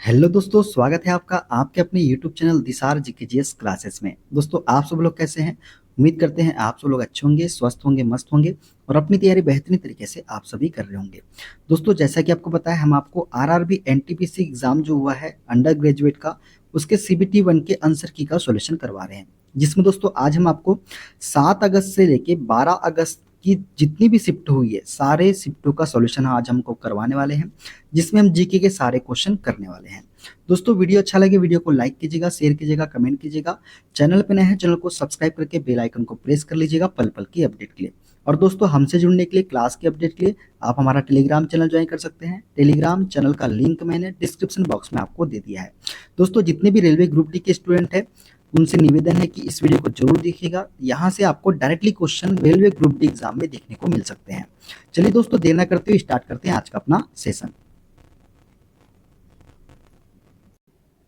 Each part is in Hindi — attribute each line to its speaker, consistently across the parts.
Speaker 1: हेलो दोस्तों, स्वागत है आपका आपके अपने यूट्यूब चैनल दिसार जीकेजीएस क्लासेस में। दोस्तों, आप सब लोग कैसे हैं? उम्मीद करते हैं आप सब लोग अच्छे होंगे, स्वस्थ होंगे, मस्त होंगे और अपनी तैयारी बेहतरीन तरीके से आप सभी कर रहे होंगे। दोस्तों, जैसा कि आपको पता है, हम आपको आरआरबी एनटीपीसी एग्जाम जो हुआ है अंडर ग्रेजुएट का, उसके सीबीटी 1 के आंसर की का सॉल्यूशन करवा रहे हैं। जिसमें दोस्तों आज हम आपको 7 अगस्त से लेके 12 अगस्त की जितनी भी शिफ्ट हुई है, सारे शिफ्टों का सॉल्यूशन आज हमको करवाने वाले हैं, जिसमें हम जीके के सारे क्वेश्चन करने वाले हैं। दोस्तों, वीडियो अच्छा लगे वीडियो को लाइक कीजिएगा, शेयर कीजिएगा, कमेंट कीजिएगा। चैनल पे नए हैं, चैनल को सब्सक्राइब करके बेल आइकन को प्रेस कर लीजिएगा पल पल की अपडेट के लिए। और दोस्तों, हमसे जुड़ने के लिए, क्लास की अपडेट के लिए आप हमारा टेलीग्राम चैनल ज्वाइन कर सकते हैं। टेलीग्राम चैनल का लिंक मैंने डिस्क्रिप्शन बॉक्स में आपको दे दिया है। दोस्तों, जितने भी रेलवे ग्रुप डी के स्टूडेंट हैं, उनसे निवेदन है कि इस वीडियो को जरूर देखिएगा। यहाँ से आपको directly question railway group D exam में देखने को मिल सकते हैं। चलिए दोस्तों, देर न करते हुए स्टार्ट करते हैं आज का अपना सेशन।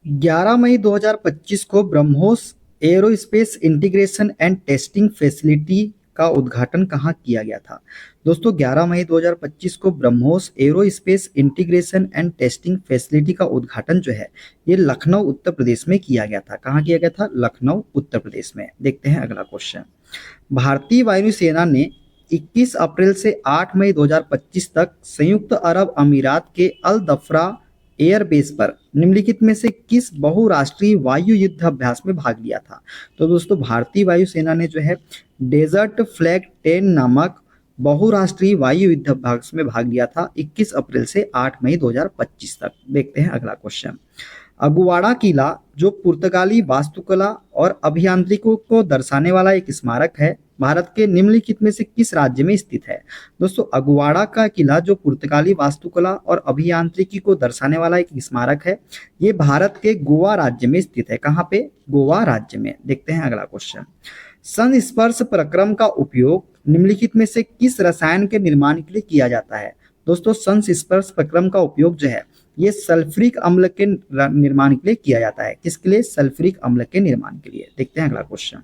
Speaker 1: 11 मई 2025 को BrahMos aerospace integration and testing facility का उद्घाटन कहाँ किया गया था? दोस्तों, 11 मई 2025 को BrahMos aerospace integration and testing facility का उद्घाटन जो है, ये लखनऊ उत्तर प्रदेश में किया गया था। कहाँ किया गया था? लखनऊ उत्तर प्रदेश में। देखते हैं अगला क्वेश्चन। भारतीय वायुसेना ने 21 अप्रैल से 8 मई 2025 तक संयुक्त अरब अमीरात के अल दफ्रा एयरबेस पर निम्नलिखित में से किस बहुराष्ट्रीय वायु युद्ध अभ्यास में भाग लिया था? तो दोस्तों, भारतीय वायुसेना ने जो है डेजर्ट फ्लैग 10 नामक बहुराष्ट्रीय वायु युद्ध अभ्यास में भाग लिया था 21 अप्रैल से 8 मई 2025 तक। देखते हैं अगला क्वेश्चन। अगुवाड़ा किला जो पुर्तगाली वास्तुकला और अभियांत्रिकी को दर्शाने वाला एक स्मारक है, भारत के निम्नलिखित में से किस राज्य में स्थित है? दोस्तों, अगुवाड़ा का किला जो पुर्तगाली वास्तुकला और अभियांत्रिकी को दर्शाने वाला एक स्मारक है, ये भारत के गोवा राज्य में स्थित है। कहाँ पे? गोवा राज्य में। देखते हैं अगला क्वेश्चन। संस्पर्श प्रक्रम का उपयोग निम्नलिखित में से किस रसायन के निर्माण के लिए किया जाता है? दोस्तों, संस्पर्श प्रक्रम का उपयोग जो है, ये सल्फ्यूरिक अम्ल के निर्माण के लिए किया जाता है। किसके लिए? सल्फ्यूरिक अम्ल के निर्माण के लिए। देखते हैं अगला क्वेश्चन।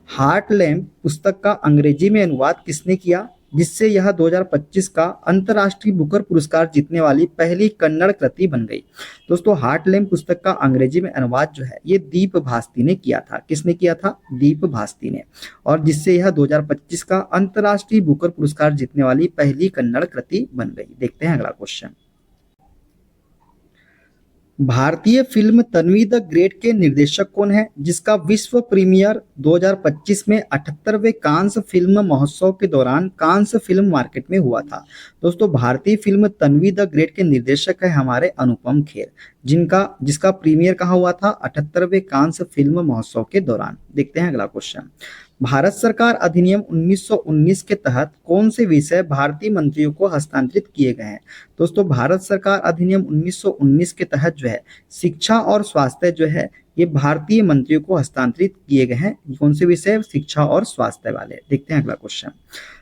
Speaker 1: हार्ट लैम्प पुस्तक का अंग्रेजी में अनुवाद किसने किया, जिससे यह 2025 का अंतर्राष्ट्रीय बुकर पुरस्कार जीतने वाली पहली कन्नड़ कृति बन गई? दोस्तों, हार्ट लैम्प पुस्तक का अंग्रेजी में अनुवाद जो है, ये दीप भास्ती ने किया था। किसने किया था? दीप भास्ती ने। और जिससे यह 2025 का अंतर्राष्ट्रीय बुकर पुरस्कार जीतने वाली पहली कन्नड़ कृति बन गई। देखते हैं अगला क्वेश्चन। भारतीय फिल्म तन्वी द ग्रेट के निर्देशक कौन है, जिसका विश्व प्रीमियर 2025 में 78वें कांस फिल्म महोत्सव के दौरान कांस फिल्म मार्केट में हुआ था? दोस्तों, भारतीय फिल्म तन्वी द ग्रेट के निर्देशक है हमारे अनुपम खेर, जिसका प्रीमियर कहाँ हुआ था? 78वें कांस फिल्म महोत्सव के दौरान। देखते हैं अगला क्वेश्चन। भारत सरकार अधिनियम 1919 के तहत कौन से विषय भारतीय मंत्रियों को हस्तांतरित किए गए हैं? दोस्तों, भारत सरकार अधिनियम 1919 के तहत जो है शिक्षा और स्वास्थ्य जो है, ये भारतीय मंत्रियों को हस्तांतरित किए गए हैं। कौन से विषय? शिक्षा और स्वास्थ्य वाले। देखते हैं अगला क्वेश्चन।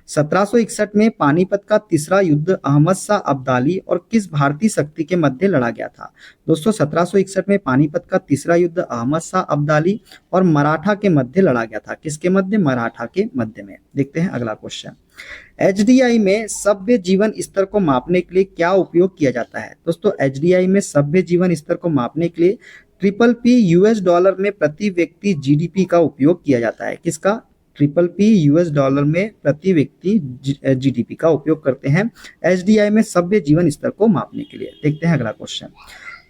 Speaker 1: 1761 में पानीपत का तीसरा युद्ध अहमद शाह अब्दाली और किस भारतीय शक्ति के मध्य लड़ा गया था? दोस्तों, 1761 में पानीपत का तीसरा युद्ध अहमद शाह अब्दाली और मराठा के मध्य लड़ा गया था। किसके मध्य? मराठा के मध्य में। देखते हैं अगला क्वेश्चन। एचडीआई में सभ्य जीवन स्तर को मापने के लिए क्या उपयोग किया जाता है? दोस्तों, एचडीआई में सभ्य जीवन स्तर को मापने के लिए ट्रिपल पी यूएस डॉलर में प्रति व्यक्ति जीडीपी का उपयोग किया जाता है। किसका? ट्रिपल पी यूएस डॉलर में प्रति व्यक्ति जीडीपी का उपयोग करते हैं एचडीआई में सभ्य जीवन स्तर को मापने के लिए। देखते हैं अगला क्वेश्चन।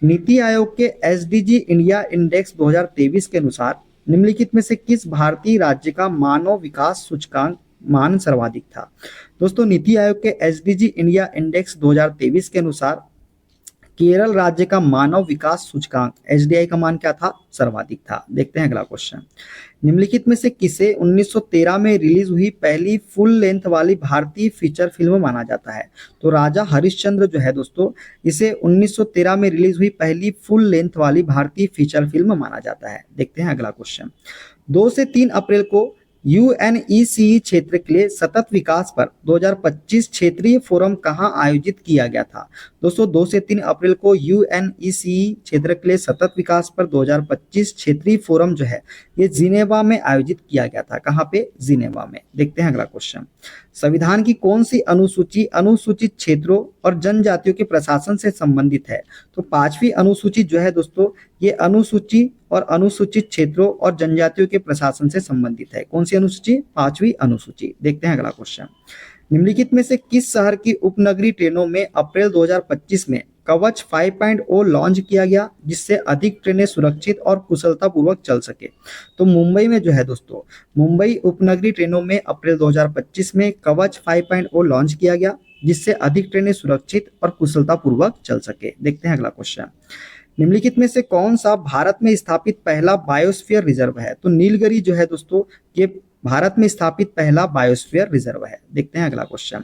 Speaker 1: नीति आयोग के एसडीजी इंडिया इंडेक्स 2023 के अनुसार निम्नलिखित में से किस भारतीय राज्य का मानव विकास सूचकांक मान सर्वाधिक था? दोस्तों, नीति आयोग के एसडीजी इंडिया इंडेक्स 2023 के अनुसार केरल राज्य का मानव विकास सूचकांक एचडीआई का मान क्या था? सर्वाधिक था। देखते हैं अगला क्वेश्चन। निम्नलिखित में से किसे 1913 में रिलीज हुई पहली फुल लेंथ वाली भारतीय फीचर फिल्म माना जाता है? तो राजा हरिश्चंद्र जो है दोस्तों, इसे 1913 में रिलीज हुई पहली फुल लेंथ वाली भारतीय फीचर फिल्म माना जाता है। देखते हैं अगला क्वेश्चन। 2 से 3 अप्रैल को यूएनईसी क्षेत्र के लिए सतत विकास पर 2025 क्षेत्रीय फोरम कहाँ आयोजित किया गया था? दोस्तों, 2 से 3 अप्रैल को यूएनईसी क्षेत्र के लिए सतत विकास पर 2025 क्षेत्रीय फोरम जो है, ये जिनेवा में आयोजित किया गया था। कहाँ पे? जिनेवा में। देखते हैं अगला क्वेश्चन। संविधान की कौन सी अनुसूची अनुसूचित क्षेत्रों और जनजातियों के प्रशासन से संबंधित है? तो पांचवी अनुसूची जो है दोस्तों, ये अनुसूची और अनुसूचित क्षेत्रों और जनजातियों के प्रशासन से संबंधित है। कौन सी अनुसूची? पांचवी अनुसूची। देखते हैं अगला क्वेश्चन। निम्नलिखित में से किस शहर की उपनगरीय ट्रेनों में अप्रैल 2025 में कवच 5.0 लॉन्च किया गया, जिससे अधिक ट्रेनें सुरक्षित और कुशलतापूर्वक चल सके? तो मुंबई में जो है दोस्तों, मुंबई उपनगरीय ट्रेनों में अप्रैल 2025 में कवच 5.0 लॉन्च किया गया, जिससे अधिक ट्रेनें सुरक्षित और कुशलतापूर्वक चल सके। देखते हैं अगला क्वेश्चन। निम्नलिखित में से कौन सा भारत में स्थापित पहला बायोस्फीयर रिजर्व है? तो नीलगिरी जो है दोस्तों, ये भारत में स्थापित पहला बायोस्फीयर रिजर्व है। देखते हैं अगला क्वेश्चन।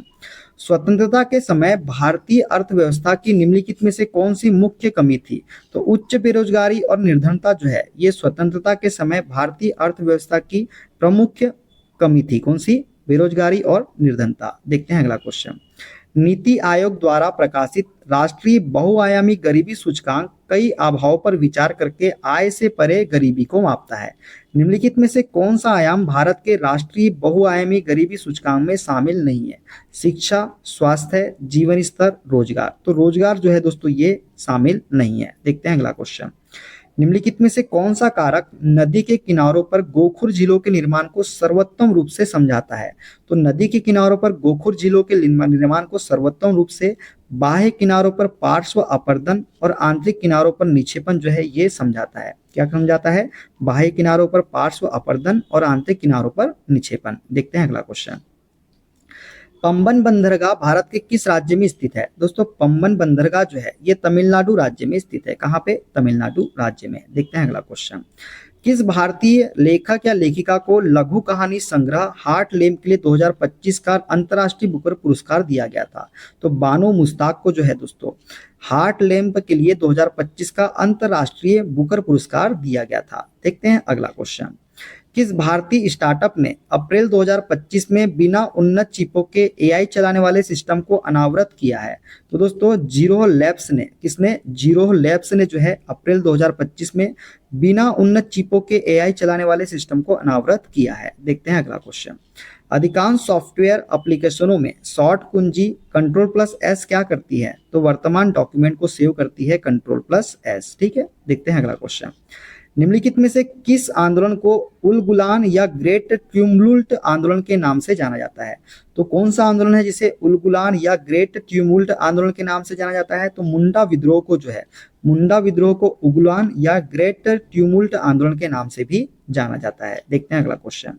Speaker 1: स्वतंत्रता के समय भारतीय अर्थव्यवस्था की निम्नलिखित में से कौन सी मुख्य कमी थी? तो उच्च बेरोजगारी और निर्धनता जो है, ये स्वतंत्रता के समय भारतीय अर्थव्यवस्था की प्रमुख कमी थी। कौन सी? बेरोजगारी और निर्धनता। देखते हैं अगला क्वेश्चन। नीति आयोग द्वारा प्रकाशित राष्ट्रीय बहुआयामी गरीबी सूचकांक कई अभावों पर विचार करके आय से परे गरीबी को मापता है। निम्नलिखित में से कौन सा आयाम भारत के राष्ट्रीय बहुआयामी गरीबी सूचकांक में शामिल नहीं है? शिक्षा, स्वास्थ्य, जीवन स्तर, रोजगार। तो रोजगार जो है दोस्तों, ये शामिल नहीं है। देखते हैं अगला क्वेश्चन। निम्नलिखित में से कौन सा कारक नदी के किनारों पर गोखुर झीलों के निर्माण को सर्वोत्तम रूप से समझाता है? तो नदी के किनारों पर गोखुर झीलों के निर्माण को सर्वोत्तम रूप से बाह्य किनारों पर पार्श्व अपरदन और आंतरिक किनारों पर निक्षेपण जो है, ये समझाता है। क्या समझाता है? बाह्य किनारों पर पार्श्व अपरदन और आंतरिक किनारों पर निक्षेपण। देखते हैं अगला क्वेश्चन। पंबन बंदरगाह भारत के किस राज्य में स्थित है? दोस्तों, पंबन बंदरगाह जो है, ये तमिलनाडु राज्य में स्थित है। कहाँ पे? तमिलनाडु राज्य में। देखते हैं अगला क्वेश्चन। किस भारतीय लेखक या लेखिका को लघु कहानी संग्रह हार्ट लैम्प के लिए 2025 का अंतर्राष्ट्रीय बुकर पुरस्कार दिया गया था? तो बानो मुश्ताक को जो है दोस्तों, हार्ट लैम्प के लिए 2025 का अंतर्राष्ट्रीय बुकर पुरस्कार दिया गया था। देखते हैं अगला क्वेश्चन। किस भारतीय स्टार्टअप ने अप्रैल 2025 में बिना उन्नत चिपों के एआई चलाने वाले सिस्टम को अनावृत किया है? तो दोस्तों, जीरो लैब्स ने, किसने? जीरो लैब्स ने जो है अप्रैल 2025 में बिना उन्नत चिपों के एआई चलाने वाले सिस्टम को अनावृत किया है। देखते हैं अगला क्वेश्चन। अधिकांश सॉफ्टवेयर एप्लीकेशनों में शॉर्ट कुंजी Ctrl+S क्या करती है? तो वर्तमान डॉक्यूमेंट को सेव करती है Ctrl+S। ठीक है। देखते हैं अगला क्वेश्चन। निम्नलिखित में से किस आंदोलन को उलगुलान या ग्रेट ट्यूमुल्ट आंदोलन के नाम से जाना जाता है? तो कौन सा आंदोलन है जिसे उलगुलान या ग्रेट ट्यूमुल्ट आंदोलन के नाम से जाना जाता है? तो मुंडा विद्रोह को जो है, मुंडा विद्रोह को उगुलान या ग्रेट ट्यूमुल्ट आंदोलन के नाम से भी जाना जाता है। देखते हैं अगला क्वेश्चन।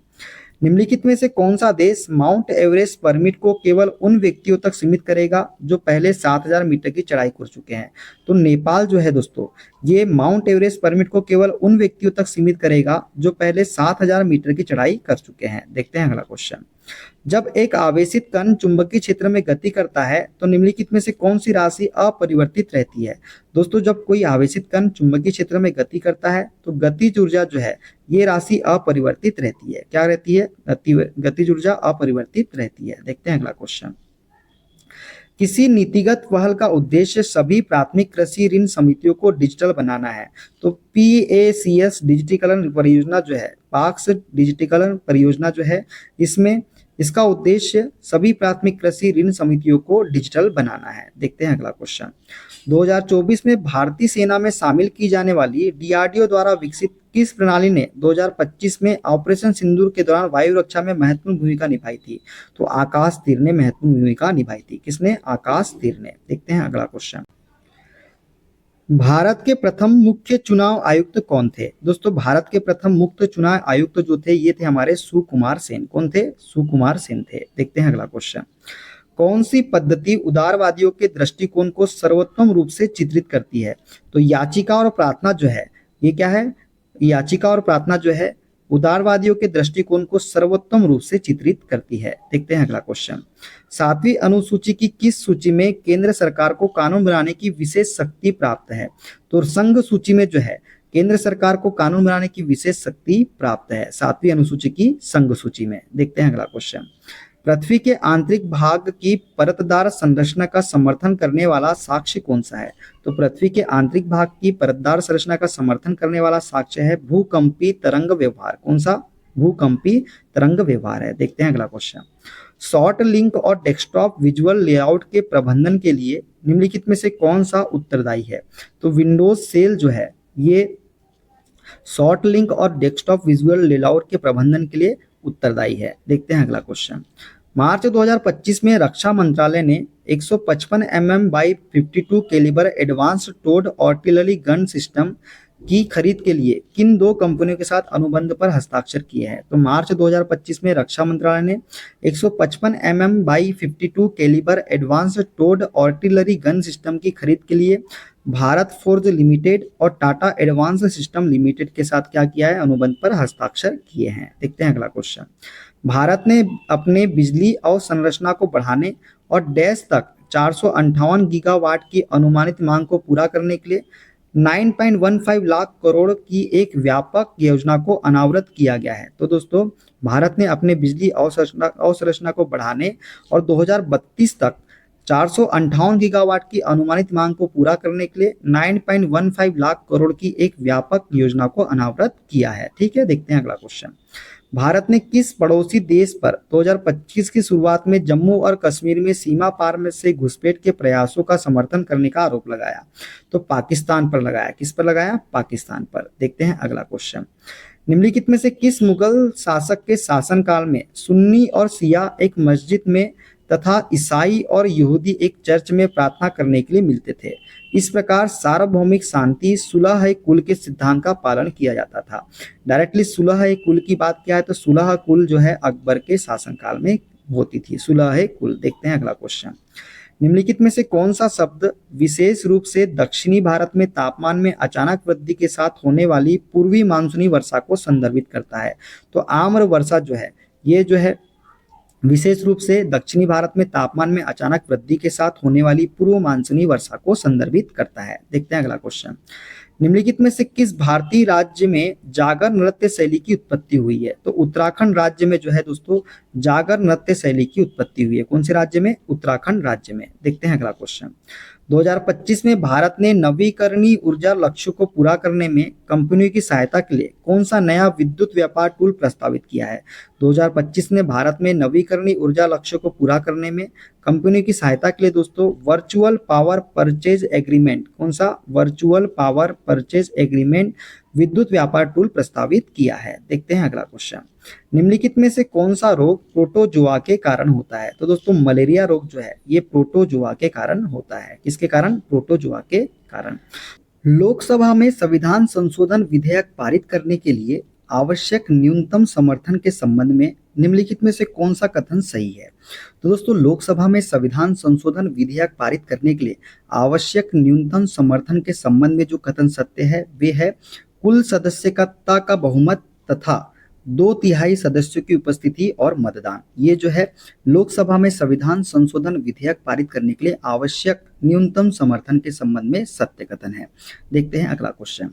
Speaker 1: निम्नलिखित में से कौन सा देश माउंट एवरेस्ट परमिट को केवल उन व्यक्तियों तक सीमित करेगा जो पहले 7000 मीटर की चढ़ाई कर चुके हैं? तो नेपाल जो है दोस्तों, ये माउंट एवरेस्ट परमिट को केवल उन व्यक्तियों तक सीमित करेगा जो पहले 7000 मीटर की चढ़ाई कर चुके हैं। देखते हैं अगला क्वेश्चन। जब एक आवेशित कण चुंबकीय क्षेत्र में गति करता है तो निम्नलिखित में से कौन सी राशि अपरिवर्तित रहती है? दोस्तों, जब कोई आवेशित कण चुंबकीय क्षेत्र में गति करता है तो गतिज ऊर्जा जो है, ये राशि अपरिवर्तित रहती है। क्या रहती है? गतिज ऊर्जा अपरिवर्तित रहती है। देखते हैं अगला क्वेश्चन। किसी नीतिगत पहल का उद्देश्य सभी प्राथमिक कृषि ऋण समितियों को डिजिटल बनाना है। तो PACS डिजिटीकरण परियोजना जो है, पाक्स डिजिटीकरण परियोजना जो है, इसमें इसका उद्देश्य सभी प्राथमिक कृषि ऋण समितियों को डिजिटल बनाना है। देखते हैं अगला क्वेश्चन। 2024 में भारतीय सेना में शामिल की जाने वाली DRDO द्वारा विकसित किस प्रणाली ने 2025 में ऑपरेशन सिंदूर के दौरान वायु रक्षा में महत्वपूर्ण भूमिका निभाई थी? तो आकाश तीर ने महत्वपूर्ण भूमिका निभाई थी। किसने? आकाश तीर ने। देखते हैं अगला क्वेश्चन। भारत के प्रथम मुख्य चुनाव आयुक्त कौन थे? दोस्तों, भारत के प्रथम मुख्य चुनाव आयुक्त जो थे, ये थे हमारे सुकुमार सेन। कौन थे? सुकुमार सेन थे। देखते हैं अगला क्वेश्चन। कौन सी पद्धति उदारवादियों के दृष्टिकोण को सर्वोत्तम रूप से चित्रित करती है? तो याचिका और प्रार्थना जो है, ये क्या है? याचिका और प्रार्थना जो है उदारवादियों के दृष्टिकोण को सर्वोत्तम रूप से चित्रित करती है। देखते हैं अगला क्वेश्चन। 7वीं अनुसूची की किस सूची में केंद्र सरकार को कानून बनाने की विशेष शक्ति प्राप्त है? तो संघ सूची में जो है केंद्र सरकार को कानून बनाने की विशेष शक्ति प्राप्त है, 7वीं अनुसूची की संघ सूची में। देखते हैं अगला क्वेश्चन। पृथ्वी के आंतरिक भाग की परतदार संरचना का समर्थन करने वाला साक्ष्य कौन सा है? तो पृथ्वी के आंतरिक भाग की परतदार संरचना का समर्थन करने वाला साक्ष्य है भूकंपी तरंग व्यवहार। कौन सा? भूकंपी तरंग व्यवहार है। देखते हैं अगला क्वेश्चन। शॉर्ट लिंक और डेस्कटॉप विजुअल लेआउट के प्रबंधन के लिए निम्नलिखित में से कौन सा उत्तरदायी है? तो विंडोज सेल जो है ये शॉर्ट लिंक और डेस्कटॉप विजुअल लेआउट के प्रबंधन के लिए उत्तरदायी है। देखते हैं अगला क्वेश्चन। मार्च 2025 में रक्षा मंत्रालय ने 155 mm by 52 calibre advanced towed artillery gun system की खरीद के लिए किन दो कंपनियों के साथ अनुबंध पर हस्ताक्षर किए हैं? तो मार्च 2025 में रक्षा मंत्रालय ने 155 mm by 52 calibre advanced towed artillery gun system की खरीद के लिए भारत फोर्ज लिमिटेड और टाटा एडवांस सिस्टम लिमिटेड के साथ क्या किया है? अनुबंध पर हस्ताक्षर किए हैं। देखते हैं अगला क्वेश्चन। भारत ने अपने बिजली अवसंरचना को बढ़ाने और डैश तक 458 गीगावाट की अनुमानित मांग को पूरा करने के लिए 9.15 लाख करोड़ की एक व्यापक योजना को अनावृत किया गया है। तो दोस्तों भारत ने अपने बिजली अवसंरचना को बढ़ाने और 2032 तक 458 गीगावाट की अनुमानित मांग को पूरा करने के लिए 9.15 लाख करोड़ की एक व्यापक योजना को अनावृत किया है। ठीक है, देखते हैं अगला क्वेश्चन। भारत ने किस पड़ोसी देश पर 2025 की शुरुआत में जम्मू और कश्मीर में सीमा पार में से घुसपैठ के प्रयासों का समर्थन करने का आरोप लगाया? तो पाकिस्तान पर लगाया। किस पर लगाया? पाकिस्तान पर। देखते हैं अगला क्वेश्चन। निम्नलिखित में से किस मुगल शासक के शासनकाल में सुन्नी और शिया एक मस्जिद में तथा ईसाई और यहूदी एक चर्च में प्रार्थना करने के लिए मिलते थे? इस प्रकार सार्वभौमिक शांति सुलह ए कुल के सिद्धांत का पालन किया जाता था। डायरेक्टली सुलह ए कुल की बात क्या है? तो सुलह कुल जो है अकबर के शासनकाल में होती थी, सुलह ए कुल। देखते हैं अगला क्वेश्चन। निम्नलिखित में से कौन सा शब्द विशेष रूप से दक्षिणी भारत में तापमान में अचानक वृद्धि के साथ होने वाली पूर्वी मानसूनी वर्षा को संदर्भित करता है? तो आम्र वर्षा जो है ये जो है विशेष रूप से दक्षिणी भारत में तापमान में अचानक वृद्धि के साथ होने वाली पूर्व मानसूनी वर्षा को संदर्भित करता है। देखते हैं अगला क्वेश्चन। निम्नलिखित में से किस भारतीय राज्य में जागर नृत्य शैली की उत्पत्ति हुई है? तो उत्तराखंड राज्य में जो है दोस्तों जागर नृत्य शैली की उत्पत्ति हुई है। कौन से राज्य में? उत्तराखंड राज्य में। देखते हैं अगला क्वेश्चन। 2025 में भारत ने नवीकरणीय ऊर्जा लक्ष्य को पूरा करने में कंपनियों की सहायता के लिए कौन सा नया विद्युत व्यापार टूल प्रस्तावित किया है? 2025 ने भारत में नवीकरणीय ऊर्जा लक्ष्य को पूरा करने में कंपनियों की सहायता के लिए दोस्तों वर्चुअल पावर परचेज एग्रीमेंट, कौन सा? वर्चुअल पावर परचेज एग्रीमेंट विद्युत व्यापार टूल प्रस्तावित किया है। देखते हैं अगला क्वेश्चन। निम्नलिखित में से कौन सा रोग प्रोटोजोआ के कारण होता है? तो दोस्तों मलेरिया रोग जो है ये प्रोटोजोआ के कारण होता है। किसके कारण? प्रोटोजोआ के कारण। लोकसभा में संविधान संशोधन विधेयक पारित करने के लिए आवश्यक न्यूनतम समर्थन के संबंध में निम्नलिखित में से कौन सा कथन सही है? तो दोस्तों लोकसभा में संविधान संशोधन विधेयक पारित करने के लिए आवश्यक न्यूनतम समर्थन के संबंध में जो कथन सत्य है वे है कुल सदस्यता का बहुमत तथा 2/3 सदस्यों की उपस्थिति और मतदान। ये जो है लोकसभा में संविधान संशोधन विधेयक पारित करने के लिए आवश्यक न्यूनतम समर्थन के संबंध में सत्य कथन है। देखते हैं अगला क्वेश्चन।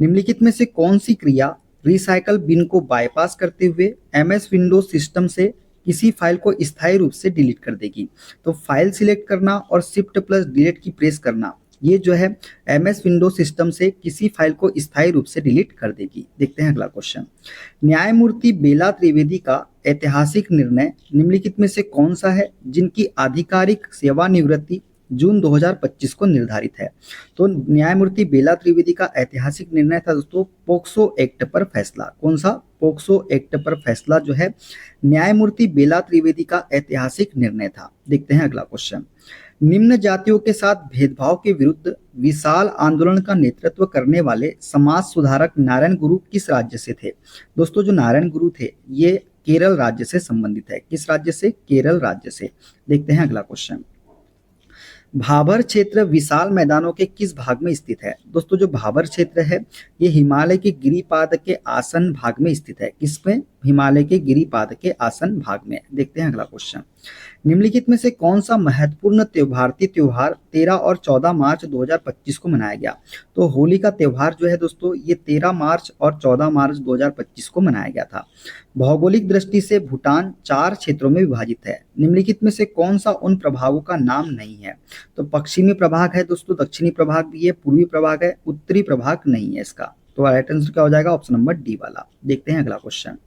Speaker 1: निम्नलिखित में से कौन सी क्रिया रिसाइकल बिन को बाईपास करते हुए एमएस विंडोज सिस्टम से किसी फाइल को स्थायी रूप से डिलीट कर देगी? तो फाइल सिलेक्ट करना और शिफ्ट प्लस डिलीट की प्रेस करना ये जो है एमएस विंडोज सिस्टम से किसी फाइल को स्थायी रूप से डिलीट कर देगी। देखते हैं अगला क्वेश्चन। न्यायमूर्ति बेला त्रिवेदी का ऐतिहासिक निर्णय निम्नलिखित में से कौन सा है जिनकी आधिकारिक सेवानिवृत्ति जून 2025 को निर्धारित है? तो न्यायमूर्ति बेला त्रिवेदी का ऐतिहासिक निर्णय था दोस्तों पोक्सो एक्ट पर फैसला। कौन सा? पोक्सो एक्ट पर फैसला जो है न्यायमूर्ति बेला त्रिवेदी का ऐतिहासिक निर्णय था। देखते हैं अगला क्वेश्चन। निम्न जातियों के साथ भेदभाव के विरुद्ध विशाल आंदोलन का नेतृत्व करने वाले समाज सुधारक नारायण गुरु किस राज्य से थे? दोस्तों जो नारायण गुरु थे ये केरल राज्य से संबंधित है। किस राज्य से? केरल राज्य से। देखते हैं अगला क्वेश्चन। भाबर क्षेत्र विशाल मैदानों के किस भाग में स्थित है? दोस्तों जो भाबर क्षेत्र है ये हिमालय के गिरिपाद के आसन भाग में स्थित है। किसमें? हिमालय के गिरिपाद के आसन भाग में। देखते हैं अगला क्वेश्चन। निम्नलिखित में से कौन सा महत्वपूर्ण भारतीय त्योहार 13 और 14 मार्च 2025 को मनाया गया? तो होली का त्योहार जो है दोस्तों ये 13 मार्च और 14 मार्च 2025 को मनाया गया था। भौगोलिक दृष्टि से भूटान 4 क्षेत्रों में विभाजित है। निम्नलिखित में से कौन सा उन प्रभागों का नाम नहीं है? तो पश्चिमी प्रभाग है दोस्तों, दक्षिणी प्रभाग भी है, पूर्वी प्रभाग है, उत्तरी प्रभाग नहीं है इसका। तो राइट आंसर क्या हो जाएगा? ऑप्शन नंबर डी वाला। देखते हैं अगला क्वेश्चन।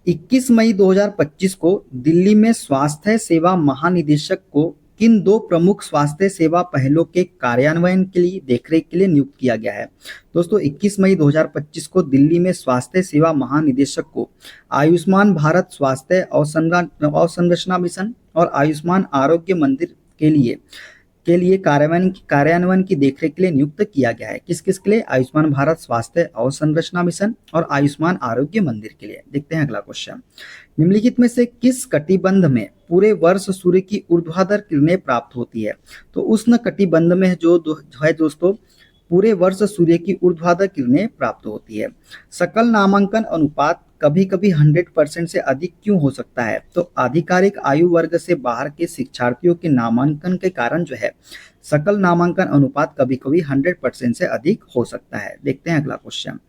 Speaker 1: 21 मई 2025 को दिल्ली में स्वास्थ्य सेवा महानिदेशक को किन दो प्रमुख स्वास्थ्य सेवा पहलों के कार्यान्वयन के लिए देखरेख के लिए नियुक्त किया गया है? दोस्तों 21 मई 2025 को दिल्ली में स्वास्थ्य सेवा महानिदेशक को आयुष्मान भारत स्वास्थ्य अवसंरचना मिशन और आयुष्मान आरोग्य मंदिर के लिए कार्यान्वयन की देखरेख के लिए नियुक्त किया गया है। किस किस के लिए? आयुष्मान भारत स्वास्थ्य अवसंरचना मिशन और आयुष्मान आरोग्य मंदिर के लिए। देखते हैं अगला क्वेश्चन। निम्नलिखित में से किस कटिबंध में पूरे वर्ष सूर्य की ऊर्ध्वाधर किरणें प्राप्त होती है? तो उष्ण कटिबंध में जो है दोस्तों पूरे वर्ष सूर्य की ऊर्ध्वाधर किरणें प्राप्त होती है। सकल नामांकन अनुपात कभी कभी 100% से अधिक क्यों हो सकता है? तो आधिकारिक आयु वर्ग से बाहर के शिक्षार्थियों के नामांकन के कारण जो है सकल नामांकन अनुपात कभी कभी 100% से अधिक हो सकता है। देखते हैं अगला क्वेश्चन।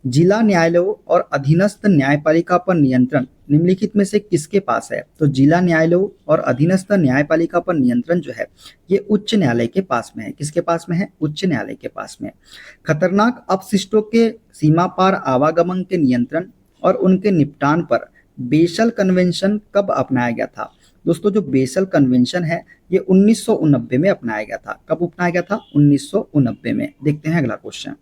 Speaker 1: जिला न्यायालयों और अधीनस्थ न्यायपालिका पर नियंत्रण निम्नलिखित में से किसके पास है? तो जिला न्यायालयों और अधीनस्थ न्यायपालिका पर नियंत्रण जो है ये उच्च न्यायालय के पास में है। किसके पास में है? उच्च न्यायालय के पास में। खतरनाक अपशिष्टों के सीमा पार आवागमन के नियंत्रण और उनके निपटान पर बेसल कन्वेंशन कब अपनाया गया था? दोस्तों जो बेसल कन्वेंशन है ये 1989 में अपनाया गया था। कब अपनाया गया था? 1989 में। देखते हैं अगला क्वेश्चन।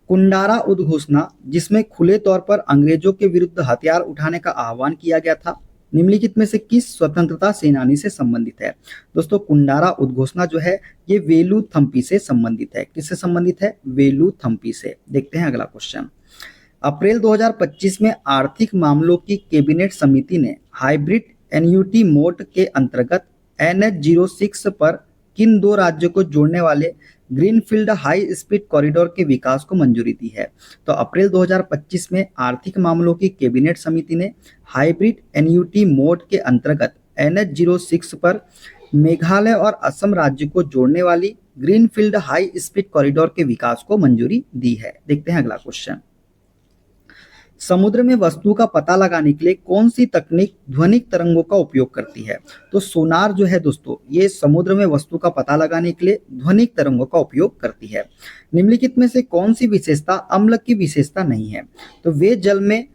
Speaker 1: कुंडारा उद्घोषणा जिसमें खुले तौर पर अंग्रेजों के विरुद्ध हथियार उठाने का आह्वान किया गया था निम्नलिखित में से किस स्वतंत्रता सेनानी से संबंधित है? दोस्तों कुंडारा उद्घोषणा जो है ये वेलुथम्पी से संबंधित है। किससे संबंधित है? वेलुथम्पी से। देखते हैं अगला क्वेश्चन। अप्रैल 2025 में आर्थिक मामलों की कैबिनेट समिति ने हाइब्रिड एन्युटी मोड के अंतर्गत NH06 पर किन दो राज्यों को जोड़ने वाले ग्रीनफील्ड हाई स्पीड कॉरिडोर के विकास को मंजूरी दी है? तो अप्रैल 2025 में आर्थिक मामलों की कैबिनेट समिति ने हाइब्रिड एन्युटी मोड के अंतर्गत NH06 पर मेघालय और असम राज्य को जोड़ने वाली ग्रीनफील्ड हाई स्पीड कॉरिडोर के विकास को मंजूरी दी है। देखते हैं अगला क्वेश्चन। समुद्र में वस्तु का पता लगाने के लिए कौन सी तकनीक ध्वनिक तरंगों का उपयोग करती है? तो सोनार जो है दोस्तों ये समुद्र में वस्तु का पता लगाने के लिए ध्वनिक तरंगों का उपयोग करती है। निम्नलिखित में से कौन सी विशेषता अम्ल की विशेषता नहीं है? तो वे जल में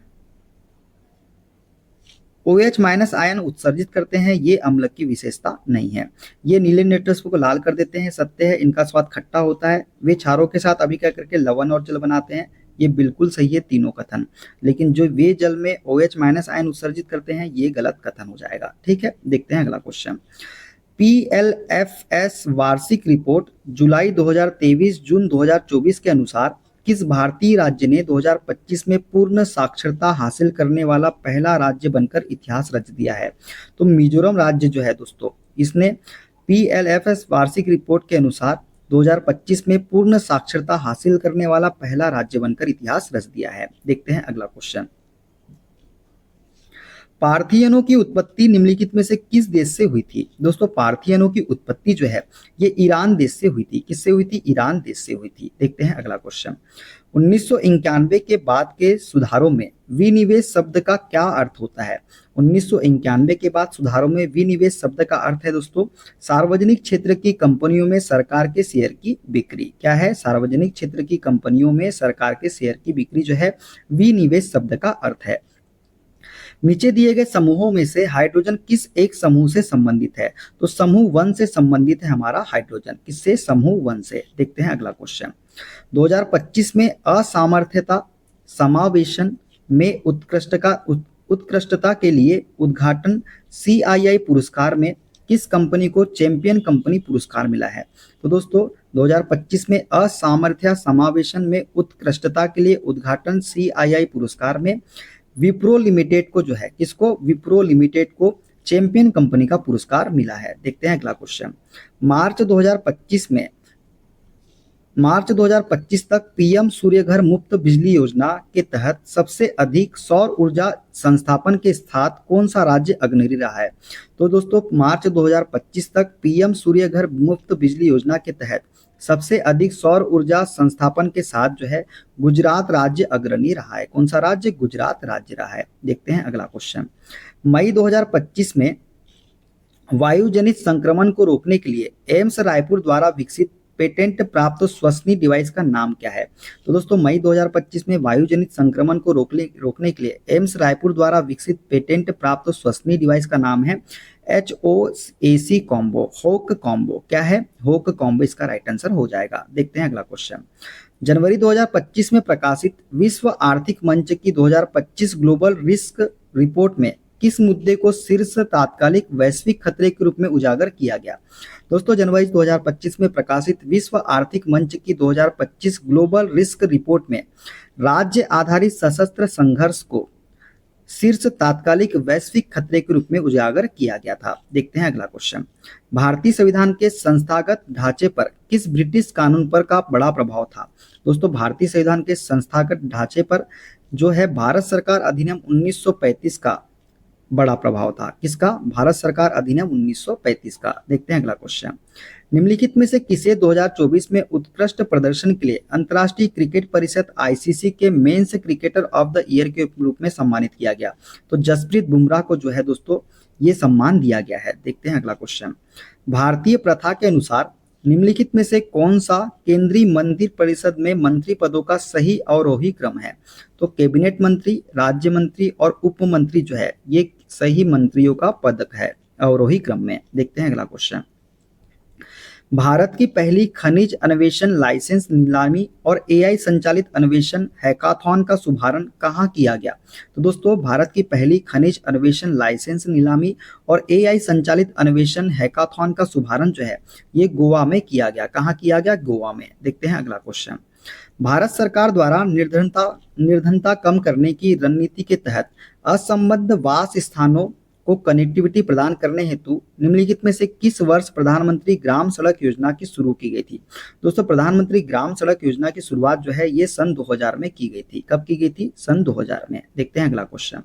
Speaker 1: OH- आयन उत्सर्जित करते हैं, ये अम्ल की विशेषता नहीं है। ये नीले नेत्रस को लाल कर देते हैं, सत्य है। इनका स्वाद खट्टा होता है। वे क्षारों के साथ अभिक्रिया करके लवण और जल बनाते हैं, ये बिल्कुल सही है तीनों कथन। लेकिन जो वे जल में OH- आयन उत्सर्जित करते हैं ये गलत कथन हो जाएगा। ठीक है, देखते हैं अगला क्वेश्चन। PLFS वार्षिक रिपोर्ट जुलाई 2023 जून 2024 के अनुसार किस भारतीय राज्य ने 2025 में पूर्ण साक्षरता हासिल करने वाला पहला राज्य बनकर इतिहास रच दिया है? तो मिजोरम राज्य जो है दोस्तों इसने PLFS वार्षिक रिपोर्ट के अनुसार 2025 में पूर्ण साक्षरता हासिल करने वाला पहला राज्य बनकर इतिहास रच दिया है। देखते हैं अगला क्वेश्चन। पार्थियनों की उत्पत्ति निम्नलिखित में से किस देश से हुई थी? दोस्तों पार्थियनों की उत्पत्ति जो है ये ईरान देश से हुई थी। किससे हुई थी? ईरान देश से हुई थी। देखते हैं अगला क्वेश्चन। 1991 के बाद के सुधारों में विनिवेश शब्द का क्या अर्थ होता है? 1991 के बाद सुधारों में विनिवेश शब्द का अर्थ है दोस्तों सार्वजनिक क्षेत्र की कंपनियों में सरकार के शेयर की बिक्री। क्या है? सार्वजनिक क्षेत्र की कंपनियों में सरकार के शेयर की बिक्री जो है विनिवेश शब्द का अर्थ है। नीचे दिए गए समूहों में से हाइड्रोजन किस एक समूह से संबंधित है? तो समूह 1 से संबंधित है हमारा हाइड्रोजन। किससे? समूह 1 से। देखते हैं अगला क्वेश्चन। 2025 में असामर्थ्यता समावेशन में उत्कृष्टता के लिए उद्घाटन CII पुरस्कार में किस कंपनी को चैंपियन कंपनी पुरस्कार मिला है? तो दोस्तों 2025 में असामर्थ्य समावेशन में उत्कृष्टता के लिए उद्घाटन CII पुरस्कार में विप्रो लिमिटेड को जो है किसको? विप्रो लिमिटेड को चैंपियन कंपनी का पुरस्कार मिला है। देखते हैं अगला क्वेश्चन। मार्च 2025 तक PM सूर्य घर मुफ्त बिजली योजना के तहत सबसे अधिक सौर ऊर्जा संस्थापन के साथ कौन सा राज्य अग्रणी रहा है? तो दोस्तों मार्च 2025 तक PM सूर्य घर मुफ्त बिजली योजना के तहत सबसे अधिक सौर ऊर्जा संस्थापन के साथ जो है गुजरात राज्य अग्रणी रहा है। कौन सा राज्य? गुजरात राज्य रहा है। देखते हैं अगला क्वेश्चन। मई 2025 में वायुजनित संक्रमण को रोकने के लिए एम्स रायपुर द्वारा विकसित पेटेंट प्राप्त श्वसनी डिवाइस का नाम क्या है? तो दोस्तों मई 2025 में वायुजनित संक्रमण को रोकने के लिए एम्स रायपुर द्वारा विकसित पेटेंट प्राप्त श्वसनी डिवाइस का नाम है HOAC कॉम्बो, होक कॉम्बो। क्या है? होक कॉम्बो इसका राइट आंसर हो जाएगा। देखते हैं अगला क्वेश्चन। जनवरी 2025 में प्रकाशित विश्व आर्थिक मंच की 2025 ग्लोबल रिस्क रिपोर्ट में किस मुद्दे को शीर्ष तात्कालिक वैश्विक खतरे के रूप में उजागर किया गया? दोस्तों जनवरी 2025 में प्रकाशित विश्व आर्थिक मंच की 2025 ग्लोबल रिस्क रिपोर्ट में राज्य आधारित सशस्त्र संघर्ष को शीर्ष तात्कालिक वैश्विक खतरे के रूप में उजागर किया गया था। देखते हैं अगला क्वेश्चन। भारतीय संविधान के संस्थागत ढांचे पर किस ब्रिटिश कानून पर का बड़ा प्रभाव था? दोस्तों भारतीय संविधान के संस्थागत ढांचे पर जो है भारत सरकार अधिनियम 1935 का बड़ा प्रभाव था। किसका? भारत सरकार अधिनियम 1935 का। देखते हैं अगला क्वेश्चन। निम्नलिखित में से किसे 2024 में उत्कृष्ट प्रदर्शन के लिए अंतर्राष्ट्रीय क्रिकेट परिषद ICC के men's cricketer of the year के रूप में सम्मानित किया गया? तो जसप्रीत बुमराह को जो है दोस्तों ये सम्मान दिया गया है। देखते हैं अगला क्वेश्चन। भारतीय प्रथा के अनुसार निम्नलिखित में से कौन सा केंद्रीय मंत्री परिषद में मंत्री पदों का सही अवरोही क्रम है? तो कैबिनेट मंत्री, राज्य मंत्री और उप मंत्री जो है ये सही मंत्रियों का पद है अवरोही क्रम में। देखते हैं अगला क्वेश्चन। भारत की पहली खनिज अन्वेषण लाइसेंस नीलामी और AI संचालित अन्वेषण हैकाथॉन का शुभारंभ कहाँ किया गया? तो दोस्तों भारत की पहली खनिज अन्वेषण लाइसेंस नीलामी और AI संचालित अन्वेषण हैकाथॉन का शुभारंभ जो है ये गोवा में किया गया। कहाँ किया गया? गोवा में। देखते हैं अगला क्वेश्चन। भारत सरकार द्वारा निर्धनता कम करने की रणनीति के तहत असंबद्ध वास स्थानों को कनेक्टिविटी प्रदान करने हेतु निम्नलिखित में से किस वर्ष प्रधानमंत्री ग्राम सड़क योजना की शुरू की गई थी? दोस्तों प्रधानमंत्री ग्राम सड़क योजना की शुरुआत जो है ये सन 2000 में की गई थी। कब की गई थी? सन 2000 में। देखते हैं अगला क्वेश्चन।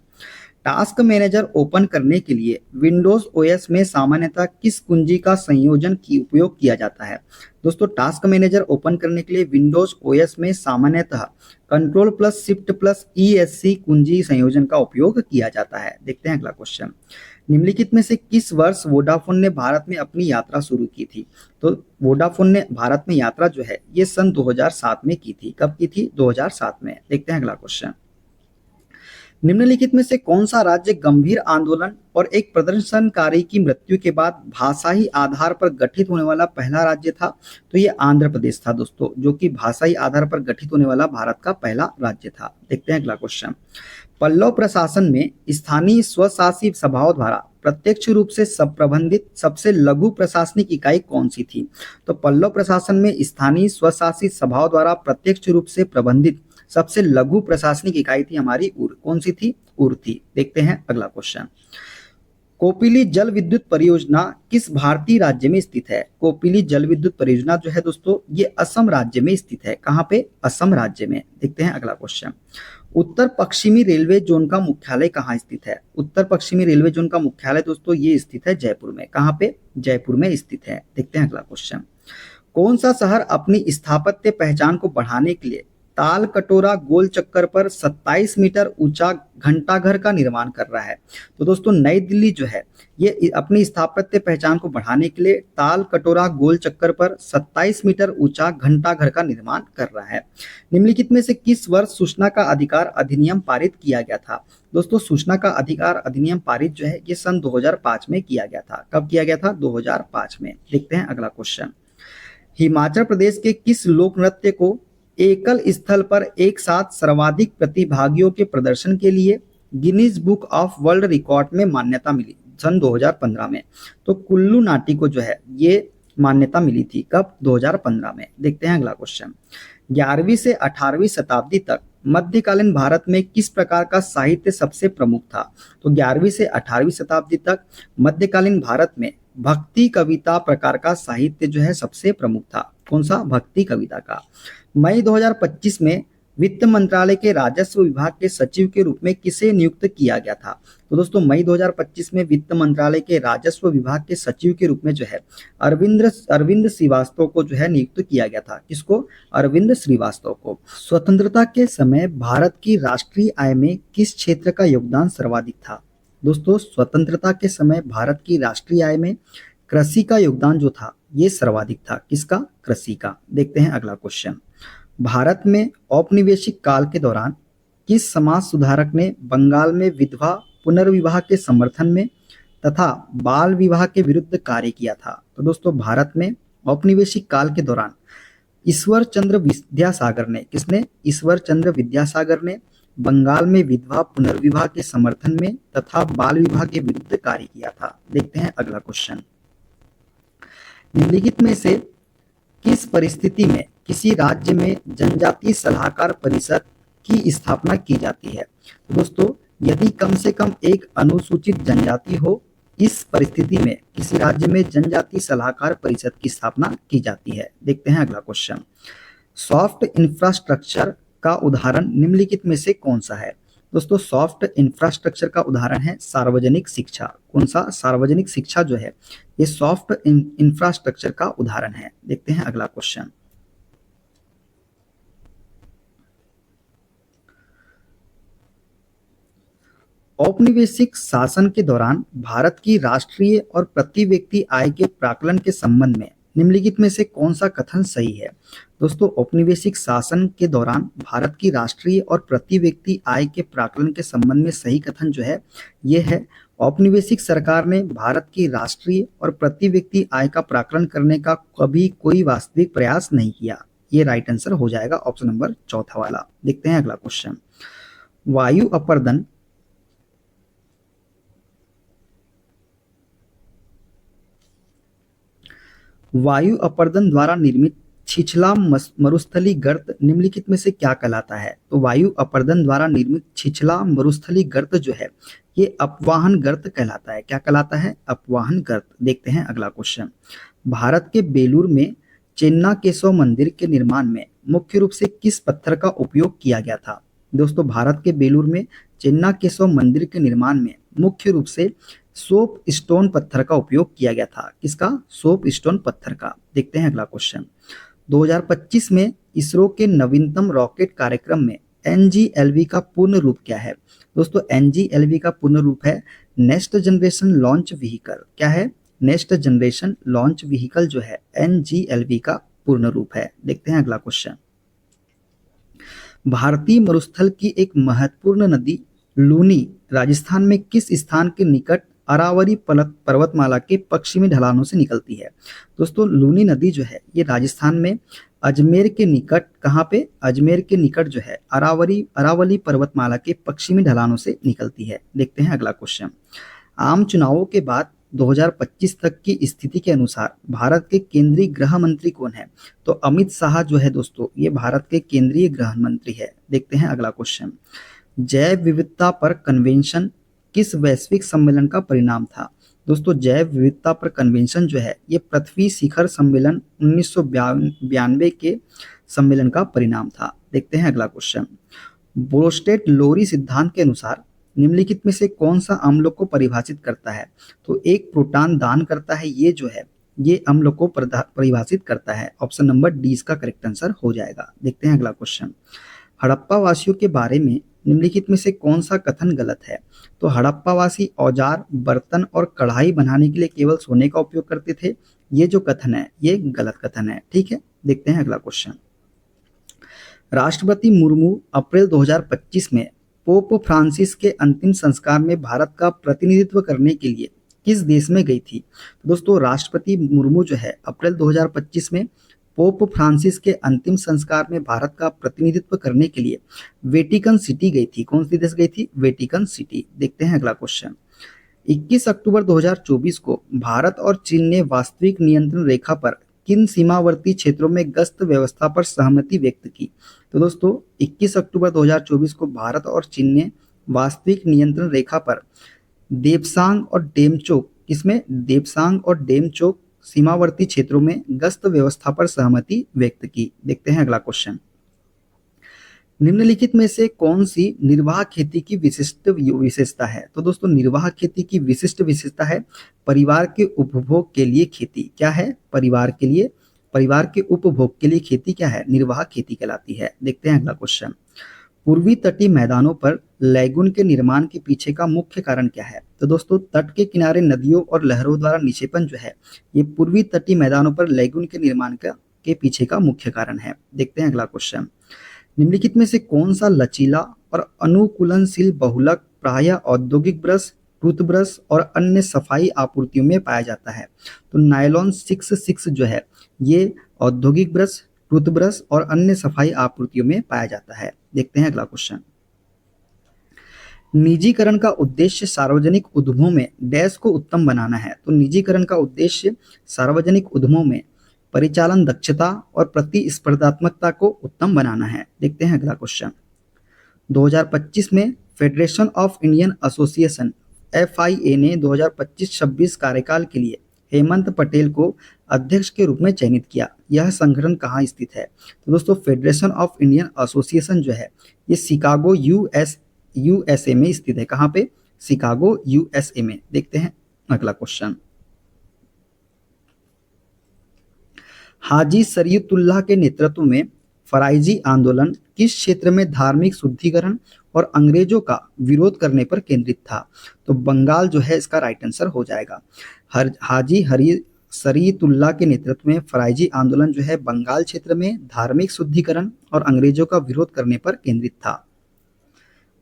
Speaker 1: टास्क मैनेजर ओपन करने के लिए विंडोज OS में सामान्यतः किस कुंजी का संयोजन की उपयोग किया जाता है? दोस्तों टास्क मैनेजर ओपन करने के लिए विंडोज OS में सामान्यतः Ctrl+Shift+ESC कुंजी संयोजन का उपयोग किया जाता है। देखते हैं अगला क्वेश्चन। निम्नलिखित में से किस वर्ष वोडाफोन ने भारत में अपनी यात्रा शुरू की थी? तो वोडाफोन ने भारत में यात्रा जो है ये सन 2007 में की थी। कब की थी? 2007 में। देखते हैं अगला क्वेश्चन। निम्नलिखित में से कौन सा राज्य गंभीर आंदोलन और एक प्रदर्शनकारी की मृत्यु के बाद भाषाई आधार पर गठित होने वाला पहला राज्य था? तो ये आंध्र प्रदेश था दोस्तों, जो कि भाषाई आधार पर गठित होने वाला भारत का पहला राज्य था। देखते हैं अगला क्वेश्चन। पल्लव प्रशासन में स्थानीय स्वशासी सभाओं द्वारा प्रत्यक्ष रूप से प्रबंधित सबसे लघु प्रशासनिक इकाई कौन सी थी? तो पल्लव प्रशासन में स्थानीय स्वशासी सभाओं द्वारा प्रत्यक्ष रूप से प्रबंधित सबसे लघु प्रशासनिक इकाई थी हमारी उर। कौन सी थी? उर थी। देखते हैं अगला क्वेश्चन। कोपिली जल विद्युत परियोजना किस भारतीय राज्य में स्थित है? कोपिली जल विद्युत परियोजना जो है दोस्तों ये असम राज्य में स्थित है। कहाँ पे? असम राज्य में। देखते हैं अगला क्वेश्चन। उत्तर पश्चिमी रेलवे जोन का मुख्यालय कहाँ स्थित है? उत्तर पश्चिमी रेलवे जोन का मुख्यालय दोस्तों ये स्थित है जयपुर में। कहाँ पे? जयपुर में स्थित है। देखते हैं अगला क्वेश्चन। कौन सा शहर अपनी स्थापत्य पहचान को बढ़ाने के लिए ताल कटोरा गोल चक्कर पर 27 मीटर ऊंचा घंटाघर का निर्माण कर रहा है? तो दोस्तों नई दिल्ली जो है ये अपनी स्थापत्य पहचान को बढ़ाने के लिए ताल कटोरा गोल चक्कर पर 27 मीटर ऊंचा घंटाघर का निर्माण कर रहा है। निम्नलिखित में से किस वर्ष सूचना का अधिकार अधिनियम पारित किया गया था? दोस्तों सूचना का अधिकार अधिनियम पारित जो है ये सन 2005 में किया गया था। कब किया गया था? 2005 में। देखते हैं अगला क्वेश्चन। हिमाचल प्रदेश के किस लोक नृत्य को एकल स्थल पर एक साथ सर्वाधिक प्रतिभागियों के प्रदर्शन के लिए Guinness book of world record में मान्यता मिली? सन 2015 में। तो कुल्लू नाटी को जो है ये मान्यता मिली थी। कब? 2015 में। देखते हैं अगला क्वेश्चन। 11वीं से 18वीं शताब्दी तक मध्यकालीन भारत में किस प्रकार का साहित्य सबसे प्रमुख था? तो 11वीं से 18वीं शताब्दी तक मध्यकालीन भारत में भक्ति कविता प्रकार का साहित्य जो है सबसे प्रमुख था। कौन सा? भक्ति कविता का। मई 2025 में वित्त मंत्रालय के राजस्व विभाग के सचिव के रूप में किसे नियुक्त किया गया था? तो दोस्तों मई 2025 में वित्त मंत्रालय के राजस्व विभाग के सचिव के रूप में जो है अरविंद श्रीवास्तव को जो है नियुक्त किया गया था। किसको? अरविंद श्रीवास्तव को। स्वतंत्रता के समय भारत की राष्ट्रीय आय में किस क्षेत्र का योगदान सर्वाधिक था? दोस्तों स्वतंत्रता के समय भारत की राष्ट्रीय आय में कृषि का योगदान जो था ये सर्वाधिक था, किसका? कृषि का। देखते हैं अगला क्वेश्चन। भारत में औपनिवेशिक काल के दौरान किस समाज सुधारक ने बंगाल में विधवा पुनर्विवाह के समर्थन में तथा बाल विवाह के विरुद्ध कार्य किया था? तो दोस्तों भारत में औपनिवेशिक काल के दौरान ईश्वर चंद्र विद्यासागर ने, किसने? ईश्वर चंद्र विद्यासागर ने बंगाल में विधवा पुनर्विवाह के समर्थन में तथा बाल विवाह के विरुद्ध कार्य किया था। देखते हैं अगला क्वेश्चन। निम्नलिखित में से किस परिस्थिति में किसी राज्य में जनजातीय सलाहकार परिषद की स्थापना की जाती है? तो दोस्तों यदि कम से कम एक अनुसूचित जनजाति हो, इस परिस्थिति में किसी राज्य में जनजातीय सलाहकार परिषद की स्थापना की जाती है। देखते हैं अगला क्वेश्चन। सॉफ्ट इंफ्रास्ट्रक्चर का उदाहरण निम्नलिखित में से कौन सा है? दोस्तों सॉफ्ट इंफ्रास्ट्रक्चर का उदाहरण है सार्वजनिक शिक्षा। कौन सा? सार्वजनिक शिक्षा जो है ये सॉफ्ट इंफ्रास्ट्रक्चर का उदाहरण है। देखते हैं अगला क्वेश्चन। औपनिवेशिक शासन के दौरान भारत की राष्ट्रीय और प्रति व्यक्ति आय के प्राकलन के संबंध में निम्नलिखित में से कौन सा कथन सही है? दोस्तों औपनिवेशिक शासन के दौरान भारत की राष्ट्रीय और प्रति व्यक्ति आय के प्राकलन के संबंध में सही कथन जो है ये है, औपनिवेशिक सरकार ने भारत की राष्ट्रीय और प्रति व्यक्ति आय का प्राकलन करने का कभी कोई वास्तविक प्रयास नहीं किया। ये राइट आंसर हो जाएगा ऑप्शन नंबर चौथा वाला। देखते हैं अगला क्वेश्चन। वायु अपर्दन वायु अपर्दन द्वारा निर्मित छिछला मरुस्थली गर्त निम्नलिखित में से क्या कहलाता है? तो वायु अपर्दन द्वारा निर्मित छिछला मरुस्थली गर्त जो है ये अपवाहन गर्त कहलाता है। क्या कहलाता है? अपवाहन गर्त। देखते हैं अगला क्वेश्चन। भारत के बेलूर में चेन्ना केशव मंदिर के निर्माण में मुख्य रूप से किस पत्थर का उपयोग किया गया था? दोस्तों भारत के बेलूर में चेन्ना केशव मंदिर के निर्माण में मुख्य रूप से सोप स्टोन पत्थर का उपयोग किया गया था। किसका? सोप स्टोन पत्थर का। देखते हैं अगला क्वेश्चन। 2025 में इसरो के नवीनतम रॉकेट कार्यक्रम में NGLV का पूर्ण रूप क्या है? दोस्तों NGLV का पूर्ण रूप है नेक्स्ट जनरेशन लॉन्च व्हीकल। क्या है? नेक्स्ट जनरेशन लॉन्च व्हीकल जो है NGLV का पूर्ण रूप है। देखते हैं अगला क्वेश्चन। भारतीय मरुस्थल की एक महत्वपूर्ण नदी लूनी राजस्थान में किस स्थान के निकट अरावली पर्वतमाला के पश्चिमी ढलानों से निकलती है? दोस्तों लूनी नदी जो है ये राजस्थान में अजमेर के निकट, कहाँ पे? अजमेर के निकट जो है अरावली पर्वतमाला के पश्चिमी ढलानों से निकलती है। देखते हैं अगला क्वेश्चन। आम चुनावों के बाद 2025 तक की स्थिति के अनुसार भारत के केंद्रीय गृह मंत्री कौन है? तो अमित शाह जो है दोस्तों ये भारत के केंद्रीय गृह मंत्री है। देखते हैं अगला क्वेश्चन। जैव विविधता पर कन्वेंशन किस वैश्विक सम्मेलन का परिणाम था? दोस्तों जैव विविधता पर कन्वेंशन जो है ये पृथ्वी शिखर सम्मेलन 1992 के सम्मेलन का परिणाम था। देखते हैं अगला क्वेश्चन। ब्रोस्टेट लोरी सिद्धांत के अनुसार निम्नलिखित में से कौन सा अम्ल को परिभाषित करता है? तो एक प्रोटॉन दान करता है ये जो है ये अम्ल को परिभाषित करता है। ऑप्शन नंबर डी इसका करेक्ट आंसर हो जाएगा। देखते हैं अगला क्वेश्चन। हड़प्पा वासियों के बारे में निम्नलिखित में से कौन सा कथन गलत है? तो हड़प्पावासी औजार, बर्तन और कढ़ाई बनाने के लिए केवल सोने का उपयोग करते थे। ये जो कथन है ये गलत कथन है। ठीक है, देखते हैं अगला क्वेश्चन। राष्ट्रपति मुर्मू अप्रैल 2025 में पोप फ्रांसिस के अंतिम संस्कार में भारत का प्रतिनिधित्व करने के लिए किस देश में गई थी? तो दोस्तों राष्ट्रपति मुर्मू जो है अप्रैल 2025 में पोप फ्रांसिस के अंतिम संस्कार में भारत का प्रतिनिधित्व करने के लिए वेटिकन सिटी गई थी। कौन सी देश गई थी? Vatican city. देखते हैं अगला क्वेश्चन। 21 अक्टूबर 2024 को भारत और चीन ने वास्तविक नियंत्रण रेखा पर किन सीमावर्ती क्षेत्रों में गश्त व्यवस्था पर सहमति व्यक्त की? तो दोस्तों 21 अक्टूबर 2024 को भारत और चीन ने वास्तविक नियंत्रण रेखा पर देपसांग और डेमचोक, किसमें? देपसांग और डेमचोक सीमावर्ती क्षेत्रों में गश्त व्यवस्था पर सहमति व्यक्त की। देखते हैं अगला क्वेश्चन। निम्नलिखित में से कौन सी निर्वाह खेती की विशिष्ट विशेषता है? तो दोस्तों निर्वाह खेती की विशिष्ट विशेषता है परिवार के उपभोग के लिए खेती। क्या है? परिवार के उपभोग के लिए खेती क्या है? निर्वाह खेती कहलाती है। देखते हैं अगला क्वेश्चन। पूर्वी तटीय मैदानों पर लैगून के निर्माण के पीछे का मुख्य कारण क्या है? तो दोस्तों तट के किनारे नदियों और लहरों द्वारा निक्षेपण जो है ये पूर्वी तटीय मैदानों पर लैगून के निर्माण का के पीछे का मुख्य कारण है। देखते हैं अगला क्वेश्चन। निम्नलिखित में से कौन सा लचीला और अनुकूलनशील बहुलक प्रायः औद्योगिक ब्रश, टूथब्रश और अन्य सफाई आपूर्तियों में पाया जाता है? तो नायलॉन 6 जो है ये औद्योगिक ब्रश, टूथब्रश और अन्य सफाई आपूर्तियों में पाया जाता है। देखते हैं अगला क्वेश्चन। निजीकरण का उद्देश्य सार्वजनिक उद्यमों में डैश को उत्तम बनाना है। तो निजीकरण का उद्देश्य सार्वजनिक उद्यमों में परिचालन दक्षता और प्रतिस्पर्धात्मकता को उत्तम बनाना है। देखते हैं अगला क्वेश्चन। 2025 में federation of Indian association FIA ने 2025-26 कार्यकाल के लिए हेमंत पटेल को अध्यक्ष के रूप में चयनित किया। यह संगठन कहाँ स्थित है? तो दोस्तों फेडरेशन ऑफ इंडियन एसोसिएशन जो है ये शिकागो USA में स्थित है। कहाँ पे? शिकागो USA में। देखते हैं अगला क्वेश्चन। हाजी शरीयतुल्लाह के नेतृत्व में फराइजी आंदोलन किस क्षेत्र में धार्मिक शुद्धिकरण और अंग्रेजों का विरोध करने पर केंद्रित था? तो बंगाल जो है इसका राइट आंसर हो जाएगा। हाजी शरीयतुल्लाह के नेतृत्व में फराइजी आंदोलन जो है बंगाल क्षेत्र में धार्मिक शुद्धिकरण और अंग्रेजों का विरोध करने पर केंद्रित था।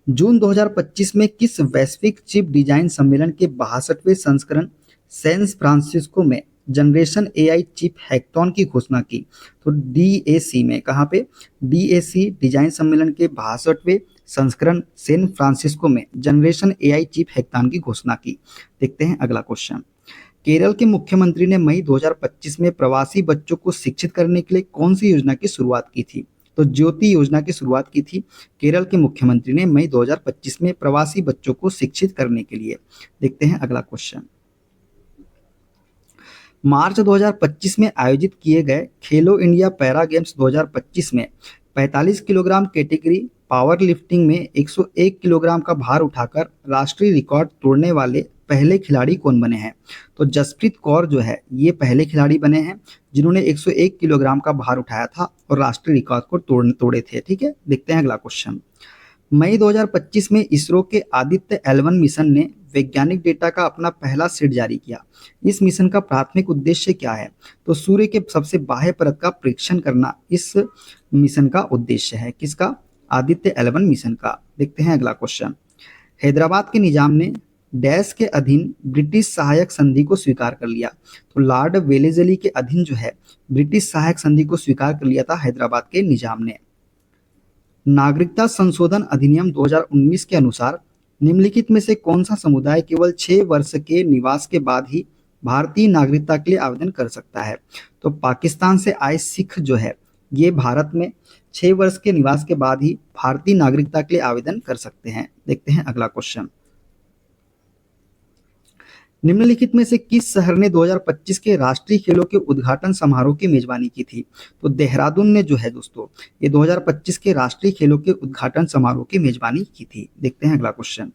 Speaker 1: जून 2025 में किस वैश्विक चिप डिजाइन सम्मेलन के 62वें संस्करण सैन फ्रांसिस्को में जनरेशन AI चिप हैकथॉन की घोषणा की? तो DAC में। कहाँ पे? DAC डिजाइन सम्मेलन के 62वें संस्करण सैन फ्रांसिस्को में जनरेशन AI चिप हैकथॉन की घोषणा की। देखते हैं अगला क्वेश्चन। केरल के मुख्यमंत्री ने मई 2025 में प्रवासी बच्चों को शिक्षित करने के लिए कौन सी योजना की शुरुआत की थी? तो ज्योति योजना की शुरुआत की थी केरल के मुख्यमंत्री ने मई 2025 में प्रवासी बच्चों को शिक्षित करने के लिए। देखते हैं अगला क्वेश्चन। मार्च 2025 में आयोजित किए गए खेलो इंडिया पैरा गेम्स 2025 में 45 किलोग्राम कैटेगरी पावर लिफ्टिंग में 101 किलोग्राम का भार उठाकर राष्ट्रीय रिकॉर्ड तोड़ने वाले पहले खिलाड़ी कौन बने हैं? तो जसप्रीत कौर जो है ये पहले खिलाड़ी बने हैं जिन्होंने 101 किलोग्राम का भार उठाया था और राष्ट्रीय रिकॉर्ड को तोड़े थे। ठीक है, देखते हैं अगला क्वेश्चन। मई 2025 में इसरो के आदित्य L1 मिशन ने वैज्ञानिक डेटा का अपना पहला सेट जारी किया। इस मिशन का प्राथमिक उद्देश्य क्या है? तो सूर्य के सबसे बाह्य परत का परीक्षण करना इस मिशन का उद्देश्य है। किसका? आदित्य L1 मिशन का। देखते हैं अगला क्वेश्चन। हैदराबाद के निजाम ने डैश के अधीन ब्रिटिश सहायक संधि को स्वीकार कर लिया। तो लॉर्ड वेलेजली के अधीन जो है ब्रिटिश सहायक संधि को स्वीकार कर लिया था हैदराबाद के निजाम ने। नागरिकता संशोधन अधिनियम 2019 के अनुसार निम्नलिखित में से कौन सा समुदाय केवल 6 वर्ष के निवास के बाद ही भारतीय नागरिकता के लिए आवेदन कर सकता है? तो पाकिस्तान से आए सिख जो है ये भारत में 6 वर्ष के निवास के बाद ही भारतीय नागरिकता के लिए आवेदन कर सकते हैं। देखते हैं अगला क्वेश्चन। निम्नलिखित में से किस शहर ने 2025 के राष्ट्रीय खेलों के उद्घाटन समारोह की मेजबानी की थी? तो देहरादून ने जो है दोस्तों ये 2025 के राष्ट्रीय खेलों के उद्घाटन समारोह की मेजबानी की थी। देखते हैं अगला क्वेश्चन।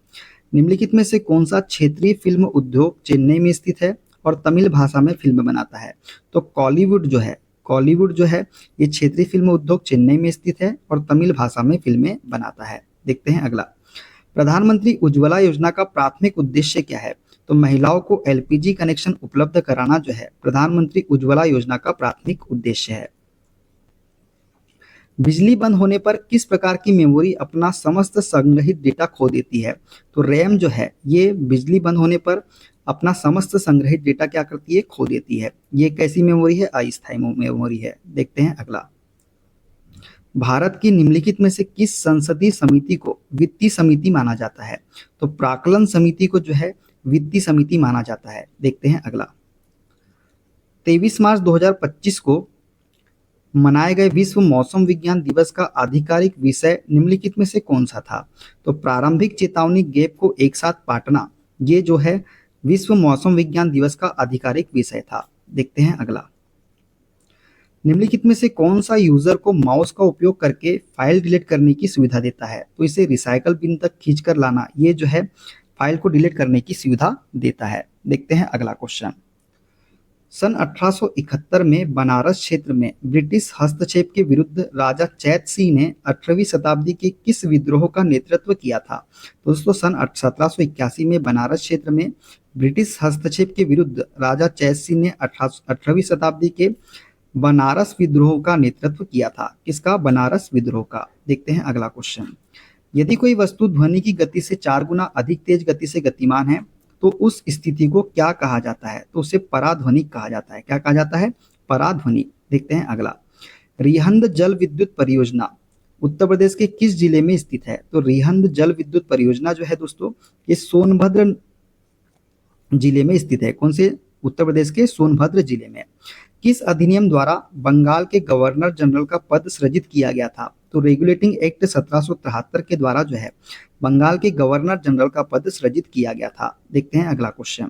Speaker 1: निम्नलिखित में से कौन सा क्षेत्रीय फिल्म उद्योग चेन्नई में स्थित है और तमिल भाषा में फिल्म बनाता है? तो कॉलीवुड जो है ये क्षेत्रीय फिल्म उद्योग चेन्नई में स्थित है और तमिल भाषा में फिल्में बनाता है। देखते हैं अगला। प्रधानमंत्री उज्ज्वला योजना का प्राथमिक उद्देश्य क्या है? तो महिलाओं को LPG कनेक्शन उपलब्ध कराना जो है प्रधानमंत्री उज्ज्वला योजना का प्राथमिक उद्देश्य है। बिजली बंद होने पर किस प्रकार की मेमोरी अपना समस्त संग्रहित डेटा खो देती है? तो रैम जो है ये बिजली बंद होने पर अपना समस्त संग्रहित डेटा क्या करती है? खो देती है। ये कैसी मेमोरी है? अस्थायी मेमोरी है। देखते हैं अगला। भारत की निम्नलिखित में से किस संसदीय समिति को वित्तीय समिति माना जाता है? तो प्राक्कलन समिति को जो है वित्तीय समिति माना जाता है। देखते हैं अगला। 23 मार्च 2025 को मनाए गए विश्व मौसम विज्ञान दिवस का आधिकारिक विषय निम्नलिखित में से कौन सा था? तो प्रारंभिक चेतावनी गैप को एक साथ बांटना ये जो है विश्व मौसम विज्ञान दिवस का आधिकारिक विषय था। देखते हैं अगला। निम्नलिखित में से कौन सा यूजर को माउस का उपयोग करके फाइल डिलीट करने की सुविधा देता है? तो इसे रिसाइकल बिन तक खींचकर लाना ये जो है फाइल को डिलीट करने की सुविधा देता है। देखते हैं अगला क्वेश्चन। सन 1871 में बनारस क्षेत्र में ब्रिटिश हस्तक्षेप के विरुद्ध राजा चैत सिंह ने 18वीं शताब्दी के किस विद्रोह का नेतृत्व किया था? तो दोस्तों सन 1781 में बनारस क्षेत्र में ब्रिटिश हस्तक्षेप के विरुद्ध राजा चैत सिंह ने 18वीं शताब्दी के बनारस विद्रोह का नेतृत्व किया था। किसका? बनारस विद्रोह का। देखते हैं अगला क्वेश्चन। यदि कोई वस्तु ध्वनि की गति से 4 गुना अधिक तेज गति से गतिमान है तो उस स्थिति को क्या कहा जाता है? तो उसे पराध्वनिक कहा जाता है। क्या कहा जाता है? पराध्वनिक। देखते हैं अगला। रिहंद जल विद्युत परियोजना उत्तर प्रदेश के किस जिले में स्थित है? तो रिहंद जल विद्युत परियोजना जो है दोस्तों ये सोनभद्र जिले में स्थित है। कौन से? उत्तर प्रदेश के सोनभद्र जिले में। किस अधिनियम द्वारा बंगाल के गवर्नर जनरल का पद सृजित किया गया था? तो रेगुलेटिंग एक्ट 1773 के द्वारा जो है बंगाल के गवर्नर जनरल का पद सृजित किया गया था। देखते हैं अगला क्वेश्चन।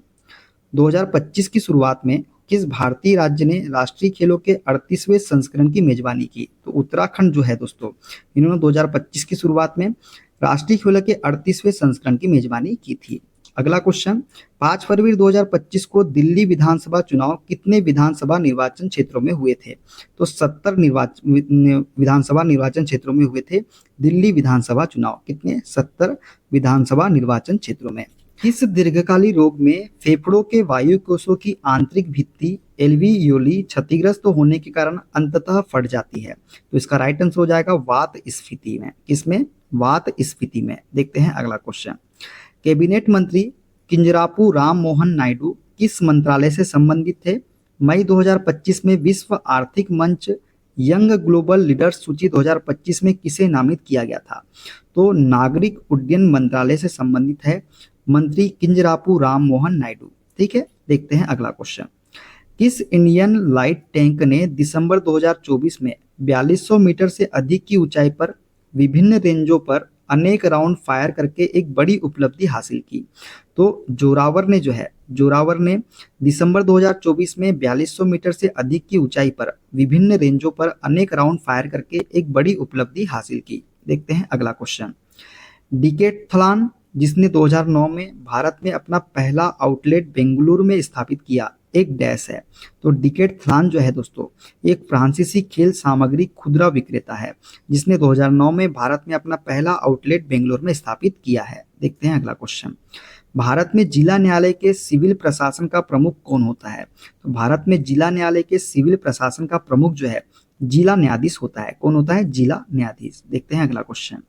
Speaker 1: 2025 की शुरुआत में किस भारतीय राज्य ने राष्ट्रीय खेलों के 38वें संस्करण की मेजबानी की? तो उत्तराखंड जो है दोस्तों इन्होंने 2025 की शुरुआत में राष्ट्रीय खेलों के 38वें संस्करण की मेजबानी की थी। अगला क्वेश्चन। 5 फरवरी 2025 को दिल्ली विधानसभा चुनाव कितने विधानसभा निर्वाचन क्षेत्रों में हुए थे? तो 70 विधानसभा निर्वाचन क्षेत्रों में हुए थे दिल्ली विधानसभा चुनाव। कितने? 70 विधानसभा निर्वाचन क्षेत्रों में। किस दीर्घकालीन रोग में फेफड़ों के वायु कोशों की आंतरिक भित्ति एल्वियोली क्षतिग्रस्त होने के कारण अंततः फट जाती है? तो इसका राइट आंसर हो जाएगा वात स्फीति में। किसमें? वात स्फीति में। देखते हैं अगला क्वेश्चन। कैबिनेट मंत्री किंजरापू राम मोहन नायडू किस मंत्रालय से संबंधित थे? मई 2025 में विश्व आर्थिक मंच यंग ग्लोबल लीडर्स सूची 2025 में किसे नामित किया गया था? तो नागरिक उड्डयन मंत्रालय से संबंधित है मंत्री किंजरापू राम मोहन नायडू। ठीक है, देखते हैं अगला क्वेश्चन। किस इंडियन लाइट टैंक ने दिसंबर 2024 में 4200 मीटर से अधिक की ऊंचाई पर विभिन्न रेंजों पर अनेक राउंड फायर करके एक बड़ी उपलब्धि हासिल की? तो जोरावर ने दिसंबर 2024 में 4200 मीटर से अधिक की ऊंचाई पर विभिन्न रेंजों पर अनेक राउंड फायर करके एक बड़ी उपलब्धि हासिल की। देखते हैं अगला क्वेश्चन। डिकेथलॉन जिसने 2009 में भारत में अपना पहला आउटलेट बेंगलुरु में स्थापित किया एक डैश है? तो डिकेथलॉन जो है दोस्तों एक फ्रांसीसी खेल सामग्री खुदरा विक्रेता है जिसने 2009 में भारत में अपना पहला आउटलेट बेंगलुरु में स्थापित किया है। देखते हैं अगला क्वेश्चन। भारत में जिला न्यायालय के सिविल प्रशासन का प्रमुख कौन होता है? तो भारत में जिला न्यायालय के सिविल प्रशासन का प्रमुख जो है जिला न्यायाधीश होता है। कौन होता है? जिला न्यायाधीश। देखते हैं अगला क्वेश्चन।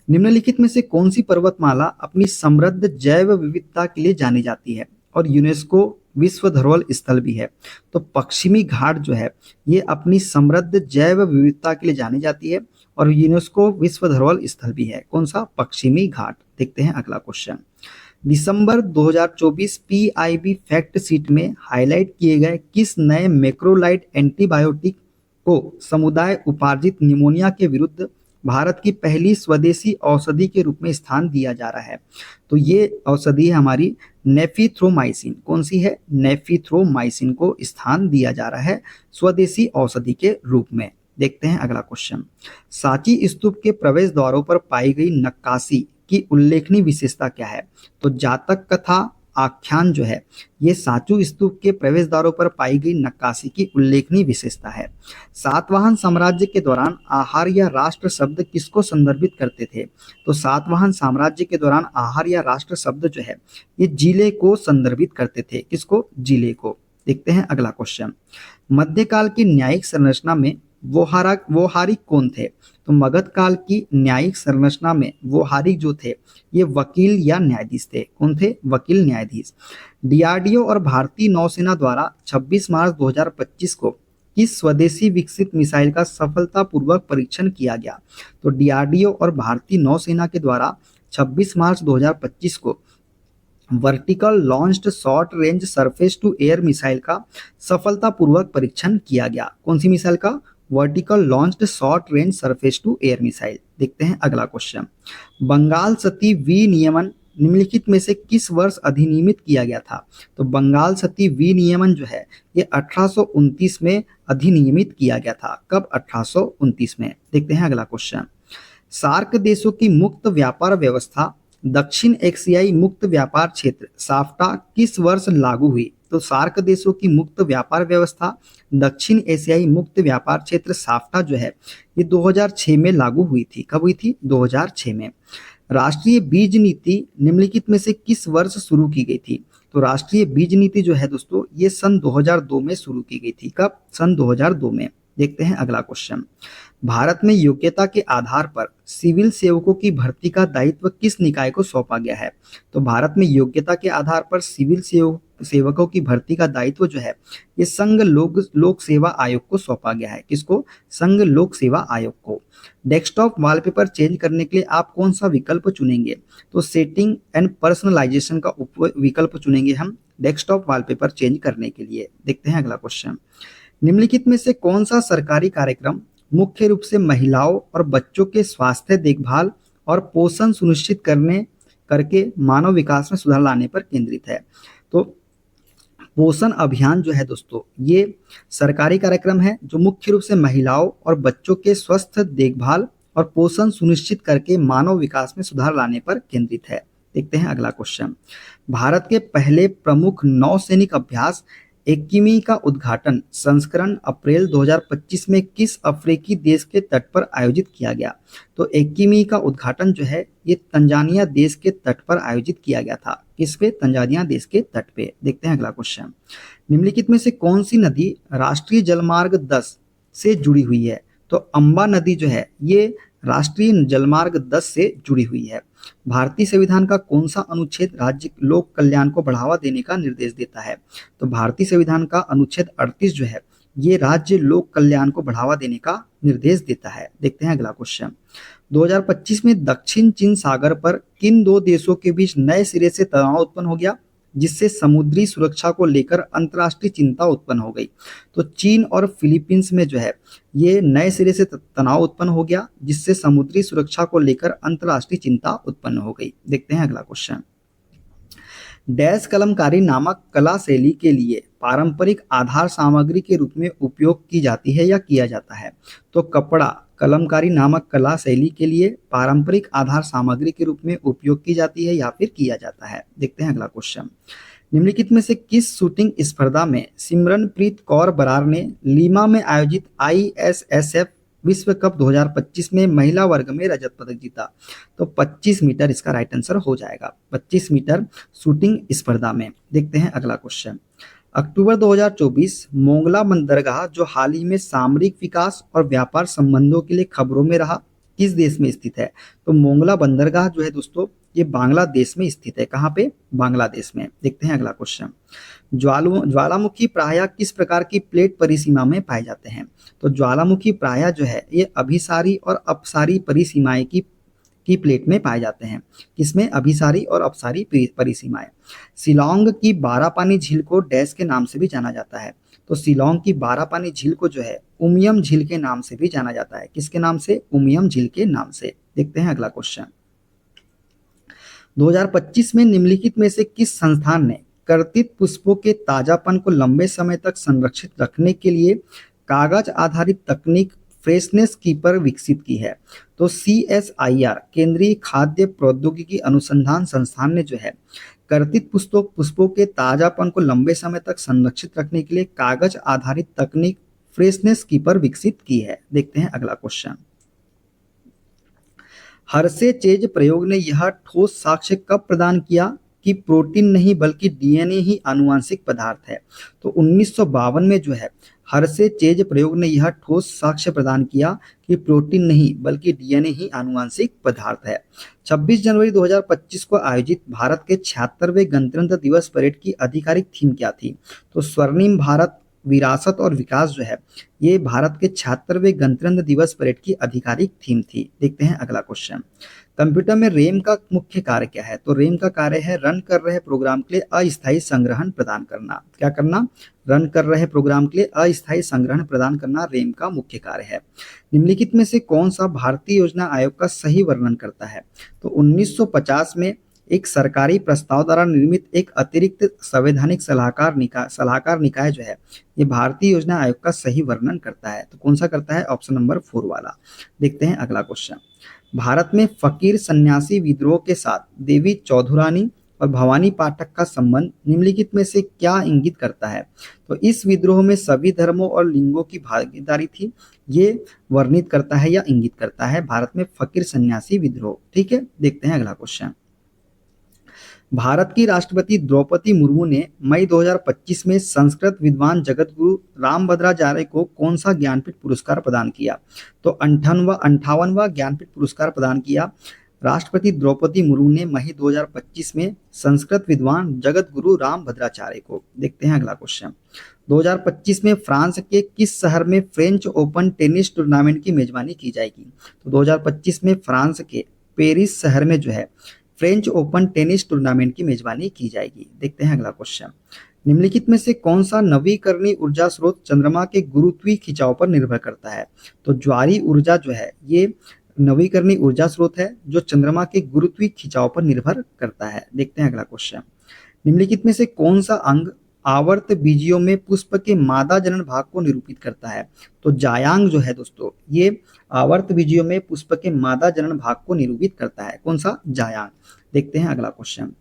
Speaker 1: निम्नलिखित में से कौन सी पर्वतमाला अपनी समृद्ध जैव विविधता के लिए जानी जाती है और यूनेस्को विश्व धरोहर स्थल भी है? तो पश्चिमी घाट जो है ये अपनी समृद्ध जैव विविधता के लिए जानी जाती है और यूनेस्को विश्व धरोहर स्थल भी है। कौन सा? पश्चिमी घाट। देखते हैं अगला क्वेश्चन। दिसंबर 2024 पीआईबी फैक्ट शीट में हाईलाइट किए गए किस नए मैक्रोलाइड एंटीबायोटिक को समुदाय उपार्जित निमोनिया के विरुद्ध भारत की पहली स्वदेशी औषधि के रूप में स्थान दिया जा रहा है? तो ये औषधि है हमारी नेफिथ्रोमाइसिन। कौन सी है? नेफिथ्रोमाइसिन को स्थान दिया जा रहा है स्वदेशी औषधि के रूप में। देखते हैं अगला क्वेश्चन। सांची स्तूप के प्रवेश द्वारों पर पाई गई नक्काशी की उल्लेखनीय विशेषता क्या है? तो जातक कथा आख्यान जो है ये सांची स्तूप के प्रवेश द्वारों पर पाई गई नक्काशी की उल्लेखनीय विशेषता है। सातवाहन साम्राज्य के दौरान आहार या राष्ट्र शब्द किसको संदर्भित करते थे? तो सातवाहन साम्राज्य के दौरान आहार या राष्ट्र शब्द जो है ये जिले को संदर्भित करते थे। किसको? जिले को। देखते हैं अगला क्वेश्चन। मध्यकाल की न्यायिक संरचना में वोहारिक कौन थे? तो मगध काल की न्यायिक संरचना में वोहारिक जो थे ये वकील या न्यायाधीश थे। कौन थे? वकील न्यायाधीश। डीआरडीओ और भारतीय नौसेना द्वारा 26 मार्च 2025 को किस स्वदेशी विकसित मिसाइल का सफलतापूर्वक परीक्षण किया गया? तो डीआरडीओ और भारतीय नौसेना के द्वारा 26 मार्च 2025 को vertical launched short range surface to air missile का सफलतापूर्वक परीक्षण किया गया। कौन सी मिसाइल का? Vertical launched short range surface to air missile. देखते हैं अगला क्वेश्चन। बंगाल सती विनियमन निम्नलिखित में से किस वर्ष अधिनियमित किया गया था? तो बंगाल सती विनियमन जो है ये 1829 में अधिनियमित किया गया था। कब? 1829 में। देखते हैं अगला क्वेश्चन। सार्क देशों की मुक्त व्यापार व्यवस्था दक्षिण एशियाई मुक्त व्यापार क्षेत्र साफ्टा किस वर्ष लागू हुई? तो तो सार्क देशों की मुक्त व्यापार व्यवस्था, दक्षिण एशियाई मुक्त व्यापार क्षेत्र साफ्टा जो है ये 2006 में लागू हुई थी। कब हुई थी? 2006 में। राष्ट्रीय बीज नीति निम्नलिखित में से किस वर्ष शुरू की गई थी? तो राष्ट्रीय बीज नीति जो है दोस्तों ये सन 2002 में शुरू की गई थी। कब? सन 2002 में। देखते हैं अगला क्वेश्चन। भारत में योग्यता के आधार पर सिविल सेवकों की भर्ती का दायित्व किस निकाय को सौंपा गया है? तो भारत में योग्यता के आधार पर सिविल सेवकों की भर्ती का दायित्व जो है ये संघ लोक सेवा आयोग को सौंपा गया है। किसको? संघ लोक सेवा आयोग को। डेस्कटॉप वॉलपेपर चेंज करने के लिए आप कौन सा विकल्प चुनेंगे? तो सेटिंग एंड पर्सनलाइजेशन का विकल्प चुनेंगे हम डेस्कटॉप वॉलपेपर चेंज करने के लिए। देखते हैं अगला क्वेश्चन। निम्नलिखित में से कौन सा सरकारी कार्यक्रम मुख्य रूप से महिलाओं और बच्चों के स्वास्थ्य देखभाल और पोषण सुनिश्चित करके मानव विकास में सुधार लाने पर केंद्रित है? तो पोषण अभियान जो है दोस्तों ये सरकारी कार्यक्रम है जो मुख्य रूप से महिलाओं और बच्चों के स्वस्थ देखभाल और पोषण सुनिश्चित करके मानव विकास में सुधार लाने पर केंद्रित है। देखते हैं अगला क्वेश्चन। भारत के पहले प्रमुख नौसैनिक अभ्यास 21वीं का उद्घाटन संस्करण अप्रैल 2025 में किस अफ्रीकी देश के तट पर आयोजित किया गया? तो 21वीं का उद्घाटन जो है ये तंजानिया देश के तट पर आयोजित किया गया था। किस पे? तंजानिया देश के तट पे। देखते हैं अगला क्वेश्चन। निम्नलिखित में से कौन सी नदी राष्ट्रीय जलमार्ग 10 से जुड़ी हुई है? तो अंबा नदी जो है ये राष्ट्रीय जलमार्ग 10 से जुड़ी हुई है। भारतीय संविधान का कौन सा अनुच्छेद राज्य लोक कल्याण को बढ़ावा देने का निर्देश देता है? तो भारतीय संविधान का अनुच्छेद 38 जो है ये राज्य लोक कल्याण को बढ़ावा देने का निर्देश देता है। देखते हैं अगला क्वेश्चन। 2025 में दक्षिण चीन सागर पर किन दो देशों के बीच नए सिरे से तनाव उत्पन्न हो गया जिससे समुद्री सुरक्षा को लेकर अंतर्राष्ट्रीय चिंता उत्पन्न हो गई? तो चीन और फिलीपींस में जो है ये नए सिरे से तनाव उत्पन्न हो गया जिससे समुद्री सुरक्षा को लेकर अंतर्राष्ट्रीय चिंता उत्पन्न हो गई। देखते हैं अगला क्वेश्चन। डैश कलमकारी नामक कला शैली के लिए पारंपरिक आधार सामग्री के रूप में उपयोग की जाती है या किया जाता है? तो कपड़ा कलमकारी नामक कला शैली के लिए पारंपरिक आधार सामग्री के रूप में उपयोग की जाती है या फिर किया जाता है। देखते हैं अगला क्वेश्चन। निम्नलिखित में से किस शूटिंग स्पर्धा में सिमरनप्रीत कौर बरार ने लीमा में आयोजित ISSF विश्व कप 2025 में महिला वर्ग में रजत पदक जीता? तो 25 मीटर इसका राइट आंसर हो जाएगा। 25 मीटर शूटिंग स्पर्धा में। देखते हैं अगला क्वेश्चन। अक्टूबर 2024 मोंगला बंदरगाह जो हाल ही में सामरिक विकास और व्यापार संबंधों के लिए खबरों में रहा किस देश में स्थित है? तो मोंगला बंदरगाह जो है दोस्तों ये बांग्लादेश में स्थित है। कहाँ पे? बांग्लादेश में। देखते हैं अगला क्वेश्चन। ज्वालामुखी प्रायः किस प्रकार की प्लेट परिसीमा में पाए जाते हैं? तो ज्वालामुखी प्रायः जो है ये अभिसारी और अपसारी परिसीमाएं की प्लेट में पाए जाते हैं। किसमें? अभिसारी और अपसारी परिसीमाएं। शिलोंग की बारापानी झील को डैश के नाम से भी जाना जाता है? तो शिलोंग की बारापानी झील को जो है उमियम झील के नाम से भी जाना जाता है। किसके नाम से? उमियम झील के नाम से। देखते हैं अगला क्वेश्चन। 2025 में निम्नलिखित में से किस संस्थान ने कर्तित पुष्पों के ताजापन को लंबे समय तक संरक्षित रखने के लिए कागज आधारित तकनीक फ्रेशनेस कीपर विकसित की है? तो CSIR केंद्रीय खाद्य प्रौद्योगिकी अनुसंधान संस्थान ने जो है कर्तित पुष्पों के ताजापन को लंबे समय तक संरक्षित रखने के लिए कागज आधारित तकनीक फ्रेशनेस कीपर विकसित की है। देखते हैं अगला क्वेश्चन। हर्षे चेज प्रयोग ने यह ठोस साक्ष्य कब प्रदान किया कि प्रोटीन नहीं बल्कि DNA ही आनुवांशिक पदार्थ है? तो 1952 में जो है हर्षे चेज प्रयोग ने यह ठोस साक्ष्य प्रदान किया कि प्रोटीन नहीं बल्कि DNA ही आनुवांशिक पदार्थ है। 26 जनवरी 2025 को आयोजित भारत के 76वें गणतंत्र दिवस परेड की आधिकारिक थीम क्या थी? तो स्वर्णिम भारत विरासत और विकास जो है ये भारत के 76वें गणतंत्र दिवस परेड की आधिकारिक थीम थी। देखते हैं अगला क्वेश्चन। कंप्यूटर में रैम का मुख्य कार्य क्या है? तो रैम का कार्य है रन कर रहे प्रोग्राम के लिए अस्थायी संग्रहण प्रदान करना। क्या करना? रन कर रहे प्रोग्राम के लिए अस्थायी संग्रहण प्रदान करना रैम का मुख्य कार्य है। निम्नलिखित में से कौन सा भारतीय योजना आयोग का सही वर्णन करता है? तो 1950 में एक सरकारी प्रस्ताव द्वारा निर्मित एक अतिरिक्त संवैधानिक सलाहकार निकाय जो है ये भारतीय योजना आयोग का सही वर्णन करता है। तो कौन सा करता है? ऑप्शन नंबर 4 वाला। देखते हैं अगला क्वेश्चन। भारत में फकीर सन्यासी विद्रोह के साथ देवी चौधुरानी और भवानी पाठक का संबंध निम्नलिखित में से क्या इंगित करता है? तो इस विद्रोह में सभी धर्मों और लिंगों की भागीदारी थी, ये वर्णित करता है या इंगित करता है भारत में फकीर सन्यासी विद्रोह। ठीक है, देखते हैं अगला क्वेश्चन। भारत की राष्ट्रपति द्रौपदी मुर्मू ने मई 2025 में संस्कृत विद्वान जगत गुरु रामभद्राचार्य को कौन सा ज्ञानपीठ पुरस्कार प्रदान किया? तो 58वां ज्ञानपीठ पुरस्कार प्रदान किया राष्ट्रपति द्रौपदी मुर्मू ने मई 2025 में संस्कृत विद्वान जगत गुरु रामभद्राचार्य को। देखते हैं अगला क्वेश्चन। 2025 में फ्रांस के किस शहर में फ्रेंच ओपन टेनिस टूर्नामेंट की मेजबानी की जाएगी? तो 2025 में फ्रांस के पेरिस शहर में जो है फ्रेंच ओपन टेनिस टूर्नामेंट की मेजबानी की जाएगी। देखते हैं अगला क्वेश्चन। निम्नलिखित में से कौन सा नवीकरणीय ऊर्जा स्रोत चंद्रमा के गुरुत्वीय खिंचाव पर निर्भर करता है? तो ज्वारीय ऊर्जा जो है ये नवीकरणीय ऊर्जा स्रोत है जो चंद्रमा के गुरुत्वीय खिंचाव पर निर्भर करता है। देखते हैं अगला क्वेश्चन। निम्नलिखित में से कौन सा अंग आवर्त बीजियों में पुष्प के मादा जनन भाग को निरूपित करता है? तो जायांग जो है दोस्तों ये आवर्त बीजियों में पुष्प के मादा जनन भाग को निरूपित करता है। कौन सा? जायांग। देखते हैं अगला question.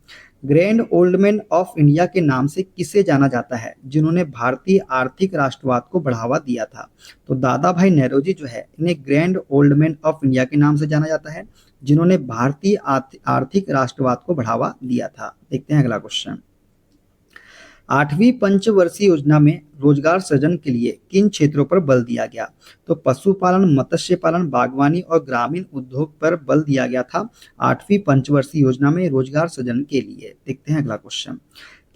Speaker 1: Grand old man of India के नाम से किसे जाना जाता है जिन्होंने भारतीय आर्थिक राष्ट्रवाद को बढ़ावा दिया था? तो दादा भाई नौरोजी जो है इन्हें grand old man of India के नाम से जाना जाता है जिन्होंने भारतीय आर्थिक राष्ट्रवाद को बढ़ावा दिया था। देखते हैं अगला क्वेश्चन। 8वीं पंचवर्षीय योजना में रोजगार सृजन के लिए किन क्षेत्रों पर बल दिया गया? तो पशुपालन, मत्स्य पालन, बागवानी और ग्रामीण उद्योग पर बल दिया गया था 8वीं पंचवर्षीय योजना में रोजगार सृजन के लिए। देखते हैं अगला क्वेश्चन।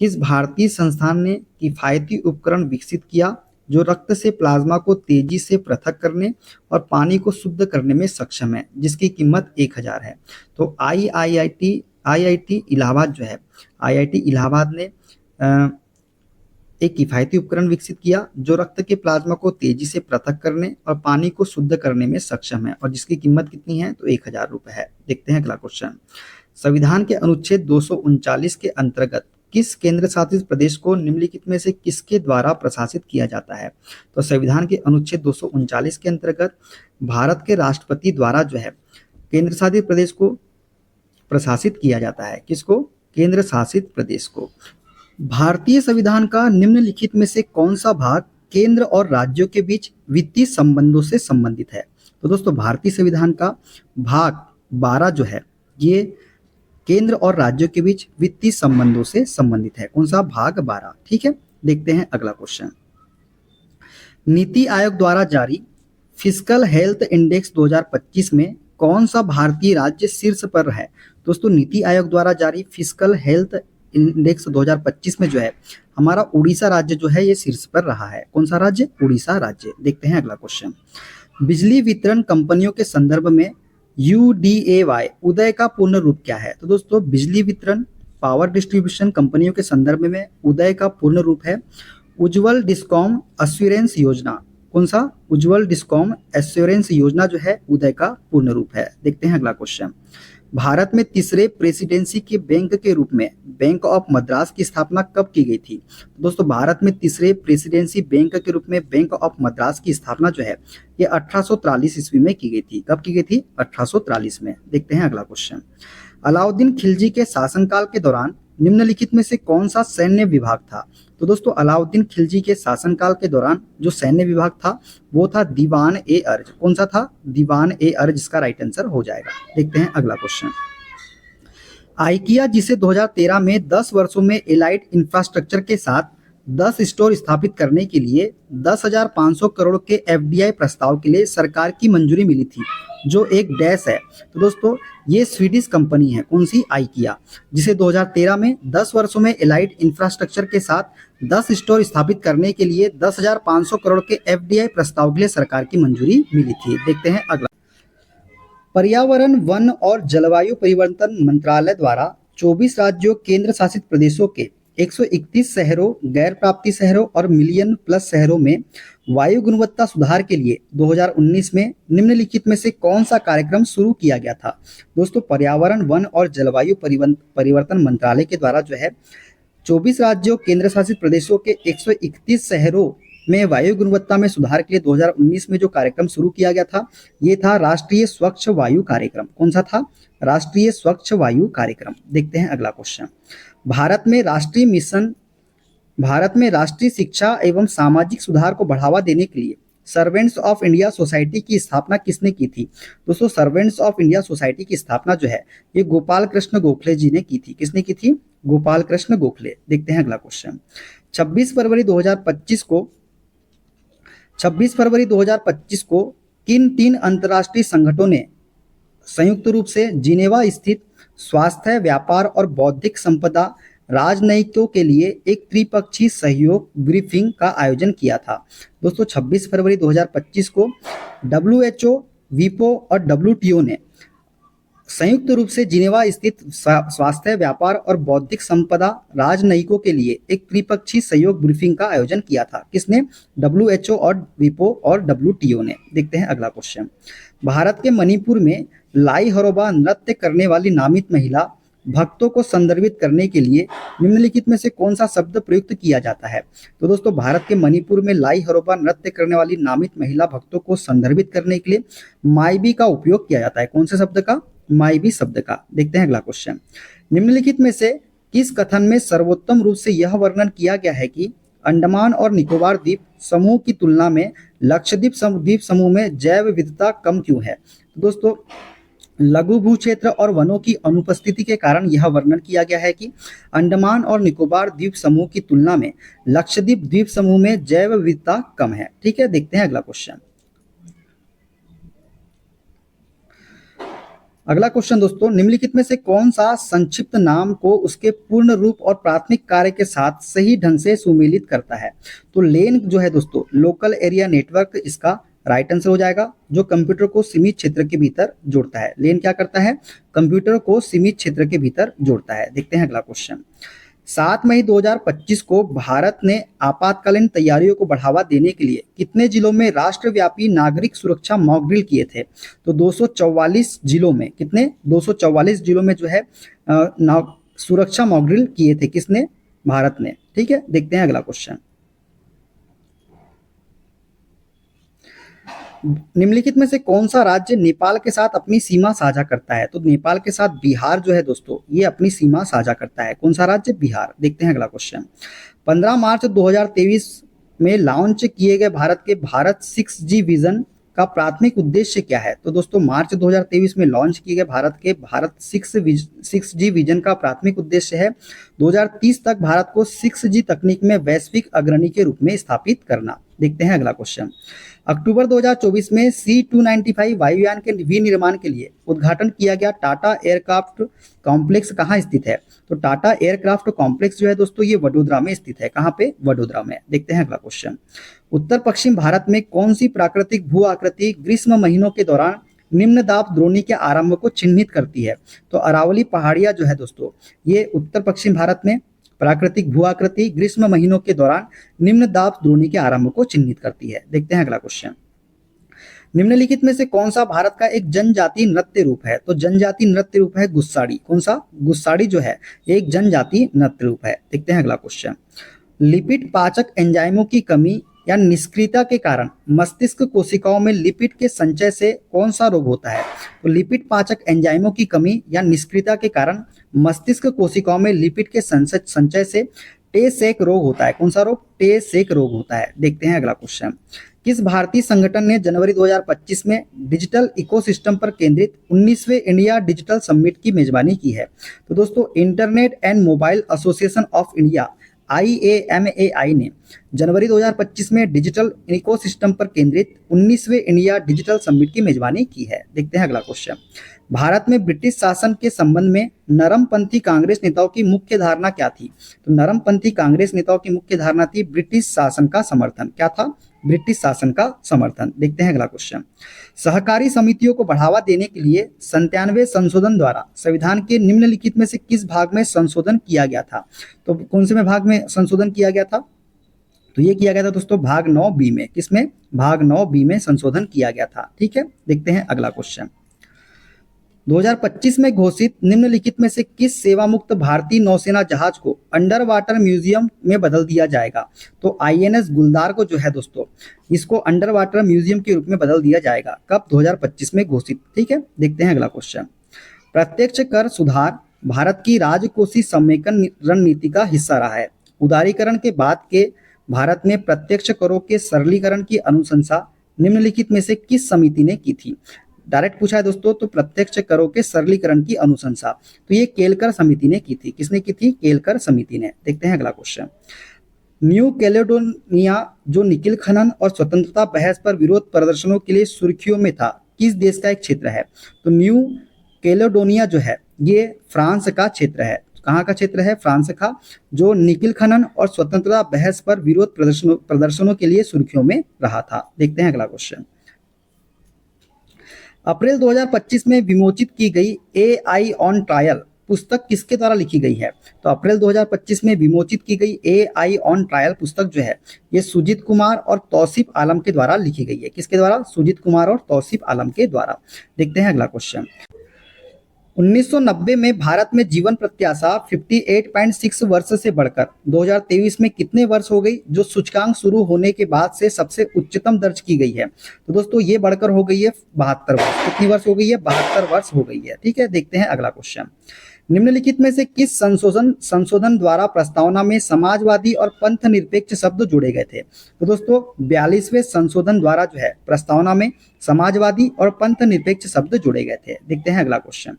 Speaker 1: किस भारतीय संस्थान ने किफायती उपकरण विकसित किया जो रक्त से प्लाज्मा को तेजी से पृथक करने और पानी को शुद्ध करने में सक्षम है, जिसकी कीमत 1000 है? तो आईआईटी इलाहाबाद जो है, आईआईटी इलाहाबाद ने एक किफायती उपकरण विकसित किया जो रक्त के प्लाज्मा को तेजी से पृथक करने और पानी को शुद्ध करने में सक्षम है और जिसकी कीमत कितनी है? तो 1000 रुपए है। देखते हैं अगला क्वेश्चन। संविधान के अनुच्छेद 239 के अंतर्गत किस केंद्र शासित प्रदेश को निम्नलिखित में से किसके द्वारा प्रशासित किया जाता है? तो संविधान के अनुच्छेद 239 के अंतर्गत भारत के राष्ट्रपति द्वारा जो है केंद्र शासित प्रदेश को प्रशासित किया जाता है। किसको? केंद्र शासित प्रदेश को। भारतीय संविधान का निम्नलिखित में से कौन सा भाग केंद्र और राज्यों के बीच वित्तीय संबंधों से संबंधित है? तो दोस्तों भारतीय संविधान का भाग 12 जो है ये केंद्र और राज्यों के बीच वित्तीय संबंधों से संबंधित है। कौन सा? भाग 12। ठीक है, देखते हैं अगला क्वेश्चन। नीति आयोग द्वारा जारी फिस्कल हेल्थ इंडेक्स 2025 में कौन सा भारतीय राज्य शीर्ष पर है? दोस्तों नीति आयोग द्वारा जारी फिस्कल हेल्थ इंडेक्स 2025 में जो है हमारा उड़ीसा राज्य जो है ये शीर्ष पर रहा है। कौन सा राज्य? उड़ीसा राज्य। देखते हैं अगला क्वेश्चन। बिजली वितरण कंपनियों के संदर्भ में UDAY उदय का पूर्ण रूप क्या है? तो दोस्तों बिजली वितरण पावर डिस्ट्रीब्यूशन कंपनियों के संदर्भ में उदय का पूर्ण रूप है उज्ज्वल डिस्कॉम एश्योरेंस योजना। कौन सा? उज्ज्वल डिस्कॉम एश्योरेंस योजना जो है उदय का पूर्ण रूप है। देखते हैं अगला क्वेश्चन। भारत में तीसरे प्रेसिडेंसी के बैंक के रूप में बैंक ऑफ मद्रास की स्थापना कब की गई थी? तो दोस्तों भारत में तीसरे प्रेसिडेंसी बैंक के रूप में बैंक ऑफ मद्रास की स्थापना जो है ये 1843 ईस्वी में की गई थी। कब की गई थी? 1843 में। देखते हैं अगला क्वेश्चन। अलाउद्दीन खिलजी के शासनकाल के दौरान निम्नलिखित में से कौन सा सैन्य विभाग था? तो दोस्तों अलाउद्दीन खिलजी के शासनकाल के दौरान जो सैन्य विभाग था वो था दीवान ए अर्ज। कौन सा था? दीवान ए अर्ज, जिसका राइट आंसर हो जाएगा। देखते हैं अगला क्वेश्चन। आइकिया जिसे 2013 में 10 वर्षों में एलाइट इंफ्रास्ट्रक्चर के साथ 10 स्टोर स्थापित करने के लिए 10,500 करोड़ के FDI प्रस्ताव के लिए सरकार की मंजूरी मिली थी, जो एक डैश है। तो दोस्तों ये स्वीडिश कंपनी है। कौन सी? आइकिया, जिसे 2013 में 10 वर्षों में एलाइट इंफ्रास्ट्रक्चर के साथ 10 स्टोर स्थापित करने के लिए 10,500 करोड़ के FDI प्रस्ताव के लिए सरकार की मंजूरी मिली थी। देखते हैं अगला। पर्यावरण, वन और जलवायु परिवर्तन मंत्रालय द्वारा 24 राज्यों, केंद्र शासित प्रदेशों के 131 शहरों, गैर प्राप्ति शहरों और मिलियन प्लस शहरों में वायु गुणवत्ता सुधार के लिए 2019 में निम्नलिखित में से कौन सा कार्यक्रम शुरू किया गया था? दोस्तों पर्यावरण, वन और जलवायु परिवर्तन मंत्रालय के द्वारा जो है 24 राज्यों, केंद्र शासित प्रदेशों के 131 शहरों में वायु गुणवत्ता में सुधार के लिए 2019 में जो कार्यक्रम शुरू किया गया था, ये था राष्ट्रीय स्वच्छ वायु कार्यक्रम। कौन सा था? राष्ट्रीय स्वच्छ वायु कार्यक्रम। देखते हैं अगला क्वेश्चन। भारत में राष्ट्रीय मिशन भारत में राष्ट्रीय शिक्षा एवं सामाजिक सुधार को बढ़ावा देने के लिए सर्वेंट्स ऑफ इंडिया सोसाइटी की स्थापना किसने की थी? दोस्तों, सर्वेंट्स ऑफ इंडिया सोसाइटी की स्थापना जो है ये गोपाल कृष्ण गोखले जी ने की थी। किसने की थी? गोपाल कृष्ण गोखले। देखते हैं अगला क्वेश्चन। 26 फरवरी 2025 को 26 फरवरी 2025 को किन 3 अंतर्राष्ट्रीय संगठनों ने संयुक्त रूप से जिनेवा स्थित स्वास्थ्य, व्यापार और बौद्धिक संपदा राजनयिकों के लिए एक त्रिपक्षीय सहयोग ब्रीफिंग का आयोजन किया था? दोस्तों, 26 फरवरी 2025 को WHO, विपो और WTO ने संयुक्त रूप से जिनेवा स्थित स्वास्थ्य, व्यापार और बौद्धिक संपदा राजनयिकों के लिए एक त्रिपक्षीय सहयोग ब्रीफिंग का आयोजन किया था। किसने? WHO और विपो और WTO ने। देखते हैं अगला क्वेश्चन। भारत के मणिपुर में लाई हरोबा नृत्य करने वाली नामित महिला भक्तों को संदर्भित करने के लिए निम्नलिखित में से कौन सा शब्द प्रयुक्त किया जाता है? तो दोस्तों, भारत के मणिपुर में लाई हरोबा नृत्य करने वाली नामित महिला भक्तों को संदर्भित करने के लिए माइबी का उपयोग किया जाता है। कौन से शब्द का? माइबी शब्द का। देखते हैं अगला क्वेश्चन। निम्नलिखित में से किस कथन में सर्वोत्तम रूप से यह वर्णन किया गया है कि अंडमान और निकोबार द्वीप समूह की तुलना में लक्षद्वीप द्वीप समूह में जैव विविधता कम क्यों है? तो दोस्तों, लघु भू क्षेत्र और वनों की अनुपस्थिति के कारण यह वर्णन किया गया है कि अंडमान और निकोबार द्वीप समूह की तुलना में लक्षद्वीप द्वीप समूह में जैव विविधता कम है। ठीक है, देखते हैं अगला क्वेश्चन। अगला क्वेश्चन दोस्तों, निम्नलिखित में से कौन सा संक्षिप्त नाम को उसके पूर्ण रूप और प्राथमिक कार्य के साथ सही ढंग से सुमेलित करता है? तो लेन जो है दोस्तों, लोकल एरिया नेटवर्क इसका राइट आंसर हो जाएगा, जो कंप्यूटर को सीमित क्षेत्र के भीतर जोड़ता है। लेन क्या करता है? कंप्यूटर को सीमित क्षेत्र के भीतर जोड़ता है। देखते हैं अगला क्वेश्चन। 7 मई 2025 को भारत ने आपातकालीन तैयारियों को बढ़ावा देने के लिए कितने जिलों में राष्ट्रव्यापी नागरिक सुरक्षा मॉक ड्रिल किए थे? तो 244 जिलों में। कितने? 244 जिलों में जो है सुरक्षा मॉक ड्रिल किए थे। किसने? भारत ने। ठीक है, देखते हैं अगला क्वेश्चन। निम्नलिखित में से कौन सा राज्य नेपाल के साथ अपनी सीमा साझा करता है? तो नेपाल के साथ बिहार जो है दोस्तों, ये अपनी सीमा साझा करता है। कौन सा राज्य? बिहार। देखते हैं अगला क्वेश्चन। 15 मार्च 2023 में लॉन्च किए गए भारत 6G विजन का प्राथमिक उद्देश्य क्या है? तो दोस्तों, मार्च 2023 में लॉन्च किए गए भारत 6G विजन का प्राथमिक उद्देश्य है 2030 तक भारत को 6G तकनीक में वैश्विक अग्रणी के रूप में स्थापित करना। देखते हैं अगला क्वेश्चन। अक्टूबर 2024 में C-295 वायुयान के विनिर्माण के लिए उद्घाटन किया गया टाटा एयरक्राफ्ट कॉम्प्लेक्स कहाँ स्थित है? तो टाटा एयरक्राफ्ट कॉम्प्लेक्स जो है दोस्तों, ये वडोदरा में स्थित है। कहाँ पे? वडोदरा में। देखते हैं अगला क्वेश्चन। उत्तर पश्चिम भारत में कौन सी प्राकृतिक भू आकृति ग्रीष्म महीनों के दौरान निम्न दाब द्रोणी के आरंभ को चिन्हित करती है? तो अरावली पहाड़ियां जो है दोस्तों, ये उत्तर पश्चिम भारत में प्राकृतिक भू आकृति ग्रीष्म महीनों के दौरान निम्न दाब द्रोणी के आरंभ को चिन्हित करती है। देखते हैं अगला क्वेश्चन। निम्नलिखित में से कौन सा भारत का एक जनजाति नृत्य रूप है? तो जनजाति नृत्य रूप है गुस्साड़ी। कौन सा? गुस्साड़ी जो है एक जनजाति नृत्य रूप है। देखते हैं अगला क्वेश्चन। लिपिड पाचक एंजाइमों की कमी या निष्क्रियता के कारण मस्तिष्क कोशिकाओं में लिपिड के संचय से कौन सा रोग होता है? तो लिपिड पाचक एंजाइमों की कमी या निष्क्रियता के कारण मस्तिष्क कोशिकाओं में लिपिड के संचय से टे-सेक रोग होता है। कौन सा रोग? टे-सेक रोग होता है। देखते हैं अगला क्वेश्चन। किस भारतीय संगठन ने जनवरी 2025 में डिजिटल इकोसिस्टम पर केंद्रित 19वें इंडिया डिजिटल समिट की मेजबानी की है? तो दोस्तों, internet and mobile association of India IAMAI ने जनवरी 2025 में डिजिटल इकोसिस्टम पर केंद्रित 19वें इंडिया डिजिटल समिट की मेजबानी की है। देखते हैं अगला क्वेश्चन। भारत में ब्रिटिश शासन के संबंध में नरमपंथी कांग्रेस नेताओं की मुख्य धारणा क्या थी? तो नरमपंथी कांग्रेस नेताओं की मुख्य धारणा थी ब्रिटिश शासन का समर्थन। क्या था? ब्रिटिश शासन का समर्थन। देखते हैं अगला क्वेश्चन। सहकारी समितियों को बढ़ावा देने के लिए 97वें संशोधन द्वारा संविधान के निम्नलिखित में से किस भाग में संशोधन किया गया था? तो कौन से में भाग में संशोधन किया गया था? तो ये किया गया था दोस्तों भाग 9B में। किसमें? भाग 9B में संशोधन किया गया था। ठीक है, देखते हैं अगला क्वेश्चन। 2025 में घोषित निम्नलिखित में से किस सेवा मुक्त भारतीय नौसेना जहाज को अंडर वाटर म्यूजियम में बदल दिया जाएगा? तो आईएनएस गुलदार को जो है दोस्तों, इसको अंडर वाटर म्यूजियम के रूप में बदल दिया जाएगा। कब? 2025 में घोषित। ठीक है, देखते हैं अगला क्वेश्चन। प्रत्यक्ष कर सुधार भारत की राजकोषीय समेकन रणनीति का हिस्सा रहा है। उदारीकरण के बाद के भारत में प्रत्यक्ष करों के सरलीकरण की अनुशंसा निम्नलिखित में से किस समिति ने की थी? डायरेक्ट पूछा है दोस्तों, तो प्रत्यक्ष करों के सरलीकरण की अनुशंसा तो ये केलकर समिति ने की थी। किसने की थी? केलकर समिति ने। देखते हैं अगला क्वेश्चन। न्यू कैलेडोनिया जो निकिल खनन और स्वतंत्रता बहस पर विरोध प्रदर्शनों के लिए सुर्खियों में था, किस देश का एक क्षेत्र है? तो न्यू कैलेडोनिया जो है ये फ्रांस का क्षेत्र है। कहाँ का क्षेत्र है? फ्रांस का, जो निकिल खनन और स्वतंत्रता बहस पर विरोध प्रदर्शनों के लिए सुर्खियों में रहा था। देखते हैं अगला क्वेश्चन। अप्रैल 2025 में विमोचित की गई एआई ऑन ट्रायल पुस्तक किसके द्वारा लिखी गई है? तो अप्रैल 2025 में विमोचित की गई एआई ऑन ट्रायल पुस्तक जो है ये सुजीत कुमार और तौसीफ आलम के द्वारा लिखी गई है। किसके द्वारा? सुजीत कुमार और तौसीफ आलम के द्वारा। देखते हैं अगला क्वेश्चन। 1990 में भारत में जीवन प्रत्याशा 58.6 वर्ष से बढ़कर 2023 में कितने वर्ष हो गई, जो सूचकांक शुरू होने के बाद से सबसे उच्चतम दर्ज की गई है? तो दोस्तों ये बढ़कर हो गई है 72 वर्ष। कितनी वर्ष हो गई है? 72 वर्ष हो गई है। ठीक है, देखते हैं अगला क्वेश्चन। निम्नलिखित में से किस संशोधन द्वारा प्रस्तावना में समाजवादी और पंथ निरपेक्ष शब्द जोड़े गए थे? तो दोस्तों 42वें संशोधन द्वारा जो है प्रस्तावना में समाजवादी और पंथ निरपेक्ष शब्द जोड़े गए थे। देखते हैं अगला क्वेश्चन।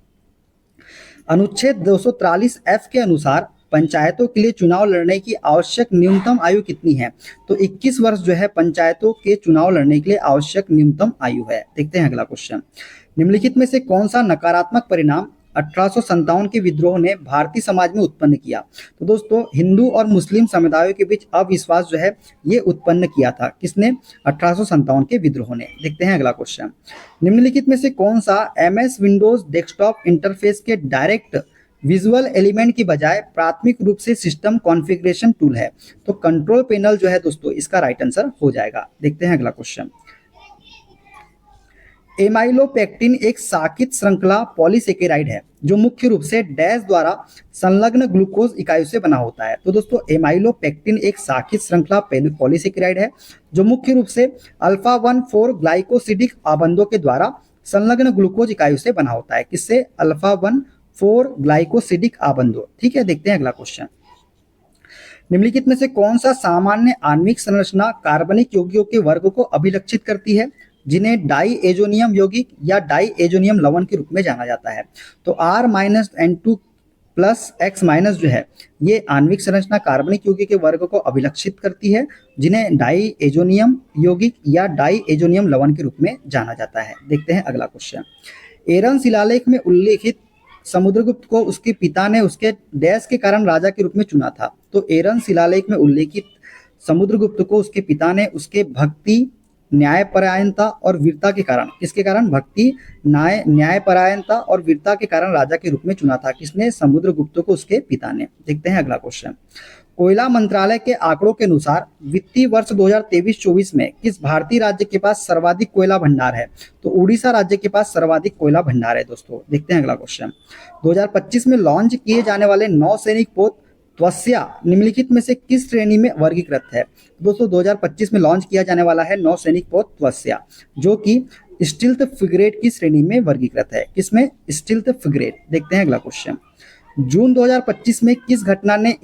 Speaker 1: अनुच्छेद 243 एफ के अनुसार पंचायतों के लिए चुनाव लड़ने की आवश्यक न्यूनतम आयु कितनी है? तो 21 वर्ष जो है पंचायतों के चुनाव लड़ने के लिए आवश्यक न्यूनतम आयु है। देखते हैं अगला क्वेश्चन। निम्नलिखित में से कौन सा नकारात्मक परिणाम 1857 के विद्रोह ने भारतीय समाज में उत्पन्न किया? तो दोस्तों हिंदू और मुस्लिम समुदायों के बीच अविश्वास जो है ये उत्पन्न किया था। किसने? 1857 के विद्रोह ने। देखते हैं अगला क्वेश्चन। निम्नलिखित में से कौन सा एमएस विंडोज डेस्कटॉप इंटरफेस के डायरेक्ट विजुअल एलिमेंट की बजाय प्राथमिक रूप से सिस्टम कॉन्फ़िगरेशन टूल है? तो कंट्रोल पैनल जो है दोस्तों इसका राइट आंसर हो जाएगा। देखते हैं अगला क्वेश्चन। एमाइलोपेक्टिन एक साकित श्रृंखला पॉलीसेकेराइड है जो मुख्य रूप से डैश द्वारा संलग्न ग्लूकोज इकाइयों से बना होता है। तो दोस्तों एमाइलोपेक्टिन एक साकित श्रृंखला पॉलीसेकेराइड है जो मुख्य रूप से अल्फा 1,4 ग्लाइकोसिडिक आबंधों के द्वारा संलग्न ग्लूकोज इकाइयों से बना होता है। किससे? अल्फा 1,4 ग्लाइकोसिडिक आबंधों। ठीक है, देखते हैं अगला क्वेश्चन। निम्नलिखित में से कौन सा सामान्य आणविक संरचना कार्बनिक यौगिकों के वर्ग को अभिलक्षित करती है, जिन्हें डाई एजोनियम यौगिक या डाई एजोनियम लवण के रूप में जाना जाता है? तो R-N2+X- जो है ये आणविक संरचना कार्बनिक यौगिक के वर्ग को अभिलक्षित करती है, जिन्हें डाई एजोनियम यौगिक या डाई एजोनियम लवण के रूप में जाना जाता है। देखते हैं अगला क्वेश्चन। एरन शिलालेख में उल्लेखित समुद्रगुप्त को उसके पिता ने उसके डैश के कारण राजा के रूप में चुना था। तो एरन शिलालेख में उल्लेखित समुद्रगुप्त को उसके पिता ने उसके भक्ति, न्यायपरायणता और वीरता के कारण, किसके कारण? भक्ति, न्यायपरायणता और वीरता के कारण राजा के रूप में चुना था। किसने? समुद्रगुप्त को उसके पिता ने। देखते हैं अगला क्वेश्चन। कोयला मंत्रालय के आंकड़ों के अनुसार वित्तीय वर्ष 2023-24 में किस भारतीय राज्य के पास सर्वाधिक कोयला भंडार है? तो उड़ीसा राज्य के पास सर्वाधिक कोयला भंडार है दोस्तों। देखते हैं अगला क्वेश्चन। 2025 में लॉन्च किए जाने वाले नौसैनिक पोत त्वस्या निम्नलिखित में से किस श्रेणी में वर्गीकृत है? दोस्तों 2025 में लॉन्च किया जाने वाला है नौसैनिक पोत त्वस्या, जो कि स्टील्थ फ्रिगेट की श्रेणी में वर्गीकृत है। किसमें? Stealth frigate. देखते हैं अगला क्वेश्चन। जून 2025 में किस घटना ने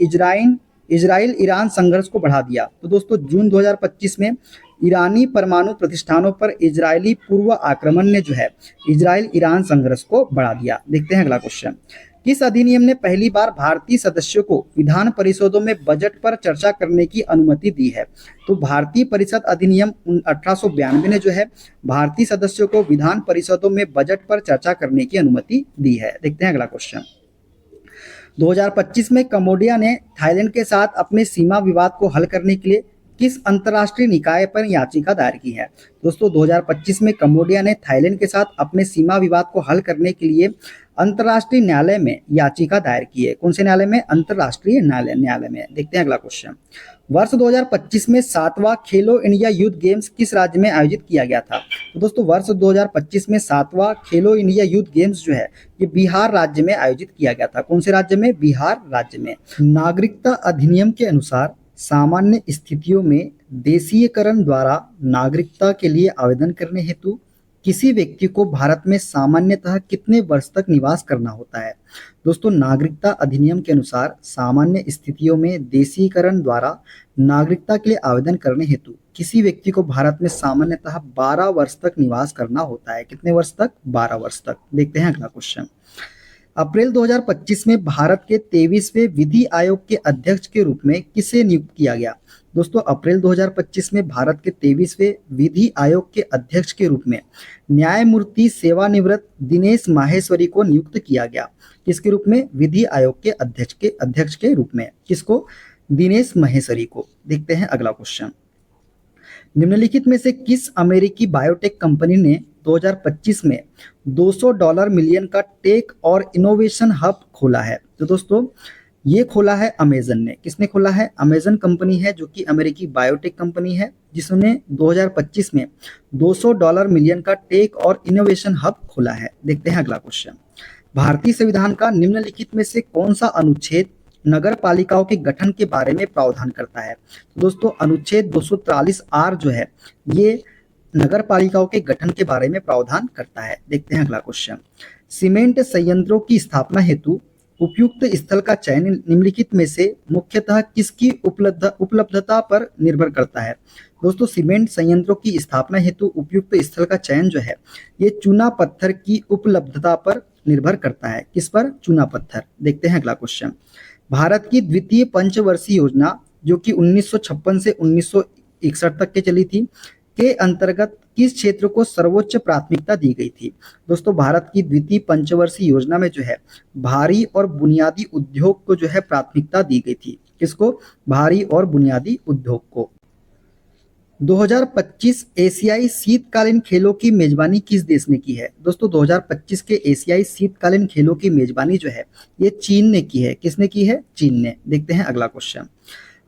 Speaker 1: इजराइल ईरान संघर्ष को बढ़ा दिया? तो दोस्तों जून 2025 में ईरानी परमाणु प्रतिष्ठानों पर इजरायली पूर्व आक्रमण ने जो है इजराइल ईरान संघर्ष को बढ़ा दिया। देखते हैं अगला क्वेश्चन। किस अधिनियम ने पहली बार भारतीय सदस्यों को विधान परिषदों में बजट पर चर्चा करने की अनुमति दी है? तो भारतीय परिषद अधिनियम 1892 ने जो है भारतीय सदस्यों को विधान परिषदों में बजट पर चर्चा करने की अनुमति दी है। देखते हैं अगला क्वेश्चन। 2025 में कंबोडिया ने थाईलैंड के साथ अपने सीमा विवाद को हल करने के लिए किस अंतर्राष्ट्रीय निकाय पर याचिका दायर की है? दोस्तों 2025 में कंबोडिया ने थाईलैंड के साथ अपने सीमा विवाद को हल करने के लिए अंतर्राष्ट्रीय न्यायालय में याचिका दायर की है। कौन से न्यायालय में? अंतर्राष्ट्रीय न्यायालय में। देखते हैं अगला क्वेश्चन। वर्ष 2025 में 7वां खेलो इंडिया यूथ गेम्स किस राज्य में आयोजित किया गया था? तो दोस्तों वर्ष 2025 में 7वां खेलो इंडिया यूथ गेम्स जो है ये बिहार राज्य में आयोजित किया गया था। कौन से राज्य में? बिहार राज्य में। नागरिकता अधिनियम के अनुसार सामान्य स्थितियों में देशीयकरण द्वारा नागरिकता के लिए आवेदन करने हेतु किसी व्यक्ति को भारत में सामान्यतः कितने वर्ष तक निवास करना होता है? दोस्तों नागरिकता अधिनियम के अनुसार सामान्य स्थितियों में देशीकरण द्वारा नागरिकता के लिए आवेदन करने हेतु किसी व्यक्ति को भारत में सामान्यतः 12 वर्ष तक निवास करना होता है। कितने वर्ष तक? 12 वर्ष तक। देखते हैं अगला क्वेश्चन। अप्रैल 2025 में भारत के 23वें विधि आयोग के अध्यक्ष के रूप में किसे नियुक्त किया गया? दोस्तों अप्रैल 2025 में भारत के 23वें विधि आयोग के अध्यक्ष के रूप में न्यायमूर्ति सेवानिवृत्त दिनेश माहेश्वरी को नियुक्त किया गया। किसके रूप में? विधि आयोग के अध्यक्ष के रूप में। किसको? दिनेश माहेश्वरी को। देखते हैं अगला क्वेश्चन। निम्नलिखित में से किस अमेरिकी बायोटेक कंपनी ने 2025 में $200 मिलियन का टेक और इनोवेशन हब खोला है? तो दोस्तों ये खोला है अमेजन ने। किसने खोला है? अमेजन कंपनी है जो कि अमेरिकी बायोटेक कंपनी है जिसने 2025 में $200 मिलियन का टेक और इनोवेशन हब खोला है। देखते हैं अगला क्वेश्चन। भारतीय संविधान का निम्नलिखित में से कौन सा अनुच्छेद नगर पालिकाओं के गठन के बारे में प्रावधान करता है? तो दोस्तों अनुच्छेद 243R जो है ये नगर पालिकाओं के गठन के बारे में प्रावधान करता है। देखते हैं अगला क्वेश्चन। सीमेंट संयंत्रों की स्थापना हेतु उपयुक्त स्थल का चयन निम्नलिखित में से मुख्यतः किसकी उपलब्धता पर निर्भर करता है? दोस्तों सीमेंट संयंत्रों की स्थापना हेतु उपयुक्त स्थल का चयन जो है ये चूना पत्थर की उपलब्धता पर निर्भर करता है। किस पर? चूना पत्थर। देखते हैं अगला क्वेश्चन। भारत की द्वितीय पंचवर्षीय योजना जो कि 1956 से 1961 तक के चली थी के अंतर्गत किस क्षेत्र को सर्वोच्च प्राथमिकता दी गई थी? दोस्तों भारत की द्वितीय पंचवर्षीय योजना में जो है भारी और बुनियादी उद्योग को जो है प्राथमिकता दी गई थी। किसको? भारी और बुनियादी उद्योग को। 2025 एशियाई शीतकालीन खेलों की मेजबानी किस देश ने की है? दोस्तों 2025 के एशियाई शीतकालीन खेलों की मेजबानी जो है ये चीन ने की है। किसने की है? चीन ने। देखते हैं अगला क्वेश्चन।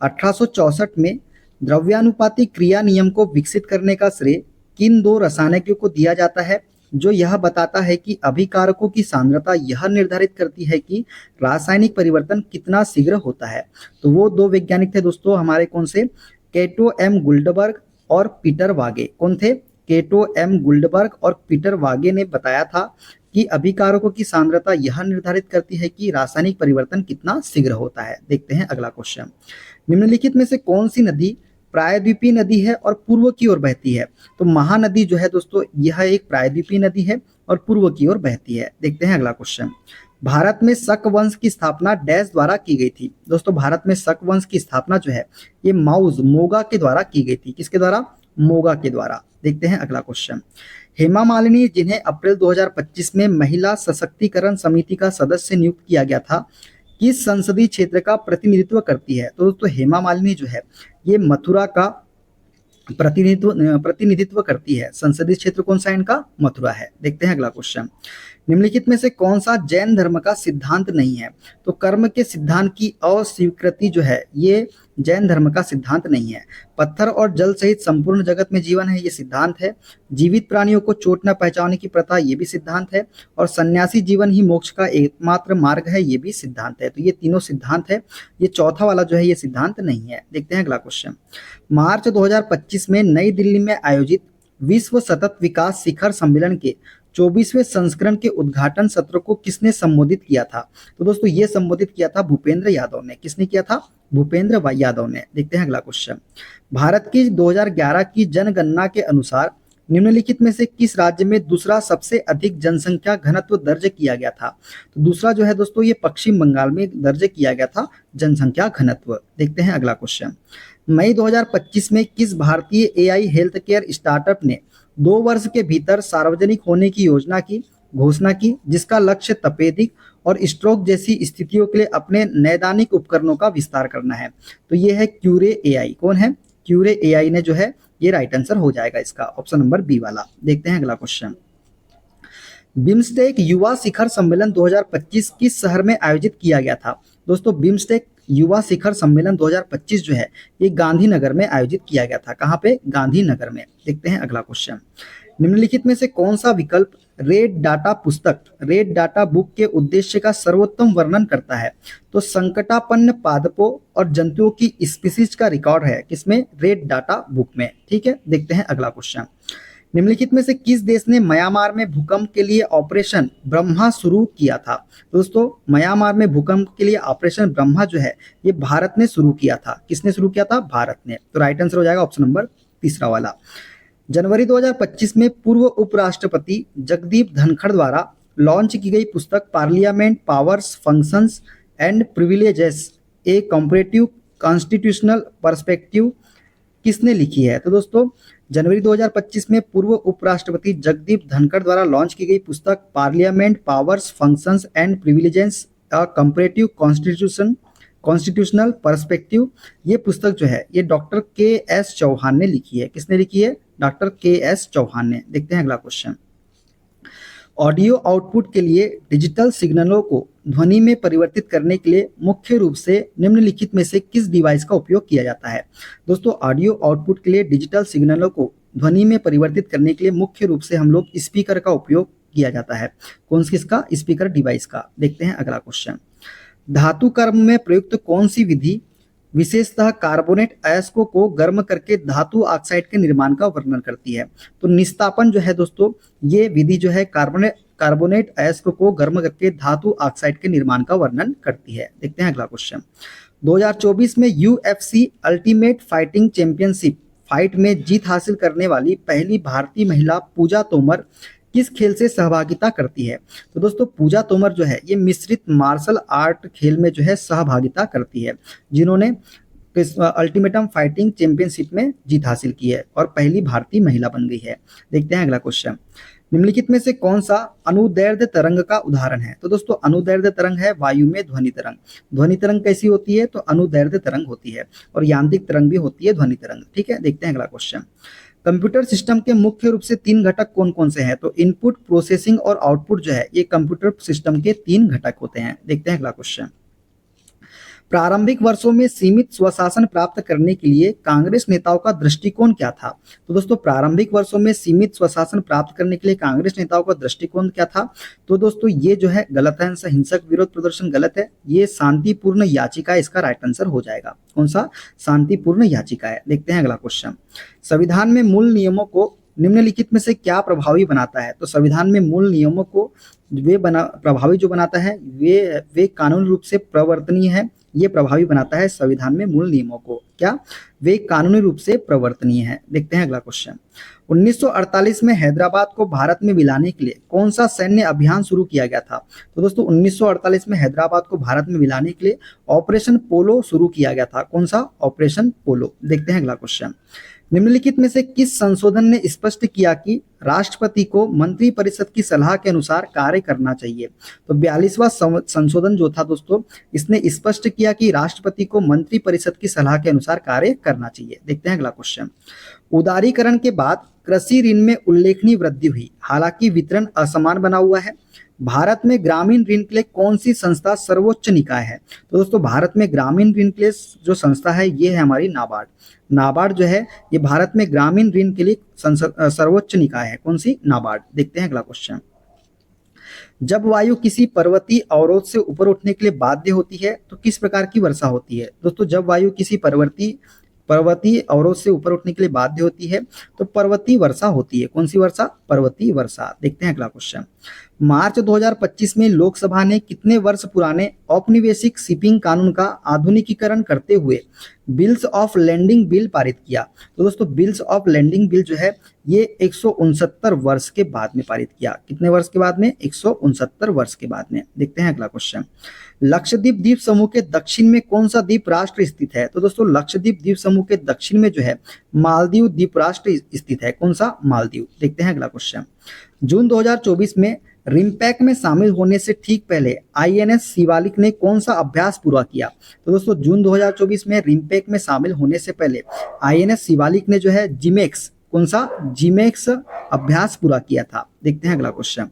Speaker 1: 1864 में द्रव्यानुपाती क्रिया नियम को विकसित करने का श्रेय किन दो रसायनज्ञों को दिया जाता है जो यह बताता है कि अभिकारकों की सांद्रता यह निर्धारित करती है कि रासायनिक परिवर्तन कितना शीघ्र होता है? तो वो दो वैज्ञानिक थे दोस्तों हमारे। कौन से? केटो एम गुल्डबर्ग और पीटर वागे। कौन थे? केटो एम गुल्डबर्ग और पीटर वागे ने बताया था कि अभिकारकों की सांद्रता यह निर्धारित करती है कि रासायनिक परिवर्तन कितना शीघ्र होता है। देखते हैं अगला क्वेश्चन। निम्नलिखित में से कौन सी नदी प्रायद्वीपीय नदी है और पूर्व की ओर बहती है? तो महानदी जो है दोस्तों यह एक प्रायद्वीपीय नदी है और पूर्व की ओर बहती है। देखते हैं अगला क्वेश्चन। भारत में शक वंश की स्थापना डैश द्वारा की गई थी? दोस्तों भारत में शक वंश की स्थापना जो है ये मोगा के द्वारा की गई थी। किसके द्वारा? मोगा के द्वारा। देखते हैं अगला क्वेश्चन। हेमा मालिनी जिन्हें अप्रैल 2025 में महिला सशक्तिकरण समिति का सदस्य नियुक्त किया गया था किस संसदीय क्षेत्र का प्रतिनिधित्व करती है? तो दोस्तों हेमा मालिनी जो है ये मथुरा का प्रतिनिधित्व करती है। संसदीय क्षेत्र कौन सा इनका? मथुरा है। देखते हैं अगला क्वेश्चन। निम्नलिखित में से कौन सा जैन धर्म का सिद्धांत नहीं है? तो कर्म के सिद्धांत की अस्वीकृति जो है ये जैन धर्म का सिद्धांत नहीं है। पत्थर और जल सहित संपूर्ण जगत में जीवन है, ये सिद्धांत है। जीवित प्राणियों को चोट न पहुंचाने की प्रथा, ये भी सिद्धांत है। और सन्यासी जीवन ही मोक्ष का एकमात्र मार्ग है, ये भी सिद्धांत है। तो ये तीनों सिद्धांत है, ये चौथा वाला जो है ये सिद्धांत नहीं है। देखते हैं अगला क्वेश्चन। मार्च 2025 में नई दिल्ली में आयोजित विश्व सतत विकास शिखर सम्मेलन के 24वें संस्करण के उद्घाटन सत्र को किसने संबोधित किया था? तो दोस्तों ये संबोधित किया था भूपेंद्र यादव ने। किसने किया था? भूपेंद्र यादव ने। देखते हैं अगला क्वेश्चन। भारत की 2011 की जनगणना के अनुसार निम्नलिखित में से किस राज्य में दूसरा सबसे अधिक जनसंख्या घनत्व दर्ज किया गया था? तो दूसरा जो है दोस्तों ये पश्चिम बंगाल में दर्ज किया गया था जनसंख्या घनत्व। देखते हैं अगला क्वेश्चन। मई 2025 में किस भारतीय एआई हेल्थ केयर स्टार्टअप ने 2 वर्ष के भीतर सार्वजनिक होने की योजना की घोषणा की जिसका लक्ष्य तपेदिक और स्ट्रोक जैसी स्थितियों के लिए अपने नैदानिक उपकरणों का विस्तार करना है? तो ये है क्यूरे एआई। कौन है? क्यूरे एआई ने जो है ये राइट आंसर हो जाएगा इसका, ऑप्शन नंबर बी वाला। देखते हैं अगला क्वेश्चन। बिम्स्टेक युवा शिखर सम्मेलन 2025 किस शहर में आयोजित किया गया था? दोस्तों बिम्स्टेक युवा शिखर सम्मेलन 2025 जो है ये गांधीनगर में आयोजित किया गया था। कहाँ पे? गांधीनगर में। देखते हैं अगला क्वेश्चन। निम्नलिखित में से कौन सा विकल्प रेड डाटा पुस्तक, रेड डाटा बुक के उद्देश्य का सर्वोत्तम वर्णन करता है? तो संकटापन्न पादपों और जंतुओं की स्पीसीज का रिकॉर्ड है किसमें? रेड डाटा बुक में। ठीक है, देखते हैं अगला क्वेश्चन। निम्नलिखित में से किस देश ने म्यांमार में भूकंप के लिए ऑपरेशन ब्रह्मा शुरू किया था? दोस्तों, म्यांमार में भूकंप के लिए ऑपरेशन ब्रह्मा जो है ये भारत ने शुरू किया था। किसने शुरू किया था? भारत ने। तो राइट आंसर हो जाएगा ऑप्शन नंबर तीसरा वाला। जनवरी 2025 में पूर्व उपराष्ट्रपति जगदीप धनखड़ द्वारा लॉन्च की गई पुस्तक parliament powers functions and privileges A comparative constitutional perspective किसने लिखी है? तो दोस्तों, जनवरी 2025 में पूर्व उपराष्ट्रपति जगदीप धनखड़ द्वारा लॉन्च की गई पुस्तक parliament powers functions and privileges a comparative constitutional perspective, ये पुस्तक जो है ये डॉक्टर के.एस. चौहान ने लिखी है। किसने लिखी है? Doctor KS. चौहान ने। देखते हैं अगला क्वेश्चन। ऑडियो आउटपुट के लिए डिजिटल सिग्नलों को ध्वनि में परिवर्तित करने के लिए मुख्य रूप से निम्नलिखित में से किस डिवाइस का उपयोग किया जाता है? दोस्तों, ऑडियो आउटपुट के लिए डिजिटल सिग्नलों को ध्वनि में परिवर्तित करने के लिए मुख्य रूप से हम लोग स्पीकर का उपयोग किया जाता है। कौन सी? किसका? स्पीकर डिवाइस का। देखते हैं अगला क्वेश्चन। धातु कर्म में प्रयुक्त कौन सी विधि विशेषतः कार्बोनेट अयस्कों को गर्म करके धातु ऑक्साइड के निर्माण का वर्णन करती है? तो निस्तापन जो है दोस्तों, ये विधि जो है कार्बोनेट अयस्क को गर्म करके धातु ऑक्साइड के निर्माण का वर्णन करती है। देखते हैं अगला क्वेश्चन। 2024 में UFC ultimate fighting championship fight में जीत हासिल करने वाली पहली भारतीय महिला पूजा तोमर किस खेल से सहभागिता करती है? तो दोस्तों, पूजा तोमर जो है ये मिश्रित मार्शल आर्ट खेल में जो है सहभागिता करती है, जिन्होंने अल्टीमेटम फाइटिंग चैंपियनशिप में जीत हासिल की है और पहली भारतीय महिला बन गई है। देखते हैं अगला क्वेश्चन। निम्नलिखित में से कौन सा अनुदैर्ध्य तरंग का उदाहरण है? तो दोस्तों, अनुदैर्ध्य तरंग है वायु में ध्वनि तरंग। ध्वनि तरंग कैसी होती है? तो अनुदैर्ध्य तरंग होती है, और यांत्रिक तरंग भी होती है ध्वनि तरंग। ठीक है, देखते हैं अगला क्वेश्चन। कंप्यूटर सिस्टम के मुख्य रूप से 3 घटक कौन कौन से हैं? तो इनपुट, प्रोसेसिंग और आउटपुट जो है ये कंप्यूटर सिस्टम के 3 घटक होते हैं। देखते हैं अगला क्वेश्चन। प्रारंभिक वर्षों में सीमित स्वशासन प्राप्त करने के लिए कांग्रेस नेताओं का दृष्टिकोण क्या था? तो दोस्तों, प्रारंभिक वर्षों में सीमित स्वशासन प्राप्त करने के लिए कांग्रेस नेताओं का दृष्टिकोण क्या था? तो दोस्तों, ये जो है गलत है आंसर। हिंसक विरोध प्रदर्शन गलत है। ये शांतिपूर्ण याचिका इसका राइट आंसर हो जाएगा। कौन सा? शांतिपूर्ण याचिका है। देखते हैं अगला क्वेश्चन। संविधान में मूल नियमों को निम्नलिखित में से क्या प्रभावी बनाता है? तो संविधान में मूल नियमों को प्रभावी जो बनाता है वे कानूनी रूप से प्रवर्तनीय है। ये प्रभावी बनाता है संविधान में मूल नियमों को। क्या? वे कानूनी रूप से प्रवर्तनीय है। देखते हैं अगला क्वेश्चन। 1948 में हैदराबाद को भारत में मिलाने के लिए कौन सा सैन्य अभियान शुरू किया गया था? तो दोस्तों, 1948 में हैदराबाद को भारत में मिलाने के लिए ऑपरेशन पोलो शुरू किया गया था। कौन सा? ऑपरेशन पोलो। देखते हैं अगला क्वेश्चन। निम्नलिखित में से किस संशोधन ने स्पष्ट किया कि राष्ट्रपति को मंत्रिपरिषद की सलाह के अनुसार कार्य करना चाहिए? तो 42वां संशोधन जो था दोस्तों, इसने स्पष्ट किया कि राष्ट्रपति को मंत्रिपरिषद की सलाह के अनुसार कार्य करना चाहिए। देखते हैं अगला क्वेश्चन। उदारीकरण के बाद कृषि ऋण में उल्लेखनीय वृद्धि हुई, हालांकि वितरण असमान बना हुआ है। भारत में ग्रामीण ऋण के लिए कौन सी संस्था सर्वोच्च निकाय है? तो दोस्तों, भारत में ग्रामीण ऋण के लिए जो संस्था है ये है हमारी नाबार्ड। नाबार्ड जो है ये भारत में ग्रामीण ऋण के लिए सर्वोच्च निकाय है। कौन सी? नाबार्ड। देखते हैं अगला क्वेश्चन। जब वायु किसी पर्वतीय अवरोध से ऊपर उठने के लिए बाध्य होती है तो किस प्रकार की वर्षा होती है? दोस्तों, जब वायु किसी पर्वतीय अवरोध से ऊपर उठने के लिए बाध्य होती है तो पर्वतीय वर्षा होती है। कौन सी वर्षा? पर्वतीय वर्षा। देखते हैं अगला क्वेश्चन। मार्च 2025 में लोकसभा ने कितने वर्ष पुराने औपनिवेशिक शिपिंग कानून का आधुनिकीकरण करते हुए बिल्स ऑफ लैंडिंग बिल पारित किया? तो दोस्तों, बिल्स ऑफ लैंडिंग बिल जो है ये 169 वर्ष के बाद में पारित किया। कितने वर्ष के बाद में? 169 वर्ष के बाद में। देखते हैं अगला क्वेश्चन। लक्षद्वीप द्वीप समूह के दक्षिण में कौन सा द्वीप राष्ट्र स्थित है? तो दोस्तों, लक्षद्वीप द्वीप समूह के दक्षिण में जो है मालदीव द्वीप राष्ट्र स्थित है। कौन सा? मालदीव। देखते हैं अगला क्वेश्चन। जून 2024 में रिम्पैक में शामिल होने से ठीक पहले INS शिवालिक ने कौन सा अभ्यास पूरा किया? तो दोस्तों, जून 2024 में रिम्पैक में शामिल होने से पहले INS शिवालिक ने जो है जिमेक्स, कौन सा? जिमेक्स अभ्यास पूरा किया था। देखते हैं अगला क्वेश्चन।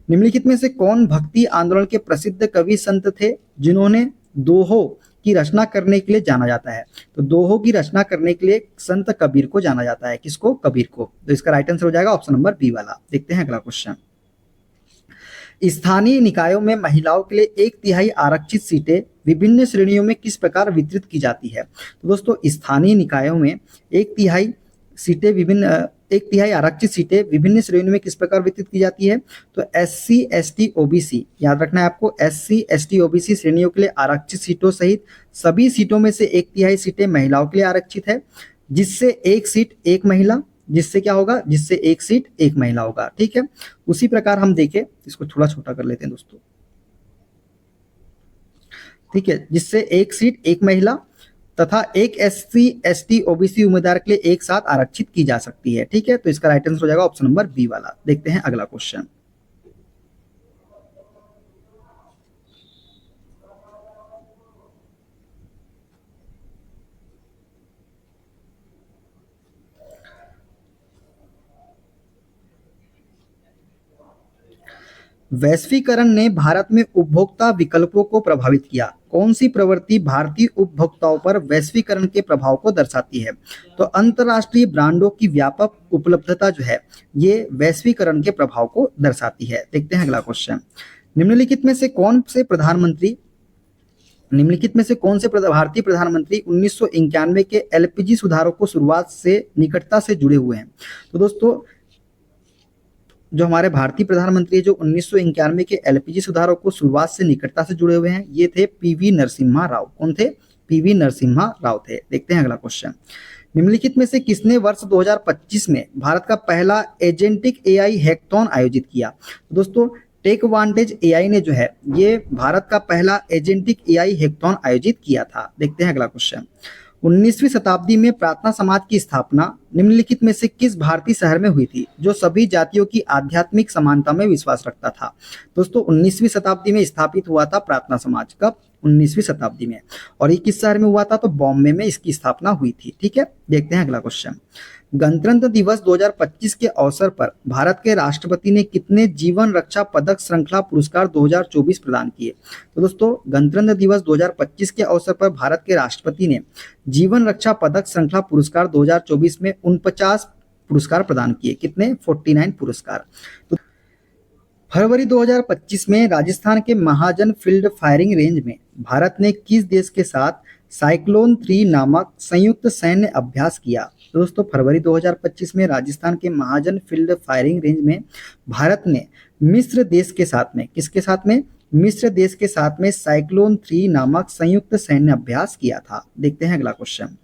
Speaker 1: निम्नलिखित में से कौन भक्ति आंदोलन के प्रसिद्ध कवि संत थे जिन्होंने दोहों की रचना करने के लिए जाना जाता है? तो दोहों की रचना करने के लिए संत कबीर को जाना जाता है। किसको? कबीर को। तो इसका राइट आंसर हो जाएगा ऑप्शन नंबर बी वाला। देखते हैं अगला क्वेश्चन। स्थानीय निकायों में महिलाओं के लिए 1/3 आरक्षित सीटें विभिन्न श्रेणियों में किस प्रकार वितरित की जाती है? तो दोस्तों स्थानीय निकायों में 1/3 सीटें विभिन्न 1/3 आरक्षित सीटें विभिन्न श्रेणियों में किस प्रकार वितरित की जाती है? तो SC ST OBC, याद रखना है आपको, SC ST OBC श्रेणियों के लिए आरक्षित सीटों सहित सभी सीटों में से 1/3 सीटें महिलाओं के लिए आरक्षित है, जिससे एक सीट एक महिला, जिससे क्या होगा? जिससे एक सीट एक महिला होगा। ठीक है, उसी प्रकार हम देखें, इसको थोड़ा छोटा कर लेते हैं दोस्तों। ठीक है, जिससे एक सीट एक महिला तथा एक SC ST OBC उम्मीदवार के लिए एक साथ आरक्षित की जा सकती है। ठीक है, तो इसका राइट आंसर हो जाएगा ऑप्शन नंबर बी वाला। देखते हैं अगला क्वेश्चन। वैश्वीकरण ने भारत में उपभोक्ता विकल्पों को प्रभावित किया। कौन सी प्रवृत्ति भारतीय उपभोक्ताओं पर वैश्वीकरण के प्रभाव को दर्शाती है? तो अंतर्राष्ट्रीय ब्रांडों की व्यापक उपलब्धता जो है, ये वैश्वीकरण के प्रभाव को दर्शाती है। देखते हैं अगला क्वेश्चन। निम्नलिखित में से कौन से भारतीय प्रधानमंत्री 1991 के LPG सुधारों को शुरुआत से निकटता से जुड़े हुए हैं? तो दोस्तों जो हमारे भारतीय प्रधानमंत्री जो 1991 के LPG सुधारों को शुरुआत से निकटता से जुड़े हुए हैं, ये थे PV नरसिम्हा राव। कौन थे? PV नरसिम्हा राव थे। देखते हैं अगला क्वेश्चन। निम्नलिखित में से किसने वर्ष 2025 में भारत का पहला एजेंटिक AI हैकाथॉन आयोजित किया? तो दोस्तों टेकवांटेज AI ने जो है, ये भारत का पहला एजेंटिक AI हैकाथॉन आयोजित किया था। देखते हैं अगला क्वेश्चन। 19वीं शताब्दी में प्रार्थना समाज की स्थापना निम्नलिखित में से किस भारतीय शहर में हुई थी, जो सभी जातियों की आध्यात्मिक समानता में विश्वास रखता था? दोस्तों 19वीं शताब्दी में स्थापित हुआ था प्रार्थना समाज। कब? 19वीं शताब्दी में। और ये किस शहर में हुआ था? तो बॉम्बे में इसकी स्थापना हुई थी। ठीक है, देखते हैं अगला क्वेश्चन। गणतंत्र दिवस 2025 के अवसर पर भारत के राष्ट्रपति ने कितने जीवन रक्षा पदक श्रृंखला पुरस्कार 2024 प्रदान किए? तो दोस्तों गणतंत्र दिवस 2025 के अवसर पर भारत के राष्ट्रपति ने जीवन रक्षा पदक श्रृंखला पुरस्कार 2024 में 49 पुरस्कार प्रदान किए। कितने? 49 पुरस्कार। तो फरवरी 2025 में राजस्थान के महाजन फील्ड फायरिंग रेंज में भारत ने किस देश के साथ साइक्लोन 3 नामक संयुक्त सैन्य अभ्यास किया? दोस्तों फरवरी 2025 में राजस्थान के महाजन फील्ड फायरिंग रेंज में भारत ने मिस्र देश के साथ में, किसके साथ में? मिस्र देश के साथ में साइक्लोन 3 नामक संयुक्त सैन्य अभ्यास किया था। देखते हैं अगला क्वेश्चन।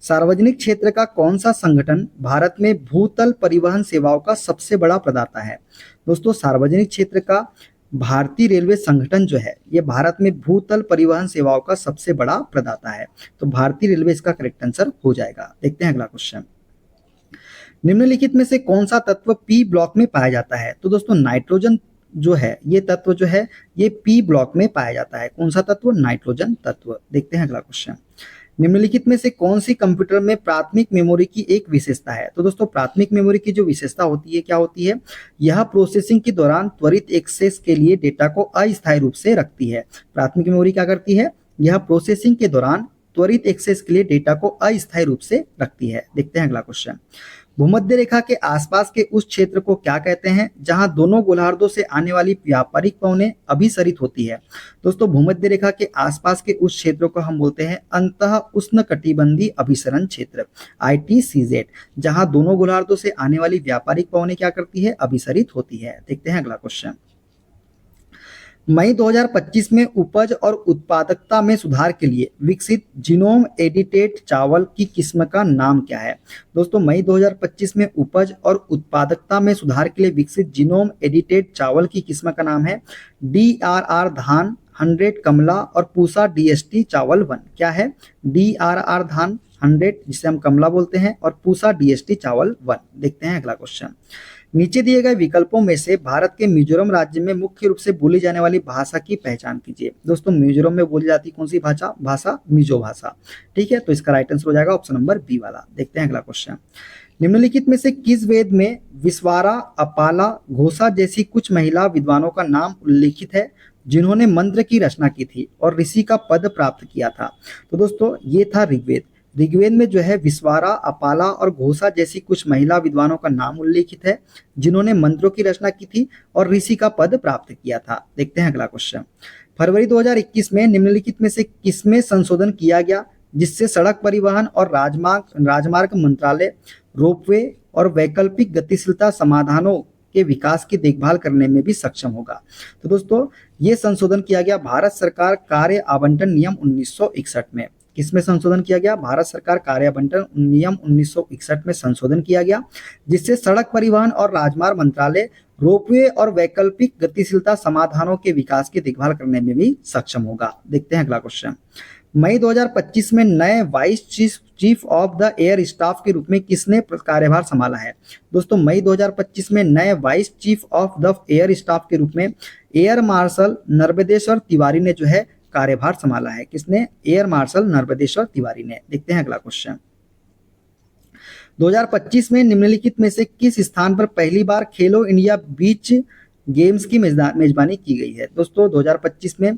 Speaker 1: सार्वजनिक क्षेत्र का कौन सा संगठन भारत में भूतल परिवहन सेवाओं का सबसे बड़ा प्रदाता है? दोस्तों सार्वजनिक क्षेत्र का भारतीय रेलवे संगठन जो है, ये भारत में भूतल परिवहन सेवाओं का सबसे बड़ा प्रदाता है। तो भारतीय रेलवे इसका करेक्ट आंसर हो जाएगा। देखते हैं अगला क्वेश्चन। निम्नलिखित में से कौन सा तत्व P ब्लॉक में पाया जाता है? तो दोस्तों नाइट्रोजन जो है, ये तत्व जो है, ये P ब्लॉक में पाया जाता है। कौन सा तत्व? नाइट्रोजन तत्व। देखते हैं अगला क्वेश्चन। निम्नलिखित में से कौन सी कंप्यूटर में प्राथमिक मेमोरी की एक विशेषता है? तो दोस्तों प्राथमिक मेमोरी की जो विशेषता होती है, क्या होती है? यह प्रोसेसिंग के दौरान त्वरित एक्सेस के लिए डेटा को अस्थायी रूप से रखती है। प्राथमिक मेमोरी क्या करती है? यह प्रोसेसिंग के दौरान त्वरित एक्सेस के लिए डेटा को अस्थायी रूप से रखती है। देखते हैं अगला क्वेश्चन। भूमध्य रेखा के आसपास के उस क्षेत्र को क्या कहते हैं जहां दोनों गोलार्धों से आने वाली व्यापारिक पवनें अभिसरित होती है? दोस्तों भूमध्य रेखा के आसपास के उस क्षेत्र को हम बोलते हैं अंतः उष्णकटिबंधीय अभिसरण क्षेत्र, ITCZ, जहां दोनों गोलार्धों से आने वाली व्यापारिक पवनें क्या करती है? अभिसरित होती है। देखते हैं अगला क्वेश्चन। मई 2025 में उपज और उत्पादकता में सुधार के लिए विकसित जीनोम एडिटेड चावल की किस्म का नाम क्या है? दोस्तों मई 2025 में उपज और उत्पादकता में सुधार के लिए विकसित जीनोम एडिटेड चावल की किस्म का नाम है DRR धान 100 कमला और पूसा DST चावल 1। क्या है? DRR धान 100 जिसे हम कमला बोलते हैं और पूसा DST चावल 1। देखते हैं अगला क्वेश्चन। नीचे दिए गए विकल्पों में से भारत के मिजोरम राज्य में मुख्य रूप से बोली जाने वाली भाषा की पहचान कीजिए। दोस्तों मिजोरम में बोली जाती कौन सी भाषा? मिजो भाषा। ठीक है, तो इसका राइट आंसर हो जाएगा ऑप्शन नंबर बी वाला। देखते हैं अगला क्वेश्चन। निम्नलिखित में से किस वेद में विश्वारा, अपाला, घोषा जैसी कुछ महिला विद्वानों का नाम उल्लेखित है जिन्होंने मंत्र की रचना की थी और ऋषि का पद प्राप्त किया था? तो दोस्तों ये था ऋग्वेद। ऋग्वेद में जो है विश्वारा, अपाला और घोषा जैसी कुछ महिला विद्वानों का नाम उल्लेखित है जिन्होंने मंत्रों की रचना की थी और ऋषि का पद प्राप्त किया था। देखते हैं अगला क्वेश्चन। फरवरी 2021 में निम्नलिखित में से किसमें संशोधन किया गया जिससे सड़क परिवहन और राजमार्ग मंत्रालय रोपवे और वैकल्पिक गतिशीलता समाधानों के विकास की देखभाल करने में भी सक्षम होगा? तो दोस्तों ये संशोधन किया गया भारत सरकार कार्य आवंटन नियम 1961 में। किसमें संशोधन किया गया? भारत सरकार कार्य आवंटन नियम 1961 में संशोधन किया गया जिससे सड़क परिवहन और राजमार्ग मंत्रालय रोपवे और वैकल्पिक गतिशीलता समाधानों के विकास की देखभाल करने में भी सक्षम होगा। देखते हैं अगला क्वेश्चन। मई 2025 में नए vice chief of the air staff के रूप में किसने कार्यभार संभाला है? दोस्तों मई 2025 में नए vice chief of the air staff के रूप में एयर मार्शल नर्मदेश्वर तिवारी ने जो है कार्यभार संभाला है। किसने? एयर मार्शल नर्मदेश्वर तिवारी ने। देखते हैं अगला क्वेश्चन। 2025 में निम्नलिखित में से किस स्थान पर पहली बार खेलो इंडिया बीच गेम्स की मेजबानी की गई है? दोस्तों 2025 में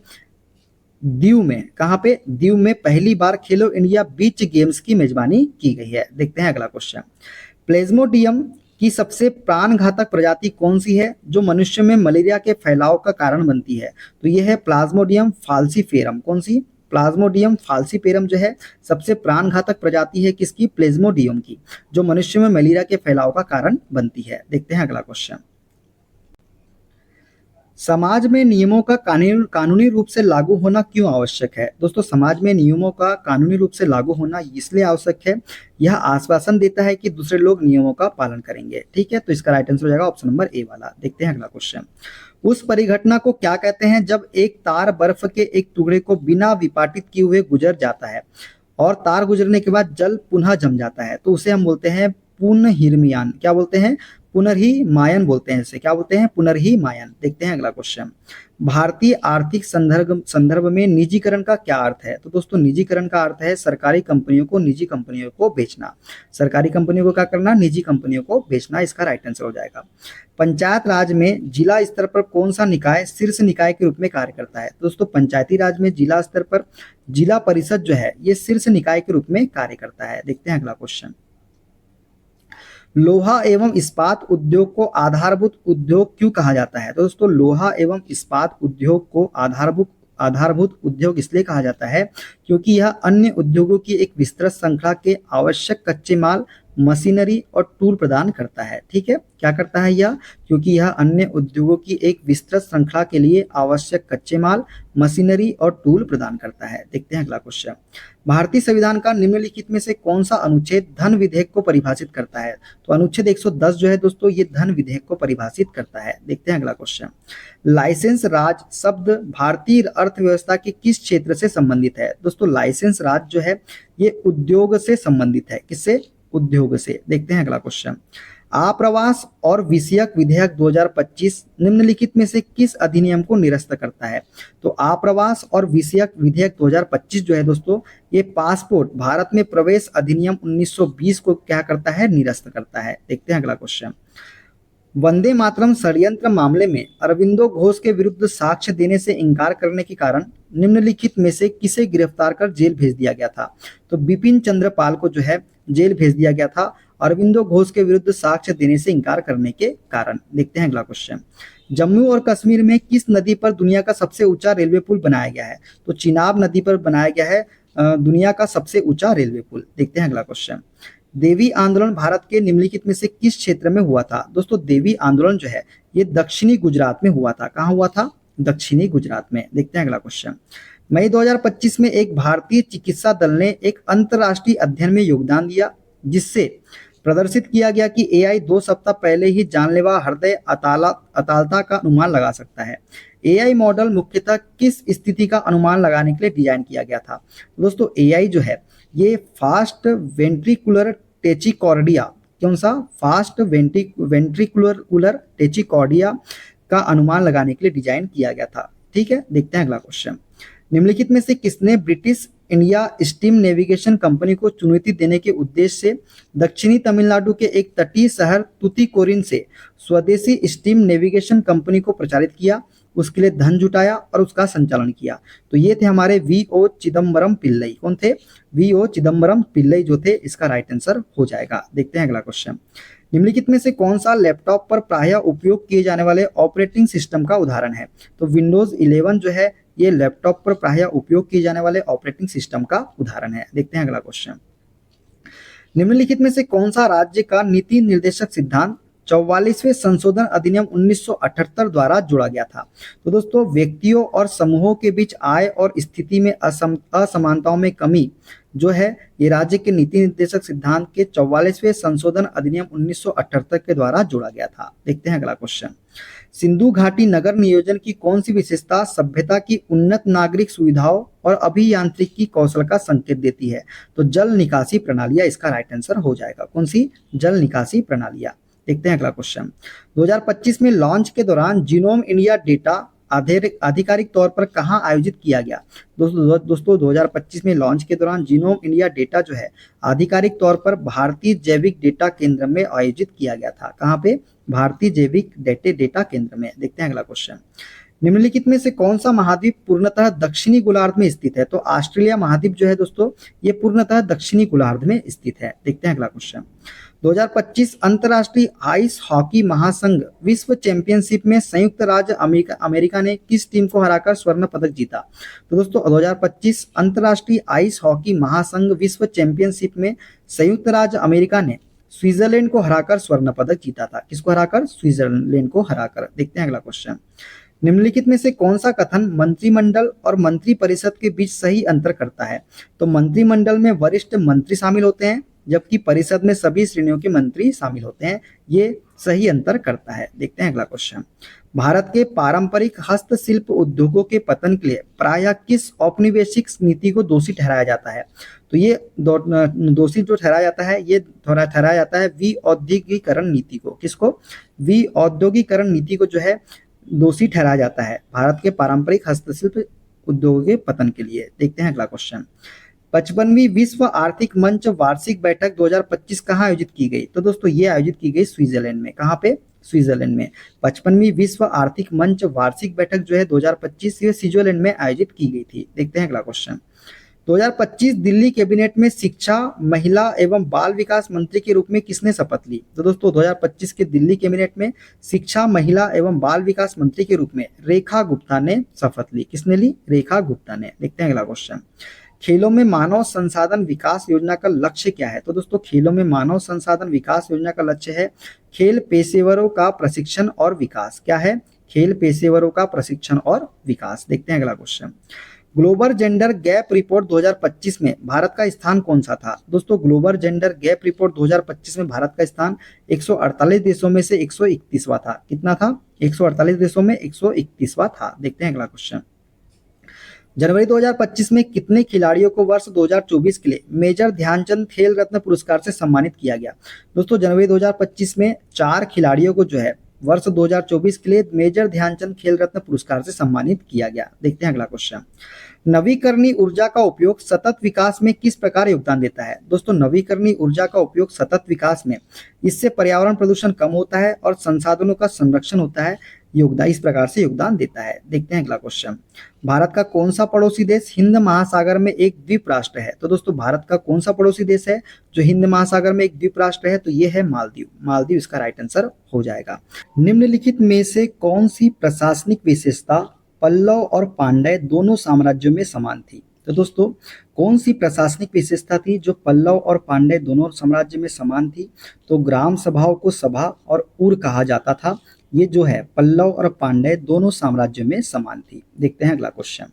Speaker 1: दीव में, कहां पे? दीव में पहली बार खेलो इंडिया बीच गेम्स की मेजबानी की गई है। देखते हैं अगला क्वेश्चन। प्लेज्मोडियम की सबसे प्राणघातक प्रजाति कौन सी है जो मनुष्य में मलेरिया के फैलाव का कारण बनती है? तो यह है प्लाज्मोडियम फाल्सीफेरम। कौन सी? प्लाज्मोडियम फाल्सीफेरम जो है सबसे प्राणघातक प्रजाति है किसकी? प्लेज्मोडियम की, जो मनुष्य में मलेरिया के फैलाव का कारण बनती है। देखते हैं अगला क्वेश्चन। समाज में नियमों का कानूनी रूप से लागू होना क्यों आवश्यक है? दोस्तों समाज में नियमों का कानूनी रूप से लागू होना इसलिए आवश्यक है, यह आश्वासन देता है कि दूसरे लोग नियमों का पालन करेंगे। ठीक है, तो इसका राइट आंसर हो जाएगा ऑप्शन नंबर ए वाला। देखते हैं अगला क्वेश्चन। उस परिघटना को क्या कहते हैं जब एक तार बर्फ के एक टुकड़े को बिना विपाटित किए हुए गुजर जाता है और तार गुजरने के बाद जल पुनः जम जाता है? तो उसे हम बोलते हैं पुनर्हिमायन। क्या बोलते हैं? पुनर्हिमायन बोलते हैं इसे। क्या बोलते हैं? पुनर्हिमायन। देखते हैं अगला क्वेश्चन। भारतीय आर्थिक संदर्भ में निजीकरण का क्या अर्थ है? तो दोस्तों निजीकरण का अर्थ है सरकारी कंपनियों को निजी कंपनियों को बेचना। सरकारी कंपनियों को क्या करना? निजी कंपनियों को बेचना। इसका राइट आंसर हो जाएगा। पंचायत राज में जिला स्तर पर कौन सा निकाय शीर्ष निकाय के रूप में कार्य करता है? दोस्तों पंचायती राज में जिला स्तर पर जिला परिषद जो है ये शीर्ष निकाय के रूप में कार्य करता है। देखते हैं अगला क्वेश्चन। लोहा एवं इस्पात उद्योग को आधारभूत उद्योग क्यों कहा जाता है? तो दोस्तों लोहा एवं इस्पात उद्योग को आधारभूत उद्योग इसलिए कहा जाता है क्योंकि यह अन्य उद्योगों की एक विस्तृत श्रृंखला के आवश्यक कच्चे माल, मशीनरी और टूल प्रदान करता है। ठीक है, क्या करता है यह? क्योंकि यह अन्य उद्योगों की एक विस्तृत श्रृंखला के लिए आवश्यक कच्चे माल, मशीनरी और टूल प्रदान करता है। देखते हैं अगला क्वेश्चन। भारतीय संविधान का निम्नलिखित में से कौन सा अनुच्छेद धन विधेयक को परिभाषित करता है? तो अनुच्छेद 110 जो है दोस्तों ये धन विधेयक को परिभाषित करता है। देखते हैं अगला क्वेश्चन। लाइसेंस राज शब्द भारतीय अर्थव्यवस्था के किस क्षेत्र से संबंधित है? दोस्तों लाइसेंस राज जो है ये उद्योग से संबंधित है। किससे? उद्योग से। देखते हैं अगला क्वेश्चन। आप्रवास और विषयक विधेयक 2025 निम्नलिखित में से किस अधिनियम को निरस्त करता है? तो आप्रवास और विषयक विधेयक 2025 जो है दोस्तों ये पासपोर्ट भारत में प्रवेश अधिनियम 1920 को क्या करता है? निरस्त करता है। देखते हैं अगला क्वेश्चन। वंदे मातरम षड्यंत्र मामले में अरविंदो घोष के विरुद्ध साक्ष्य देने से इंकार करने के कारण निम्नलिखित में से किसे गिरफ्तार कर जेल भेज दिया गया था? तो बिपिन चंद्र पाल को जो है जेल भेज दिया गया था अरविंदो घोष के विरुद्ध साक्ष्य देने से इंकार करने के कारण। देखते हैं अगला क्वेश्चन। जम्मू और कश्मीर में किस नदी पर दुनिया का सबसे ऊंचा रेलवे पुल बनाया गया है? तो चिनाब नदी पर बनाया गया है दुनिया का सबसे ऊंचा रेलवे पुल। देखते हैं अगला क्वेश्चन। देवी आंदोलन भारत के निम्नलिखित में से किस क्षेत्र में हुआ था? दोस्तों देवी आंदोलन जो है ये दक्षिणी गुजरात में हुआ था। कहाँ हुआ था? दक्षिणी गुजरात में। देखते हैं अगला क्वेश्चन। मई 2025 में एक भारतीय चिकित्सा दल ने एक अंतरराष्ट्रीय अध्ययन में योगदान दिया जिससे प्रदर्शित किया गया कि एआई 2 सप्ताह पहले ही जानलेवा हृदय अतालता का अनुमान लगा सकता है। एआई मॉडल मुख्यतः किस स्थिति का अनुमान लगाने के लिए डिजाइन किया गया था? दोस्तों एआई जो है ये फास्ट वेंट्रिकुलर टेचिकॉर्डिया, कौन सा? फास्ट वेंट्रिकुलर टेचिकॉर्डिया का अनुमान लगाने के लिए डिजाइन किया गया था। ठीक है, देखते हैं अगला क्वेश्चन। निम्नलिखित में से किसने British India steam navigation company को चुनौती देने के उद्देश्य से दक्षिणी तमिलनाडु के एक तटीय शहर तुतीकोरिन से स्वदेशी स्टीम नेविगेशन कंपनी को प्रचारित किया, उसके लिए धन जुटाया और उसका संचालन किया। तो ये थे हमारे वी.ओ. चिदम्बरम पिल्लई। कौन थे? वी.ओ. चिदम्बरम पिल्लई जो थे, इसका राइट आंसर हो जाएगा। देखते हैं अगला क्वेश्चन। निम्नलिखित में से कौन सा लैपटॉप पर प्रायः उपयोग किए जाने वाले ऑपरेटिंग सिस्टम का उदाहरण है? तो विंडोज 11 जो है ये लैपटॉप पर प्रायः उपयोग किए जाने वाले ऑपरेटिंग सिस्टम का उदाहरण है। देखते हैं अगला क्वेश्चन। निम्नलिखित में से कौन सा राज्य का नीति निर्देशक सिद्धांत 44वें संशोधन अधिनियम 1978 द्वारा जोड़ा गया था? तो दोस्तों, व्यक्तियों और समूहों के बीच आय और स्थिति में असमानताओं में कमी जो है ये राज्य के नीति निर्देशक सिद्धांत के 44वें संशोधन अधिनियम 1978 के द्वारा जोड़ा गया था। देखते हैं अगला क्वेश्चन। सिंधु घाटी नगर नियोजन की कौन सी विशेषता सभ्यता की उन्नत नागरिक सुविधाओं और अभियांत्रिकी कौशल का संकेत देती है? तो जल निकासी प्रणालियां इसका राइट आंसर हो जाएगा। कौन सी? जल निकासी प्रणालियां। देखते हैं अगला क्वेश्चन। 2025 में लॉन्च के दौरान जीनोम इंडिया डेटा आधिकारिक तौर पर कहां आयोजित किया गया? दोस्तों 2025 में लॉन्च के दौरान जीनोम इंडिया डेटा जो है आधिकारिक तौर पर भारतीय जैविक डेटा केंद्र में आयोजित किया गया था। कहां पे? भारतीय जैविक डेटा केंद्र में। देखते हैं अगला क्वेश्चन। निम्नलिखित में से कौन सा महाद्वीप पूर्णतः दक्षिणी गोलार्ध में स्थित है? तो ऑस्ट्रेलिया महाद्वीप जो है दोस्तों ये पूर्णतः दक्षिणी गोलार्ध में स्थित है। देखते हैं अगला क्वेश्चन। 2025 अंतर्राष्ट्रीय आइस हॉकी महासंघ विश्व चैंपियनशिप में संयुक्त राज्य अमेरिका ने किस टीम को हराकर स्वर्ण पदक जीता? तो दोस्तों 2025 अंतर्राष्ट्रीय आइस हॉकी महासंघ विश्व चैंपियनशिप में संयुक्त राज्य अमेरिका ने स्विट्जरलैंड को हराकर स्वर्ण पदक जीता था। किसको हराकर? स्विट्जरलैंड को हराकर। देखते हैं अगला क्वेश्चन। निम्नलिखित में से कौन सा कथन मंत्रिमंडल और मंत्री परिषद के बीच सही अंतर करता है? तो मंत्रिमंडल में वरिष्ठ मंत्री शामिल होते हैं जबकि परिषद में सभी श्रेणियों के मंत्री शामिल होते हैं। ये सही अंतर करता है। देखते हैं अगला क्वेश्चन। भारत के पारंपरिक हस्तशिल्प उद्योगों के पतन के लिए प्रायः किस औपनिवेशिक नीति को दोषी ठहराया जाता है? तो ये दोषी जो ठहराया जाता है ये ठहराया जाता है विऔद्योगीकरण नीति को। किसको? विऔद्योगीकरण नीति को जो है दोषी ठहराया जाता है भारत के पारंपरिक हस्तशिल्प उद्योगों के पतन के लिए। देखते हैं अगला क्वेश्चन। 55वीं विश्व आर्थिक मंच वार्षिक बैठक 2025 कहाँ आयोजित की गई? तो दोस्तों ये आयोजित की गई स्विट्जरलैंड में। कहाँ पे? स्विट्जरलैंड में। 55वीं विश्व आर्थिक मंच वार्षिक बैठक जो है 2025 ये स्विट्जरलैंड में आयोजित की गई थी। देखते हैं अगला क्वेश्चन। 2025 दिल्ली कैबिनेट में शिक्षा, महिला एवं बाल विकास मंत्री के रूप में किसने शपथ ली? तो दोस्तों 2025 के दिल्ली कैबिनेट में शिक्षा, महिला एवं बाल विकास मंत्री के रूप में रेखा गुप्ता ने शपथ ली। किसने ली? रेखा गुप्ता ने। देखते हैं अगला क्वेश्चन। खेलों में मानव संसाधन विकास योजना का लक्ष्य क्या है? तो दोस्तों खेलों में मानव संसाधन विकास योजना का लक्ष्य है खेल पेशेवरों का प्रशिक्षण और विकास। क्या है? खेल पेशेवरों का प्रशिक्षण और विकास। देखते हैं अगला question. Global gender gap report 2025 में भारत का स्थान कौन सा था? दोस्तों ग्लोबल जेंडर गैप रिपोर्ट 2025 में भारत का स्थान 148 देशों में से 131वां था। कितना था? 148 देशों में 131वां था। देखते हैं अगला क्वेश्चन। जनवरी 2025 में कितने खिलाड़ियों को वर्ष 2024 के लिए मेजर ध्यानचंद खेल रत्न पुरस्कार से सम्मानित किया गया? दोस्तों जनवरी 2025 में 4 खिलाड़ियों को जो है वर्ष 2024 के लिए मेजर ध्यानचंद खेल रत्न पुरस्कार से सम्मानित किया गया। देखते हैं अगला क्वेश्चन। नवीकरणीय ऊर्जा का उपयोग सतत विकास में किस प्रकार योगदान देता है? दोस्तों नवीकरणीय ऊर्जा का उपयोग सतत विकास में इससे पर्यावरण प्रदूषण कम होता है और संसाधनों का संरक्षण होता है। योगदान इस प्रकार से योगदान देता है। देखते हैं अगला क्वेश्चन। भारत का कौन सा पड़ोसी देश हिंद महासागर में एक द्वीप राष्ट्र है? तो दोस्तों भारत का कौन सा पड़ोसी देश है जो हिंद महासागर में एक द्वीप राष्ट्र है? तो ये है मालदीव। मालदीव इसका राइट आंसर हो जाएगा। निम्नलिखित में से कौन सी प्रशासनिक विशेषता पल्लव और पांड्य दोनों साम्राज्यों में समान थी? तो दोस्तों कौन सी प्रशासनिक विशेषता थी जो पल्लव और पांड्य दोनों साम्राज्य में समान थी? तो ग्राम सभाओं को सभा और उर कहा जाता था। ये जो है पल्लव और पांड्य दोनों साम्राज्यों में समान थी। देखते हैं अगला क्वेश्चन।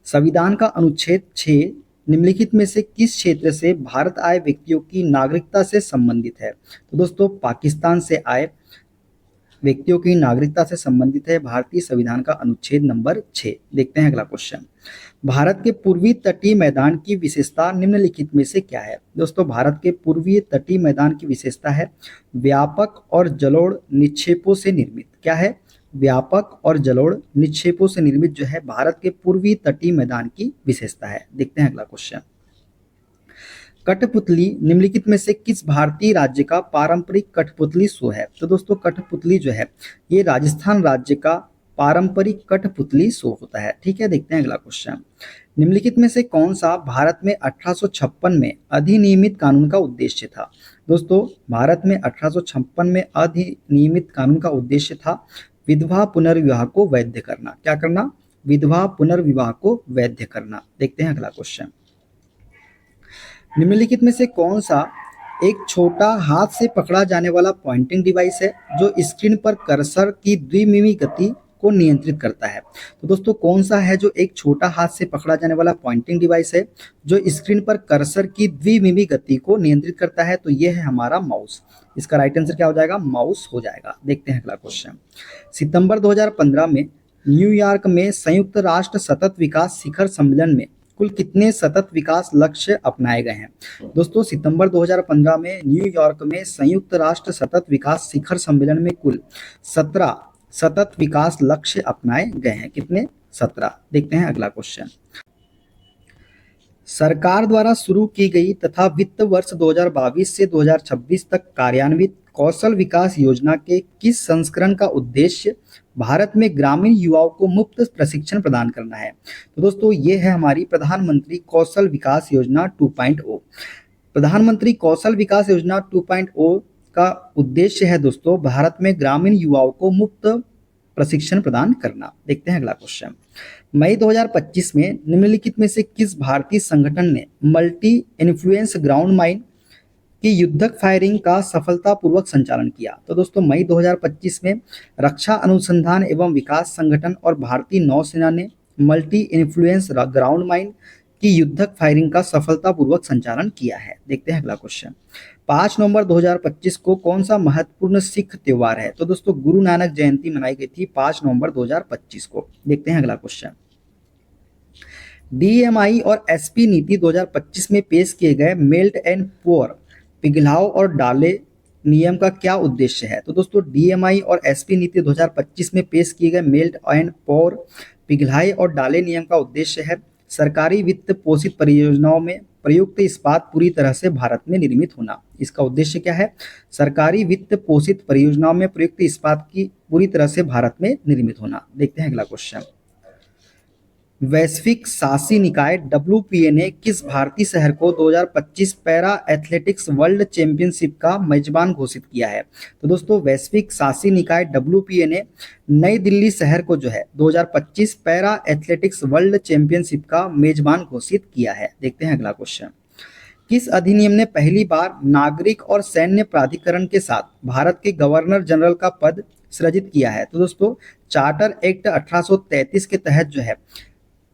Speaker 1: संविधान का अनुच्छेद 6 निम्नलिखित में से किस क्षेत्र से भारत आए व्यक्तियों की नागरिकता से संबंधित है? तो दोस्तों पाकिस्तान से आए व्यक्तियों की नागरिकता से संबंधित है भारतीय संविधान का अनुच्छेद नंबर 6। देखते हैं अगला क्वेश्चन। भारत के पूर्वी तटीय मैदान की विशेषता निम्नलिखित में से क्या है? दोस्तों भारत के पूर्वी तटीय मैदान की विशेषता है व्यापक और जलोढ़ निक्षेपों से निर्मित। क्या है? व्यापक और जलोढ़ निक्षेपों से निर्मित जो है भारत के पूर्वी तटीय मैदान की विशेषता है। देखते हैं अगला क्वेश्चन। कठपुतली निम्नलिखित में से किस भारतीय राज्य का पारंपरिक कठपुतली शो है? तो दोस्तों कठपुतली जो है ये राजस्थान राज्य का पारंपरिक कठपुतली शो होता है। ठीक है, देखते हैं अगला क्वेश्चन। निम्नलिखित में से कौन सा भारत में 1856 में अधिनियमित कानून का उद्देश्य था? दोस्तों भारत में 1856 में अधिनियमित कानून का उद्देश्य था विधवा पुनर्विवाह को वैध करना। क्या करना? विधवा पुनर्विवाह को वैध करना। देखते हैं अगला क्वेश्चन। निम्नलिखित में से कौन सा एक छोटा हाथ से पकड़ा जाने वाला पॉइंटिंग डिवाइस है जो स्क्रीन पर कर्सर की द्विमीमी गति को नियंत्रित करता है? तो दोस्तों कौन सा है जो एक छोटा हाथ से पकड़ा जाने वाला पॉइंटिंग डिवाइस है जो स्क्रीन पर कर्सर की द्विमीमी गति को नियंत्रित करता है? तो यह है हमारा माउस। इसका राइट आंसर क्या हो जाएगा? माउस हो जाएगा। देखते हैं अगला क्वेश्चन। सितंबर 2015 में न्यूयॉर्क में संयुक्त राष्ट्र सतत विकास शिखर सम्मेलन में कुल कितने सतत विकास लक्ष्य अपनाए गए हैं? दोस्तों सितंबर 2015 में न्यूयॉर्क में संयुक्त राष्ट्र सतत विकास शिखर सम्मेलन में कुल 17 सतत विकास लक्ष्य अपनाए गए हैं। कितने? 17। देखते हैं अगला क्वेश्चन। सरकार द्वारा शुरू की गई तथा वित्त वर्ष 2022 से 2026 तक कार्यान्वित कौशल विकास योजना के किस संस्करण का उद्देश्य भारत में ग्रामीण युवाओं को मुफ्त प्रशिक्षण प्रदान करना है? तो दोस्तों ये है हमारी प्रधानमंत्री कौशल विकास योजना 2.0। प्रधानमंत्री कौशल विकास योजना 2.0 का उद्देश्य है दोस्तों भारत में ग्रामीण युवाओं को मुफ्त प्रशिक्षण प्रदान करना। देखते हैं अगला क्वेश्चन। मई 2025 में निम्नलिखित में से किस भारतीय संगठन ने मल्टी इन्फ्लुएंस ग्राउंड माइन की युद्धक फायरिंग का सफलतापूर्वक संचालन किया? तो दोस्तों मई 2025 में रक्षा अनुसंधान एवं विकास संगठन और भारतीय नौसेना ने मल्टी इन्फ्लुएंस ग्राउंड माइन की युद्धक फायरिंग का सफलतापूर्वक संचालन किया है। देखते हैं अगला क्वेश्चन। 5 नवंबर 2025 को कौन सा महत्वपूर्ण सिख त्योहार है? तो दोस्तों गुरु नानक जयंती मनाई गई थी 5 नवंबर 2025 को। देखते हैं अगला क्वेश्चन। डीएमआई और एसपी नीति 2025 में पेश किए गए मेल्ट एंड पोर पिघलाओ और डाले नियम का क्या उद्देश्य है? तो दोस्तों डीएमआई और एसपी नीति 2025 में पेश किए गए मेल्ट एंड पोर पिघलाए और डाले नियम का उद्देश्य है सरकारी वित्त पोषित परियोजनाओं में प्रयुक्त इस्पात पूरी तरह से भारत में निर्मित होना। इसका उद्देश्य क्या है? सरकारी वित्त पोषित परियोजनाओं में प्रयुक्त इस्पात की पूरी तरह से भारत में निर्मित होना। देखते हैं अगला क्वेश्चन। वैश्विक शासी निकाय WPA ने किस भारतीय शहर को 2025 पैरा एथलेटिक्स वर्ल्ड चैंपियनशिप का मेजबान घोषित किया है? तो दोस्तों वैश्विक शासी निकाय WPA ने नई दिल्ली शहर को जो है 2025 पैरा एथलेटिक्स वर्ल्ड चैंपियनशिप का मेजबान घोषित किया है। देखते हैं अगला क्वेश्चन। किस अधिनियम ने पहली बार नागरिक और सैन्य प्राधिकरण के साथ भारत के गवर्नर जनरल का पद सृजित किया है? तो दोस्तों चार्टर एक्ट 1833 के तहत जो है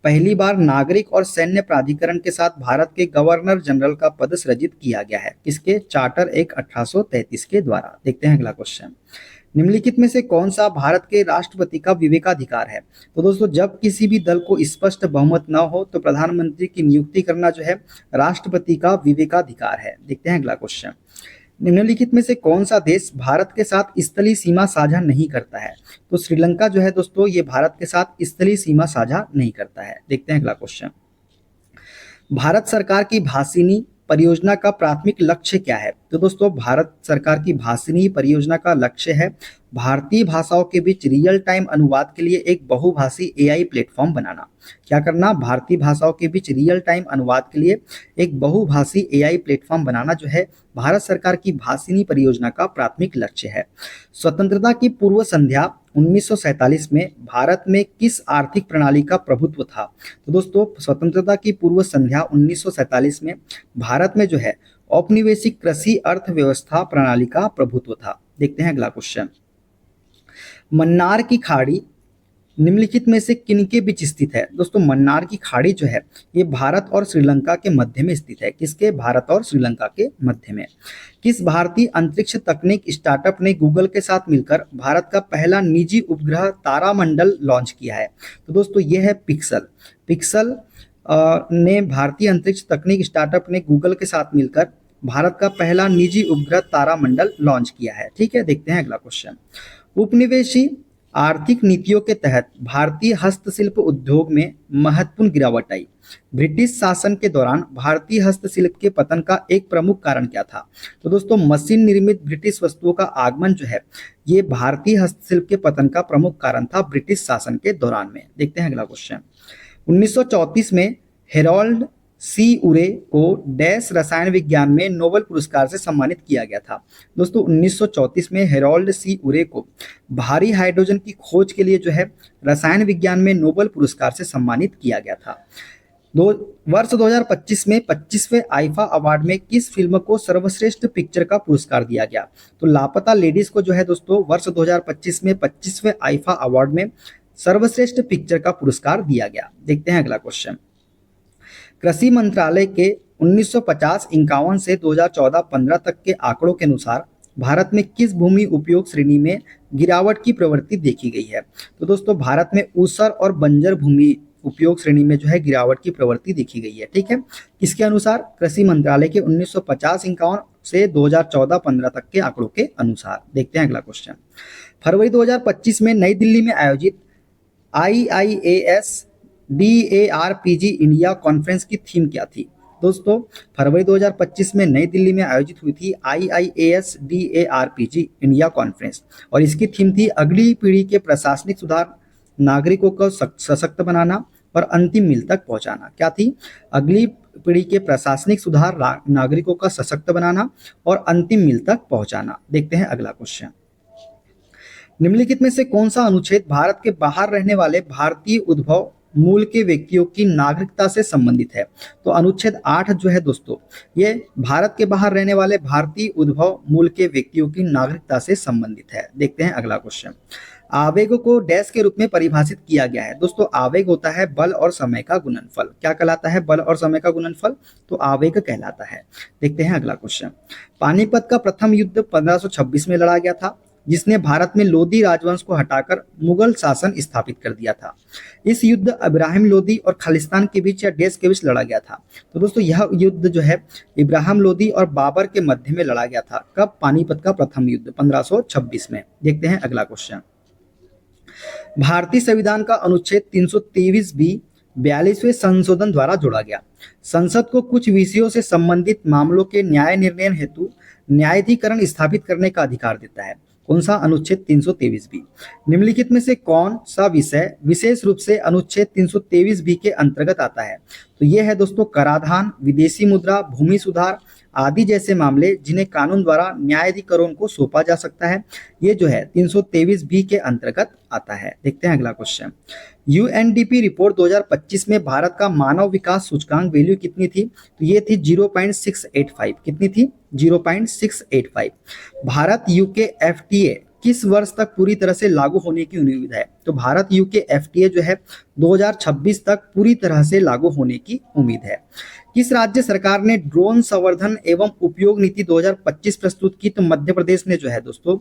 Speaker 1: पहली बार नागरिक और सैन्य प्राधिकरण के साथ भारत के गवर्नर जनरल का पद सृजित किया गया है। किसके? चार्टर एक्ट 1833 के द्वारा। देखते हैं अगला क्वेश्चन। निम्नलिखित में से कौन सा भारत के राष्ट्रपति का विवेकाधिकार है? तो दोस्तों जब किसी भी दल को स्पष्ट बहुमत न हो तो प्रधानमंत्री की नियुक्ति करना जो है राष्ट्रपति का विवेकाधिकार है। देखते हैं अगला क्वेश्चन। निम्नलिखित में से कौन सा देश भारत के साथ स्थलीय सीमा साझा नहीं करता है? तो श्रीलंका जो है दोस्तों ये भारत के साथ स्थलीय सीमा साझा नहीं करता है। देखते हैं अगला क्वेश्चन। भारत सरकार की भाषिनी परियोजना का प्राथमिक लक्ष्य क्या है? तो दोस्तों भारत सरकार की भाषिनी परियोजना का लक्ष्य है भारतीय भाषाओं के बीच रियल टाइम अनुवाद के लिए एक बहुभाषी AI प्लेटफॉर्म बनाना। क्या करना? भारतीय भाषाओं के बीच रियल टाइम अनुवाद के लिए एक बहुभाषी AI प्लेटफॉर्म बनाना जो है भारत सरकार की भाषिनी परियोजना का प्राथमिक लक्ष्य है। स्वतंत्रता की पूर्व संध्या 1947 में भारत में किस आर्थिक प्रणाली का प्रभुत्व था? तो दोस्तों स्वतंत्रता की पूर्व संध्या 1947 में भारत में जो है औपनिवेशिक कृषि अर्थव्यवस्था प्रणाली का प्रभुत्व था। देखते हैं अगला क्वेश्चन। मन्नार की खाड़ी निम्नलिखित में से किनके बीच स्थित है? दोस्तों मन्नार की खाड़ी जो है ये भारत और श्रीलंका के मध्य में स्थित है। किसके? भारत और श्रीलंका के मध्य में। किस भारतीय अंतरिक्ष तकनीक स्टार्टअप ने गूगल के साथ मिलकर भारत का पहला निजी उपग्रह तारामंडल लॉन्च किया है? तो दोस्तों ये है पिक्सल। पिक्सल ने भारतीय अंतरिक्ष तकनीक स्टार्टअप ने गूगल के साथ मिलकर भारत का पहला निजी उपग्रह तारामंडल लॉन्च किया है। ठीक है, देखते हैं अगला क्वेश्चन। उपनिवेशी आर्थिक नीतियों के तहत भारतीय हस्तशिल्प उद्योग में महत्वपूर्ण गिरावट आई। ब्रिटिश शासन के दौरान भारतीय हस्तशिल्प के पतन का एक प्रमुख कारण क्या था? तो दोस्तों मशीन निर्मित ब्रिटिश वस्तुओं का आगमन जो है ये भारतीय हस्तशिल्प के पतन का प्रमुख कारण था ब्रिटिश शासन के दौरान में। देखते हैं अगला क्वेश्चन। 1934 में हेरोल्ड सी उरे को डैश रसायन विज्ञान में नोबेल पुरस्कार से सम्मानित किया गया था। दोस्तों 1934 में हेरोल्ड सी उरे को भारी हाइड्रोजन की खोज के लिए जो है रसायन विज्ञान में नोबेल पुरस्कार से सम्मानित किया गया था। वर्ष 2025 में 25वें आईफा अवार्ड में किस फिल्म को सर्वश्रेष्ठ पिक्चर का पुरस्कार दिया गया? तो लापता लेडीज को जो है दोस्तों वर्ष 2025 में 25वें आईफा अवार्ड में सर्वश्रेष्ठ पिक्चर का पुरस्कार दिया गया। देखते हैं अगला क्वेश्चन। कृषि मंत्रालय के 1950-51 से 2014-15 तक के आंकड़ों के अनुसार भारत में किस भूमि उपयोग श्रेणी में गिरावट की प्रवृत्ति देखी गई है? तो दोस्तों भारत में ऊसर और बंजर भूमि उपयोग श्रेणी में जो है गिरावट की प्रवृत्ति देखी गई है। ठीक है, किसके अनुसार? कृषि मंत्रालय के 1950-51 से 2014-15 तक के आंकड़ों के अनुसार। देखते हैं अगला क्वेश्चन। फरवरी 2025 में नई दिल्ली में आयोजित IIAS DARPG इंडिया कॉन्फ्रेंस की थीम क्या थी? दोस्तों फरवरी 2025 में नई दिल्ली में आयोजित हुई थी IIAS DARPG इंडिया कॉन्फ्रेंस और इसकी थीम थी अगली पीढ़ी के प्रशासनिक सुधार, नागरिकों को सशक्त बनाना और अंतिम मील तक पहुंचाना। क्या थी? अगली पीढ़ी के प्रशासनिक सुधार, नागरिकों का सशक्त बनाना और अंतिम मील तक पहुंचाना। देखते हैं अगला क्वेश्चन। निम्नलिखित में से कौन सा अनुच्छेद भारत के बाहर रहने वाले भारतीय उद्भव मूल के व्यक्तियों की नागरिकता से संबंधित है? तो अनुच्छेद 8 जो है दोस्तों ये भारत के बाहर रहने वाले भारतीय उद्भव मूल के व्यक्तियों की नागरिकता से संबंधित है। देखते हैं अगला क्वेश्चन। आवेग को डैश के रूप में परिभाषित किया गया है? दोस्तों आवेग होता है बल और समय का गुणनफल। क्या कहलाता है? बल और समय का गुणनफल, तो आवेग कहलाता है। देखते हैं अगला क्वेश्चन। पानीपत का प्रथम युद्ध 1526 में लड़ा गया था जिसने भारत में लोधी राजवंश को हटाकर मुगल शासन स्थापित कर दिया था। इस युद्ध इब्राहिम लोधी और खालिस्तान के बीच या डैश के बीच लड़ा गया था? तो दोस्तों यह युद्ध जो है इब्राहिम लोधी और बाबर के मध्य में लड़ा गया था। कब? पानीपत का प्रथम युद्ध 1526 में। देखते हैं अगला क्वेश्चन। भारतीय संविधान का अनुच्छेद 323B 42वें संशोधन द्वारा जोड़ा गया। संसद को कुछ विषयों से संबंधित मामलों के न्याय निर्णय हेतु न्यायाधिकरण स्थापित करने का अधिकार देता है। कौन सा? अनुच्छेद 323B। निम्नलिखित में से कौन सा विषय विशेष रूप से अनुच्छेद 323B के अंतर्गत आता है? तो ये है दोस्तों कराधान, विदेशी मुद्रा, भूमि सुधार आदि जैसे मामले जिन्हें कानून द्वारा न्यायाधिकरण को सौंपा जा सकता है। ये जो है 323B के अंतर्गत आता है। देखते हैं अगला क्वेश्चन। UNDP रिपोर्ट 2025 में भारत का मानव विकास सूचकांक वैल्यू कितनी थी? तो ये थी 0.685। कितनी थी? 0.685। भारत UK FTA किस वर्ष तक पूरी तरह से लागू होने की उम्मीद है? तो भारत UK FTA जो है 2026 तक पूरी तरह से लागू होने की उम्मीद है। किस राज्य सरकार ने ड्रोन संवर्धन एवं उपयोग नीति 2025 प्रस्तुत की? तो मध्य प्रदेश ने जो है दोस्तों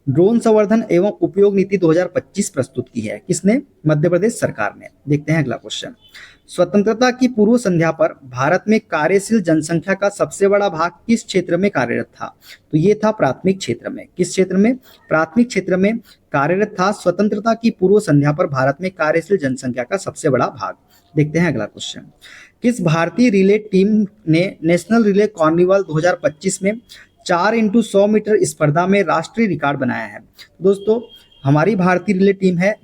Speaker 1: ड्रोन संवर्धन एवं उपयोग नीति 2025 प्रस्तुत की है। किसने? मध्य प्रदेश सरकार ने। देखते हैं अगला क्वेश्चन। स्वतंत्रता की पूर्व संध्या पर भारत में कार्यशील जनसंख्या का सबसे बड़ा भाग किस क्षेत्र में कार्यरत था? तो ये था प्राथमिक क्षेत्र में। किस क्षेत्र में? प्राथमिक क्षेत्र में कार्यरत था। स्वतंत्रता की पूर्व संध्या पर भारत में कार्यशील जनसंख्या का सबसे बड़ा भाग। देखते हैं अगला क्वेश्चन। किस भारतीय रिले टीम ने नेशनल रिले कार्निवल 2025 में 4x100 मीटर स्पर्धा में राष्ट्रीय रिकॉर्ड बनाया है? दोस्तों हमारी भारतीय रिले टीम है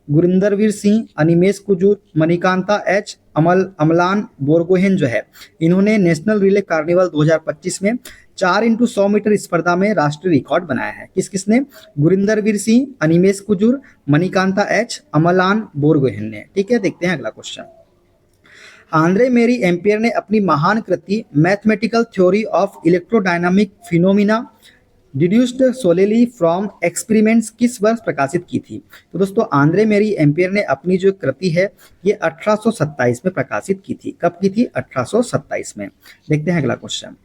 Speaker 1: गुरिंदरवीर सिंह, अनिमेश कुजूर, मणिकांता H, अमलान बोरगोहेन जो है इन्होंने नेशनल रिले कार्निवल 2025 में 4x100 मीटर स्पर्धा में राष्ट्रीय रिकॉर्ड बनाया है। किसने? गुरिंदरवीर सिंह, अनिमेश कुजूर, मणिकांता H, अमलान बोरगोहेन ने। ठीक है, देखते हैं अगला क्वेश्चन। आंद्रे मेरी एम्पियर ने अपनी महान कृति mathematical theory of electrodynamic phenomena deduced solely from experiments किस वर्ष प्रकाशित की थी? तो दोस्तों आंद्रे मेरी एम्पियर ने अपनी जो कृति है ये 1827 में प्रकाशित की थी। कब की थी? 1827 में। देखते हैं अगला क्वेश्चन।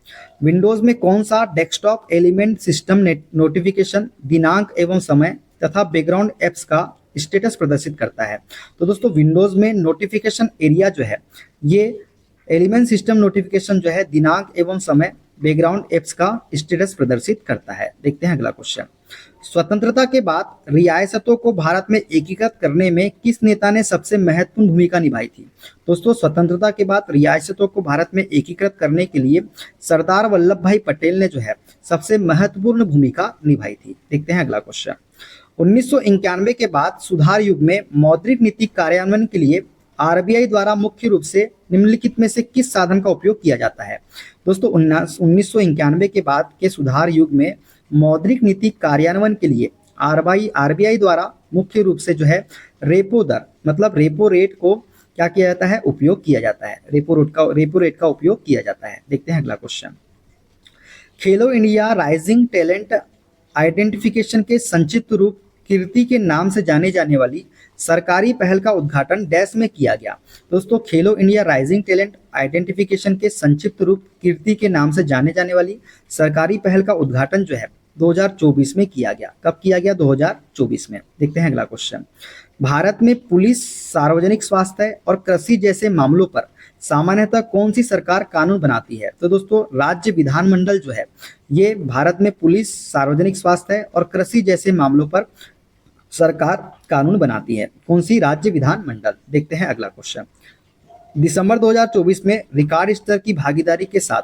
Speaker 1: विंडोज में कौन सा डेस्कटॉप एलिमेंट सिस्टम नोटिफिकेशन दिनांक एवं समय तथा बैकग्राउंड एप्स का स्टेटस प्रदर्शित करता है? तो दोस्तों विंडोज में नोटिफिकेशन एरिया जो है ये एलिमेंट सिस्टम नोटिफिकेशन जो है दिनांक एवं समय बैकग्राउंड एप्स का स्टेटस प्रदर्शित करता है। देखते हैं अगला क्वेश्चन। स्वतंत्रता के बाद रियासतों को भारत में एकीकृत करने में किस नेता ने सबसे महत्वपूर्ण भूमिका निभाई थी? दोस्तों, स्वतंत्रता के बाद रियासतों को भारत में एकीकृत करने के लिए सरदार वल्लभ भाई पटेल ने जो है सबसे महत्वपूर्ण भूमिका निभाई थी। देखते हैं अगला क्वेश्चन। 1991 के बाद सुधार युग में मौद्रिक नीति कार्यान्वयन के लिए आरबीआई द्वारा मुख्य रूप से निम्नलिखित में से किस साधन का उपयोग किया जाता है? दोस्तों, 1991 के बाद के सुधार युग में मौद्रिक नीति कार्यान्वयन के लिए आरबीआई द्वारा मुख्य रूप से जो है रेपो दर मतलब रेपो रेट को क्या किया जाता है? उपयोग किया जाता है। रेपो रेट का उपयोग किया जाता है। देखते हैं अगला क्वेश्चन। खेलो इंडिया राइजिंग टैलेंट आइडेंटिफिकेशन के संक्षिप्त रूप कीर्ति के नाम से जाने जाने वाली सरकारी पहल का उद्घाटन डैश में किया गया? दोस्तों, खेलो इंडिया राइजिंग टैलेंट आइडेंटिफिकेशन के संक्षिप्त रूप कीर्ति के नाम से जाने जाने वाली सरकारी पहल का उद्घाटन जो है 2024 में किया गया। कब किया गया? 2024 में। देखते हैं अगला क्वेश्चन। भारत में पुलिस, सार्वजनिक स्वास्थ्य और कृषि जैसे मामलों पर सामान्यतः कौन सी सरकार कानून बनाती है? तो दोस्तों, राज्य विधानमंडल जो है ये भारत में पुलिस, सार्वजनिक स्वास्थ्य और कृषि जैसे मामलों पर सरकार कानून बनाती है। कौन सी? राज्य विधानमंडल। देखते हैं अगला क्वेश्चन। दिसंबर 2024 में रिकॉर्ड स्तर की भागीदारी के साथ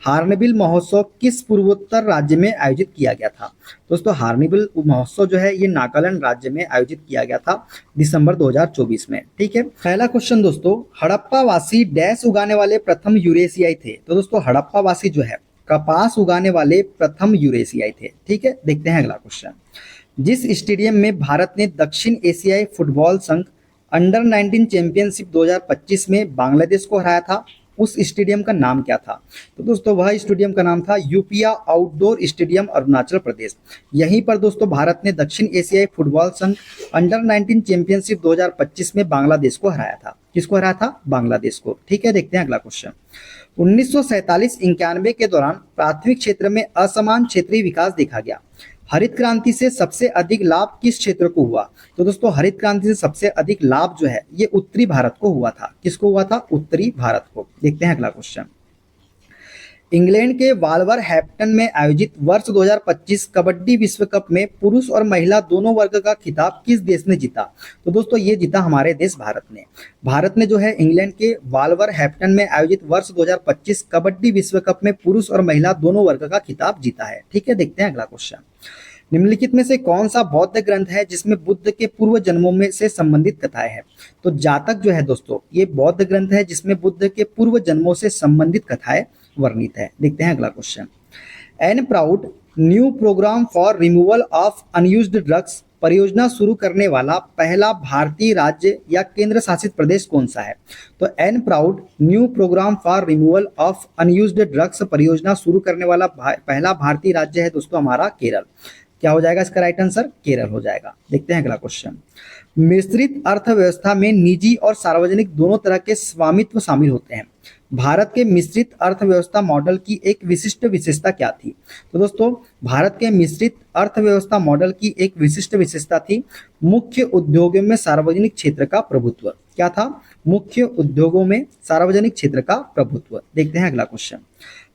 Speaker 1: हार्नबिल महोत्सव किस पूर्वोत्तर राज्य में आयोजित किया गया था? दोस्तों, हार्नबिल महोत्सव जो है ये नागालैंड राज्य में आयोजित किया गया था दिसंबर 2024 में। ठीक है। पहला क्वेश्चन दोस्तों, हड़प्पावासी डैश उगाने वाले प्रथम यूरेशियाई थे? तो दोस्तों, हड़प्पावासी जो है कपास उगाने वाले प्रथम यूरेशियाई थे। ठीक है। देखते हैं अगला क्वेश्चन। जिस स्टेडियम में भारत ने दक्षिण एशियाई फुटबॉल संघ अंडर 19 चैंपियनशिप 2025 में बांग्लादेश को हराया था, उस स्टेडियम का नाम क्या था? तो दोस्तों, वह स्टेडियम का नाम था यूपिया आउटडोर स्टेडियम, अरुणाचल प्रदेश। यहीं पर दोस्तों भारत ने दक्षिण एशियाई फुटबॉल संघ अंडर 19 चैंपियनशिप 2025 में बांग्लादेश को हराया था। किसको हराया था? बांग्लादेश को। ठीक है। देखते हैं अगला क्वेश्चन। 1947-91 के दौरान प्राथमिक क्षेत्र में असमान क्षेत्रीय विकास देखा गया। हरित क्रांति से सबसे अधिक लाभ किस क्षेत्र को हुआ? तो दोस्तों, हरित क्रांति से सबसे अधिक लाभ जो है ये उत्तरी भारत को हुआ था। किसको हुआ था? उत्तरी भारत को। देखते हैं अगला क्वेश्चन। इंग्लैंड के वॉल्वरहैम्पटन में आयोजित वर्ष 2025 कबड्डी विश्व कप में पुरुष और महिला दोनों वर्ग का खिताब किस देश ने जीता? तो दोस्तों, ये जीता हमारे देश भारत ने। भारत ने जो है इंग्लैंड के वॉल्वरहैम्पटन में आयोजित वर्ष 2025 कबड्डी विश्व कप में पुरुष और महिला दोनों वर्ग का खिताब जीता है। ठीक है। देखते हैं अगला क्वेश्चन। निम्नलिखित में से कौन सा बौद्ध ग्रंथ है जिसमें बुद्ध के पूर्व जन्मों में से संबंधित कथाएं हैं? तो जातक जो है दोस्तों ये बौद्ध ग्रंथ है जिसमें बुद्ध के पूर्व जन्मों से संबंधित कथाएं वर्णित है। देखते हैं अगला question. N proud new programme for removal of unused drugs परियोजना शुरू करने वाला पहला भारतीय राज्य या केंद्र शासित प्रदेश कौन सा है? तो N proud new programme for removal of unused drugs परियोजना शुरू करने वाला पहला भारतीय राज्य है दोस्तों हमारा केरल। क्या हो जाएगा इसका राइट आंसर? केरल हो जाएगा। देखते हैं अगला क्वेश्चन। मिश्रित अर्थव्यवस्था में निजी और सार्वजनिक दोनों तरह के स्वामित्व शामिल होते हैं। भारत के मिश्रित अर्थव्यवस्था मॉडल की एक विशिष्ट विशेषता क्या थी? तो दोस्तों, भारत के मिश्रित अर्थव्यवस्था मॉडल की एक विशिष्ट विशेषता थी मुख्य उद्योगों में सार्वजनिक क्षेत्र का प्रभुत्व। क्या था? मुख्य उद्योगों में सार्वजनिक क्षेत्र का प्रभुत्व। देखते हैं अगला क्वेश्चन।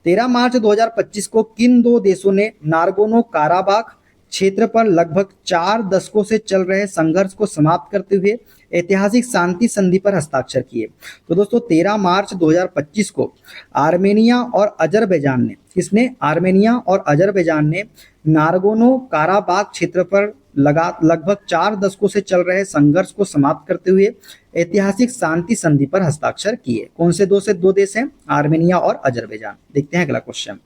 Speaker 1: 13 मार्च 2025 को किन दो देशों ने नागोर्नो काराबाख क्षेत्र पर लगभग 4 दशकों से चल रहे संघर्ष को समाप्त करते हुए ऐतिहासिक शांति संधि पर हस्ताक्षर किए? तो दोस्तों 13 मार्च 2025 को आर्मेनिया और अजरबैजान ने आर्मेनिया और अजरबैजान ने नागोर्नो काराबाख क्षेत्र पर लगभग 4 दशकों से चल रहे संघर्ष को समाप्त करते हुए ऐतिहासिक शांति संधि पर हस्ताक्षर किए। कौन से दो देश हैं? आर्मेनिया और अजरबैजान। देखते हैं अगला क्वेश्चन।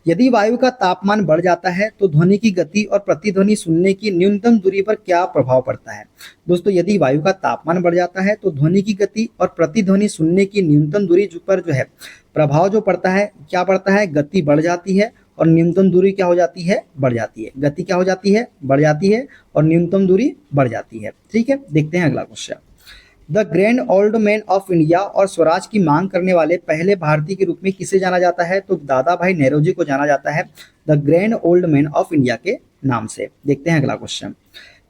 Speaker 1: यदि वायु का तापमान बढ़ जाता है तो ध्वनि की गति और प्रतिध्वनि सुनने की न्यूनतम दूरी पर क्या प्रभाव पड़ता है? दोस्तों, यदि वायु का तापमान बढ़ जाता है तो ध्वनि की गति और प्रतिध्वनि सुनने की न्यूनतम दूरी पर जो है प्रभाव जो पड़ता है, क्या पड़ता है? गति बढ़ जाती है और न्यूनतम दूरी क्या हो जाती है? बढ़ जाती है। गति क्या हो जाती है? बढ़ जाती है और न्यूनतम दूरी बढ़ जाती है। ठीक है। देखते हैं अगला question. The grand old man of India और स्वराज की मांग करने वाले पहले भारतीय के रूप में किसे जाना जाता है? तो दादा भाई नेहरू को जाना जाता है the grand old man of India के नाम से। देखते हैं अगला क्वेश्चन।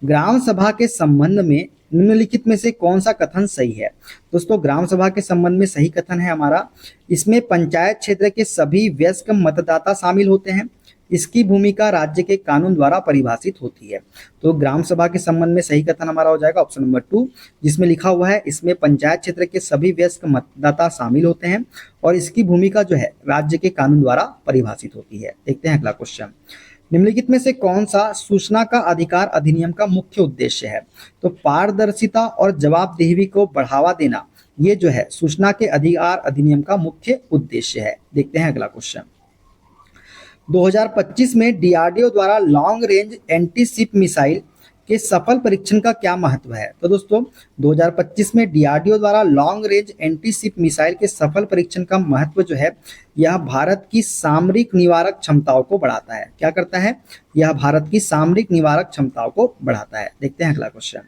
Speaker 1: ग्राम सभा के संबंध में निम्नलिखित में से कौन सा कथन सही है? दोस्तों, ग्राम सभा के संबंध में सही कथन है हमारा, इसमें पंचायत क्षेत्र के सभी वयस्क मतदाता शामिल होते हैं, इसकी भूमिका राज्य के कानून द्वारा परिभाषित होती है। तो ग्राम सभा के संबंध में सही कथन हमारा हो जाएगा ऑप्शन नंबर 2, जिसमें लिखा हुआ है इसमें पंचायत क्षेत्र के सभी वयस्क मतदाता शामिल होते हैं और इसकी भूमिका जो है राज्य के कानून द्वारा परिभाषित होती है। देखते हैं अगला क्वेश्चन। निम्नलिखित में से कौन सा सूचना का अधिकार अधिनियम का मुख्य उद्देश्य है? तो पारदर्शिता और जवाबदेही को बढ़ावा देना, ये जो है सूचना के अधिकार अधिनियम का मुख्य उद्देश्य है। देखते हैं अगला क्वेश्चन। 2025 में डीआरडीओ द्वारा long range anti ship missile के सफल परीक्षण का क्या महत्व है? तो दोस्तों 2025 में डीआरडीओ द्वारा long range anti ship missile के सफल परीक्षण का महत्व जो है, यह भारत की सामरिक निवारक क्षमताओं को बढ़ाता है। क्या करता है? यह भारत की सामरिक निवारक क्षमताओं को बढ़ाता है। देखते हैं अगला क्वेश्चन।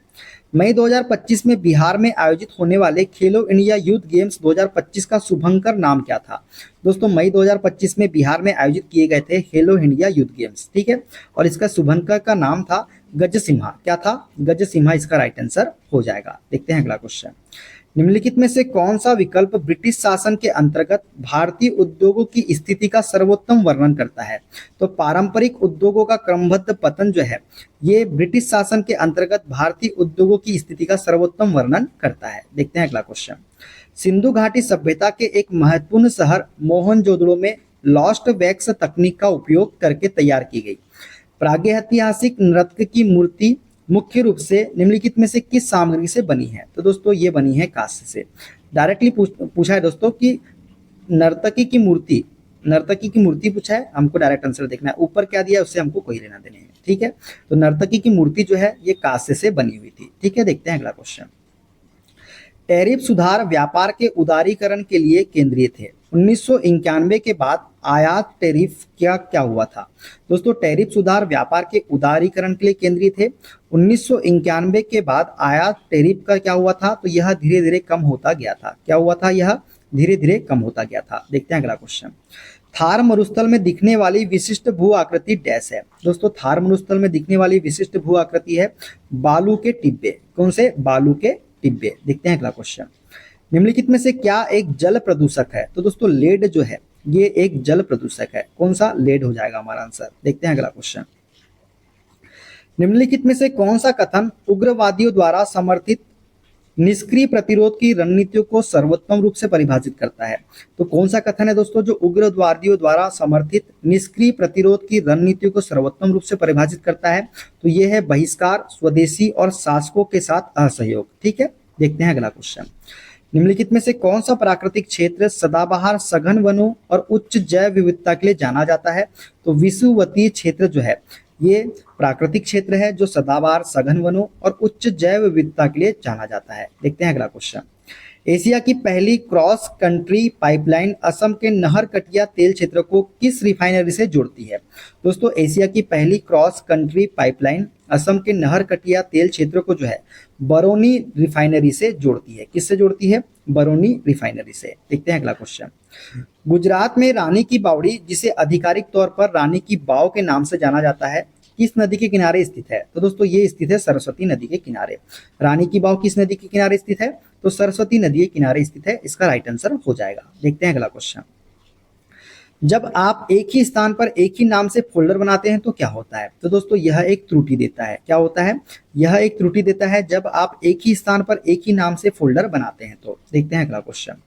Speaker 1: मई 2025 में बिहार में आयोजित होने वाले खेलो इंडिया यूथ गेम्स 2025 का शुभंकर नाम क्या था? दोस्तों मई 2025 में बिहार में आयोजित किए गए थे खेलो इंडिया यूथ गेम्स, ठीक है, और इसका शुभंकर का नाम था गजसिम्हा। क्या था? गजसिम्हा इसका राइट आंसर हो जाएगा। देखते हैं अगला क्वेश्चन। निम्नलिखित में से कौन सा विकल्प ब्रिटिश शासन के अंतर्गत भारतीय उद्योगों की स्थिति का सर्वोत्तम वर्णन करता है? तो पारंपरिक उद्योगों का क्रमबद्ध पतन जो है, ये ब्रिटिश शासन के अंतर्गत भारतीय उद्योगों की स्थिति का सर्वोत्तम वर्णन करता है। देखते हैं अगला क्वेश्चन। सिंधु घाटी सभ्यता के एक महत्वपूर्ण शहर मोहनजोदड़ो में लॉस्ट वैक्स तकनीक का उपयोग करके तैयार की गई प्रागैतिहासिक नर्तक की मूर्ति मुख्य रूप से निम्नलिखित में से किस सामग्री से बनी है? तो दोस्तों ये बनी है कांस्य से। डायरेक्टली पूछा है दोस्तों कि नर्तकी की मूर्ति पूछा है, हमको डायरेक्ट आंसर देखना है। ऊपर क्या दिया है उससे हमको कोई लेना देना है, ठीक है। तो नर्तकी की मूर्ति जो है ये कांस्य से बनी हुई थी, ठीक है। देखते हैं अगला क्वेश्चन। टैरिफ सुधार व्यापार के उदारीकरण के लिए केंद्रीय थे। 1991 के बाद आयात टैरिफ क्या हुआ था? दोस्तों टैरिफ सुधार व्यापार के उदारीकरण के लिए केंद्रीय थे। 1991 के बाद आयात टैरिफ का क्या हुआ था? तो यह धीरे धीरे कम होता गया था। क्या हुआ था? यह धीरे धीरे कम होता गया था। देखते हैं अगला क्वेश्चन। थार मरुस्थल में दिखने वाली विशिष्ट भू आकृति डैश है। दोस्तों थार मरुस्थल में दिखने वाली विशिष्ट भू आकृति है बालू के टिब्बे। कौन से? बालू के टिब्बे। देखते हैं अगला क्वेश्चन। निम्नलिखित में से क्या एक जल प्रदूषक है? तो दोस्तों लेड जो है ये एक जल प्रदूषक है। कौन सा? लेड हो जाएगा हमारा आंसर। देखते हैं अगला क्वेश्चन। निम्नलिखित में से कौन सा कथन उग्रवादियों द्वारा समर्थित निष्क्रिय प्रतिरोध की रणनीतियों को सर्वोत्तम रूप से परिभाषित करता है? तो कौन सा कथन है दोस्तों जो उग्रवादियों द्वारा समर्थित निष्क्रिय प्रतिरोध की रणनीतियों को सर्वोत्तम रूप से परिभाषित करता है? तो यह है बहिष्कार, स्वदेशी और शासकों के साथ असहयोग, ठीक है। देखते हैं अगला क्वेश्चन। निम्नलिखित में से कौन सा प्राकृतिक क्षेत्र सदाबहार सघन वनों और उच्च जैव विविधता के लिए जाना जाता है? तो विषुवतीय क्षेत्र जो है ये प्राकृतिक क्षेत्र है जो सदाबहार सघन वनों और उच्च जैव विविधता के लिए जाना जाता है। देखते हैं अगला क्वेश्चन। एशिया की पहली क्रॉस कंट्री पाइपलाइन असम के नहरकटिया तेल क्षेत्र को किस रिफाइनरी से जोड़ती है? दोस्तों एशिया की पहली क्रॉस कंट्री पाइपलाइन असम के नहरकटिया तेल क्षेत्र को जो है बरौनी रिफाइनरी से जोड़ती है। किससे जोड़ती है? बरौनी रिफाइनरी से। देखते हैं अगला क्वेश्चन। गुजरात में रानी की बावड़ी, जिसे आधिकारिक तौर पर रानी की बाव के नाम से जाना जाता है, किस नदी के किनारे स्थित है? तो दोस्तों ये स्थित है सरस्वती नदी के किनारे। रानी की बाव किस नदी के किनारे स्थित है? तो सरस्वती नदी के किनारे स्थित है। इसका राइट आंसर हो जाएगा। देखते हैं अगला क्वेश्चन। जब आप एक ही स्थान पर एक ही नाम से फोल्डर बनाते हैं तो क्या होता है? तो दोस्तों यह एक त्रुटि देता है। क्या होता है? यह एक त्रुटि देता है जब आप एक ही स्थान पर एक ही नाम से फोल्डर बनाते हैं तो। देखते हैं अगला क्वेश्चन।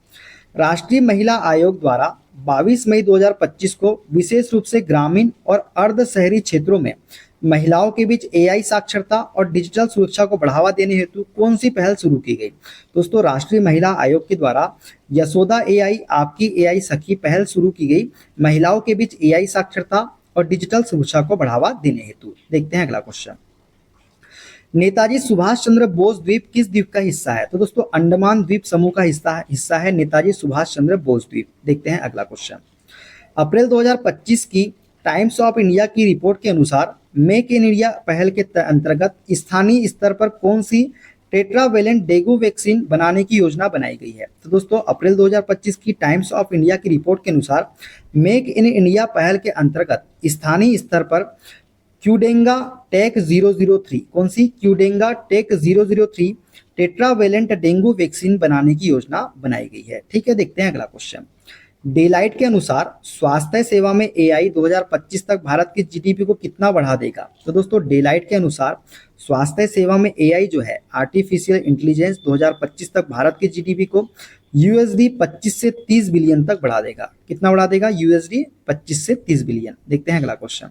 Speaker 1: राष्ट्रीय महिला आयोग द्वारा 22 मई 2025 को विशेष रूप से ग्रामीण और अर्ध शहरी क्षेत्रों में महिलाओं के बीच एआई साक्षरता और डिजिटल सुरक्षा को बढ़ावा देने हेतु कौन सी पहल शुरू की गई? दोस्तों राष्ट्रीय महिला आयोग के द्वारा यशोदा एआई आपकी एआई सखी पहल शुरू की गई महिलाओं के बीच एआई साक्षरता और डिजिटल सुरक्षा को बढ़ावा देने हेतु। देखते हैं अगला क्वेश्चन। नेताजी सुभाष चंद्र बोस द्वीप किस द्वीप का हिस्सा है? तो दोस्तों अंडमान द्वीप समूह का हिस्सा है नेताजी सुभाष चंद्र बोस द्वीप। देखते हैं अगला क्वेश्चन। अप्रैल 2025 की टाइम्स ऑफ इंडिया की रिपोर्ट के अनुसार मेक इन इंडिया पहल के अंतर्गत स्थानीय स्तर पर कौन सी टेट्रावेलेंट डेंगू वैक्सीन बनाने की योजना बनाई गई है? तो दोस्तों अप्रैल 2025 की टाइम्स ऑफ इंडिया की रिपोर्ट के अनुसार मेक इन इंडिया पहल के अंतर्गत स्थानीय स्तर पर क्यूडेंगा टेक 003, कौन सी? Qdenga tech 003 tetravalent dengue vaccine बनाने की योजना बनाई गई है, ठीक है। देखते हैं अगला क्वेश्चन। डेलाइट के अनुसार स्वास्थ्य सेवा में एआई 2025 तक भारत की जीडीपी को कितना बढ़ा देगा? तो दोस्तों डेलाइट के अनुसार स्वास्थ्य सेवा में एआई जो है आर्टिफिशियल इंटेलिजेंस 2025 तक भारत की जीडीपी को यूएसडी 25 से 30 बिलियन तक बढ़ा देगा। कितना बढ़ा देगा? यूएसडी 25 से 30 बिलियन। देखते हैं अगला क्वेश्चन।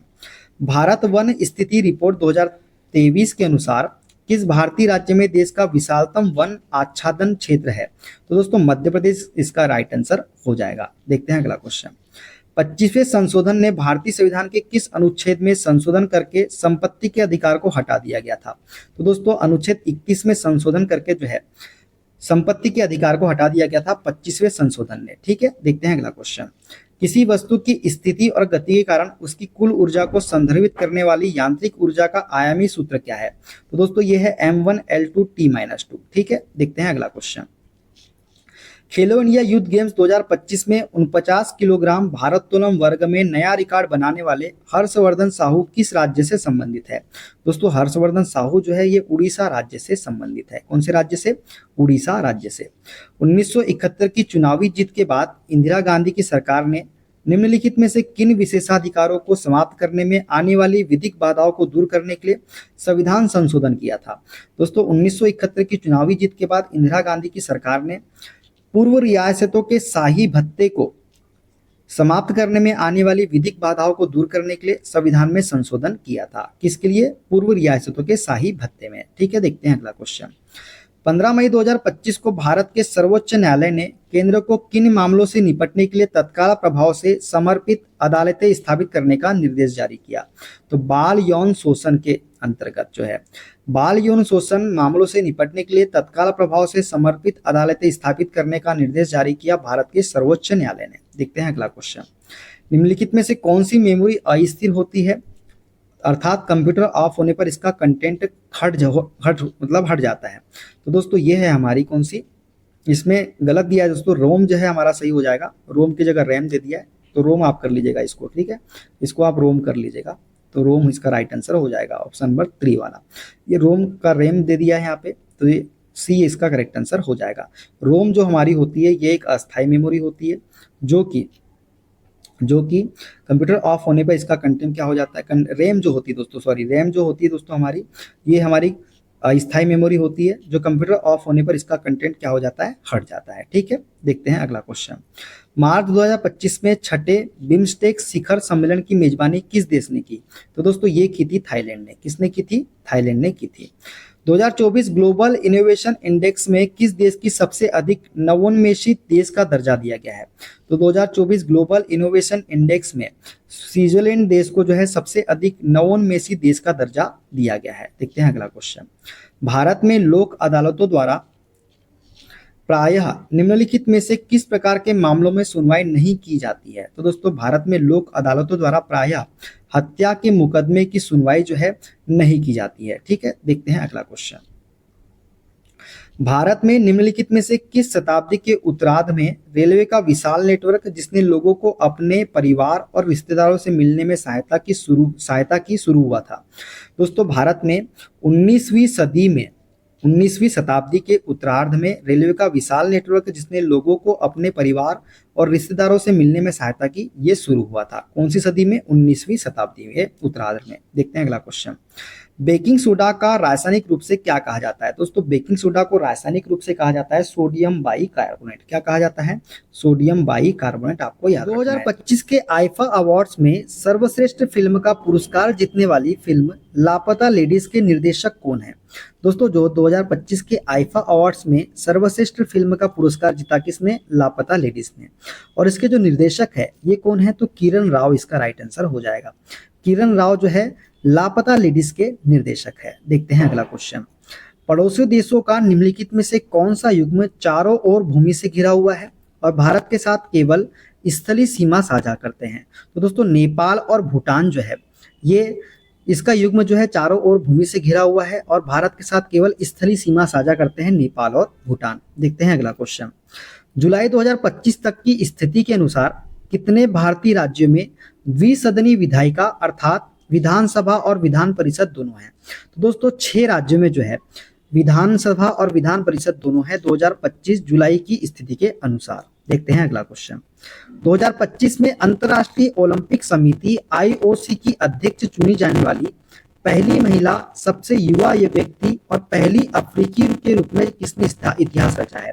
Speaker 1: भारत वन स्थिति रिपोर्ट 2023 के अनुसार किस भारतीय राज्य में देश का विशालतम वन आच्छादन क्षेत्र है? तो दोस्तों मध्य प्रदेश इसका राइट आंसर हो जाएगा। देखते हैं अगला क्वेश्चन। 25वें संशोधन ने भारतीय संविधान के किस अनुच्छेद में संशोधन करके संपत्ति के अधिकार को हटा दिया गया था? तो दोस्तों अनुच्छेद 21 में संशोधन करके जो है संपत्ति के अधिकार को हटा दिया गया था 25वें संशोधन ने। ठीक है, देखते हैं अगला क्वेश्चन। किसी वस्तु की स्थिति और गति के कारण उसकी कुल ऊर्जा को संदर्भित करने वाली यांत्रिक ऊर्जा का आयामी सूत्र क्या है? तो दोस्तों ये है m1L2T-2। ठीक है, देखते हैं अगला क्वेश्चन। खेलो इंडिया यूथ गेम्स 2025 में 49 किलोग्राम भारोत्तोलन वर्ग में नया रिकॉर्ड बनाने वाले हर्षवर्धन साहू किस राज्य से संबंधित है? दोस्तों हर्षवर्धन साहू जो है ये उड़ीसा राज्य से संबंधित है। कौन से राज्य से? उड़ीसा राज्य से। 1971 की चुनावी जीत के बाद इंदिरा गांधी की सरकार ने निम्नलिखित में से किन विशेषाधिकारों को समाप्त करने में आने वाली विधिक बाधाओं को दूर करने के लिए संविधान संशोधन किया था? दोस्तों 1971 की चुनावी जीत के बाद इंदिरा गांधी की सरकार ने पूर्व रियासतों के शाही भत्ते को समाप्त करने में आने वाली विधिक बाधाओं को दूर करने के लिए संविधान में संशोधन किया था। किसके लिए? पूर्व रियासतों के शाही भत्ते में। ठीक है, देखते हैं अगला क्वेश्चन। 15 मई 2025 को भारत के सर्वोच्च न्यायालय ने केंद्र को किन मामलों से निपटने के लिए तत्काल प्रभाव से समर्पित अदालतें स्थापित करने का निर्देश जारी किया? तो बाल यौन शोषण के अंतर्गत जो है बाल यौन शोषण मामलों से निपटने के लिए तत्काल प्रभाव से समर्पित अदालतें स्थापित करने का निर्देश जारी किया भारत के सर्वोच्च न्यायालय ने। देखते हैं अगला क्वेश्चन। निम्नलिखित में से कौन सी मेमोरी अस्थिर होती है, अर्थात कंप्यूटर ऑफ होने पर इसका कंटेंट हट जाता है? तो दोस्तों ये है हमारी कौन सी, इसमें गलत दिया है दोस्तों, रोम जो है हमारा सही हो जाएगा। रोम की जगह रैम दे दिया है, तो रोम आप कर लीजिएगा इसको। ठीक है, इसको आप रोम कर लीजिएगा, तो रोम इसका राइट आंसर हो जाएगा, ऑप्शन नंबर 3 वाला। ये रोम का रैम दे दिया है यहाँ पे, तो ये सी इसका करेक्ट आंसर हो जाएगा। रोम जो हमारी होती है ये एक अस्थायी मेमोरी होती है जो कि कंप्यूटर ऑफ होने पर इसका कंटेंट क्या हो जाता है, रैम जो होती है दोस्तों हमारी, ये हमारी स्थायी मेमोरी होती है जो कंप्यूटर ऑफ होने पर इसका कंटेंट क्या हो जाता है, हट जाता है। ठीक है, देखते हैं अगला क्वेश्चन। मार्च 2025 में छठे बिम्स्टेक शिखर सम्मेलन की मेजबानी किस देश ने की? तो दोस्तों ये की थी थाईलैंड ने। किसने की थी? थाईलैंड ने की थी। 2024 ग्लोबल इनोवेशन इंडेक्स में किस देश की सबसे अधिक नवोन्मेषी देश का दर्जा दिया गया है? तो 2024 ग्लोबल इनोवेशन इंडेक्स में स्विट्जरलैंड देश को जो है सबसे अधिक नवोन्मेषी देश का दर्जा दिया गया है। देखते हैं अगला क्वेश्चन। भारत में लोक अदालतों द्वारा प्रायः निम्नलिखित में से किस प्रकार के मामलों में सुनवाई नहीं की जाती है? तो दोस्तों भारत में लोक अदालतों द्वारा प्रायः हत्या के मुकदमे की सुनवाई जो है नहीं की जाती है। ठीक है, देखते हैं अगला क्वेश्चन। भारत में निम्नलिखित में से किस शताब्दी के उत्तरार्ध में रेलवे का विशाल नेटवर्क जिसने लोगों को अपने परिवार और रिश्तेदारों से मिलने में सहायता की शुरू हुआ था? दोस्तों भारत में 19वीं शताब्दी के उत्तरार्ध में रेलवे का विशाल नेटवर्क जिसने लोगों को अपने परिवार और रिश्तेदारों से मिलने में सहायता की, ये शुरू हुआ था। कौन सी सदी में? 19वीं शताब्दी में उत्तरार्ध में। देखते हैं अगला क्वेश्चन। बेकिंग सोडा का रासायनिक रूप से क्या कहा जाता है? दोस्तों बेकिंग सोडा को रासायनिक रूप से कहा जाता है सोडियम बाइकार्बोनेट। क्या कहा जाता है? Sodium bicarbonate. आपको याद रखना है। 2025 के आईफा अवार्ड्स में सर्वश्रेष्ठ फिल्म का पुरस्कार जीतने वाली फिल्म लापता लेडीज के निर्देशक कौन है? दोस्तों जो 2025 के आईफा अवार्ड्स में सर्वश्रेष्ठ फिल्म का पुरस्कार जीता किसने? लापता लेडीज ने। और इसके जो निर्देशक है ये कौन है? तो किरण राव इसका राइट आंसर हो जाएगा। किरण राव जो है लापता लेडीज के निर्देशक है। देखते हैं अगला क्वेश्चन। पड़ोसी देशों का निम्नलिखित में से कौन सा युग्म चारों ओर भूमि से घिरा हुआ है और भारत के साथ केवल स्थलीय सीमा साझा करते हैं? तो दोस्तों नेपाल और भूटान जो है ये इसका युग्म जो है चारों ओर भूमि से घिरा हुआ है और भारत के साथ केवल स्थलीय सीमा साझा करते हैं नेपाल और भूटान। देखते हैं अगला क्वेश्चन। जुलाई 2025 तक की स्थिति के अनुसार कितने भारतीय राज्यों में द्विसदनी विधायिका अर्थात विधानसभा और विधान परिषद दोनों है? तो दोस्तों 6 राज्यों में जो है विधानसभा और विधान परिषद दोनों है 2025 जुलाई की स्थिति के अनुसार। देखते हैं अगला क्वेश्चन। 2025 में अंतर्राष्ट्रीय ओलंपिक समिति आईओसी की अध्यक्ष चुनी जाने वाली पहली महिला, सबसे युवा ये व्यक्ति और पहली अफ्रीकी के रूप में किसने इतिहास रचा है?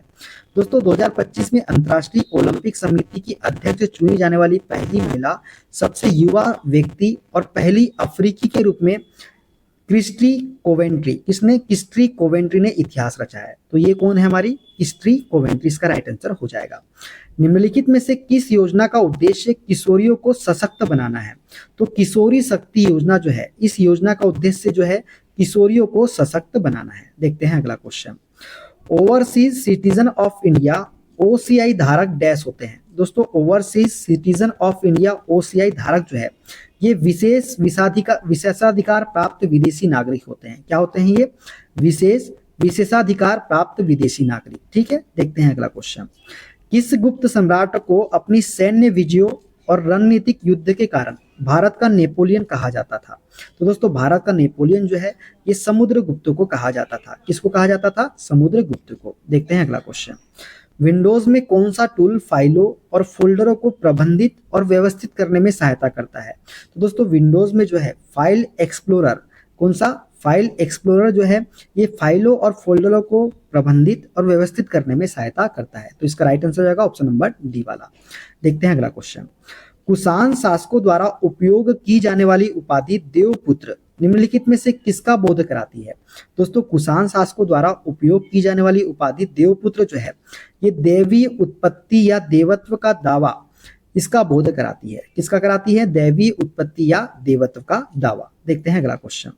Speaker 1: दोस्तों 2025 में अंतर्राष्ट्रीय ओलंपिक समिति की अध्यक्ष चुनी जाने वाली पहली महिला, सबसे युवा व्यक्ति और पहली अफ्रीकी के रूप में क्रिस्टी कोवेंट्री, किसने? क्रिस्टी कोवेंट्री ने इतिहास रचा है। तो ये कौन है? हमारी क्रिस्टी कोवेंट्री, इसका राइट आंसर हो जाएगा। निम्नलिखित में से किस योजना का उद्देश्य किशोरियों को सशक्त बनाना है? तो किशोरी शक्ति योजना जो है, इस योजना का उद्देश्य जो है किशोरियों को सशक्त बनाना है। देखते हैं अगला question. Overseas citizen of India OCI धारक डैश होते हैं। दोस्तों overseas citizen of India OCI धारक जो है ये विशेष विशेषाधिकार प्राप्त विदेशी नागरिक होते हैं। क्या होते हैं ये? विशेषाधिकार प्राप्त विदेशी नागरिक। ठीक है, देखते हैं अगला क्वेश्चन। किस गुप्त सम्राट को अपनी सैन्य विजयों और रणनीतिक युद्ध के कारण भारत का नेपोलियन कहा जाता था? तो दोस्तों भारत का नेपोलियन जो है ये समुद्रगुप्त को कहा जाता था। किसको कहा जाता था? समुद्रगुप्त को। देखते हैं अगला क्वेश्चन। विंडोज में कौन सा टूल फाइलों और फोल्डरों को प्रबंधित और व्यवस्थित करने में सहायता करता है? तो दोस्तों विंडोज में जो है फाइल एक्सप्लोरर, कौन सा? फाइल एक्सप्लोरर जो है ये फाइलों और फोल्डरों को प्रबंधित और व्यवस्थित करने में सहायता करता है। तो इसका राइट आंसर जाएगा ऑप्शन नंबर डी वाला। देखते हैं अगला क्वेश्चन। कुषाण शासकों द्वारा उपयोग की जाने वाली उपाधि देवपुत्र निम्नलिखित में से किसका बोध कराती है? दोस्तों कुषाण शासकों द्वारा उपयोग की जाने वाली उपाधि देवपुत्र जो है ये देवी उत्पत्ति या देवत्व का दावा इसका बोध कराती है। किसका कराती है? देवी उत्पत्ति या देवत्व का दावा। देखते हैं अगला क्वेश्चन।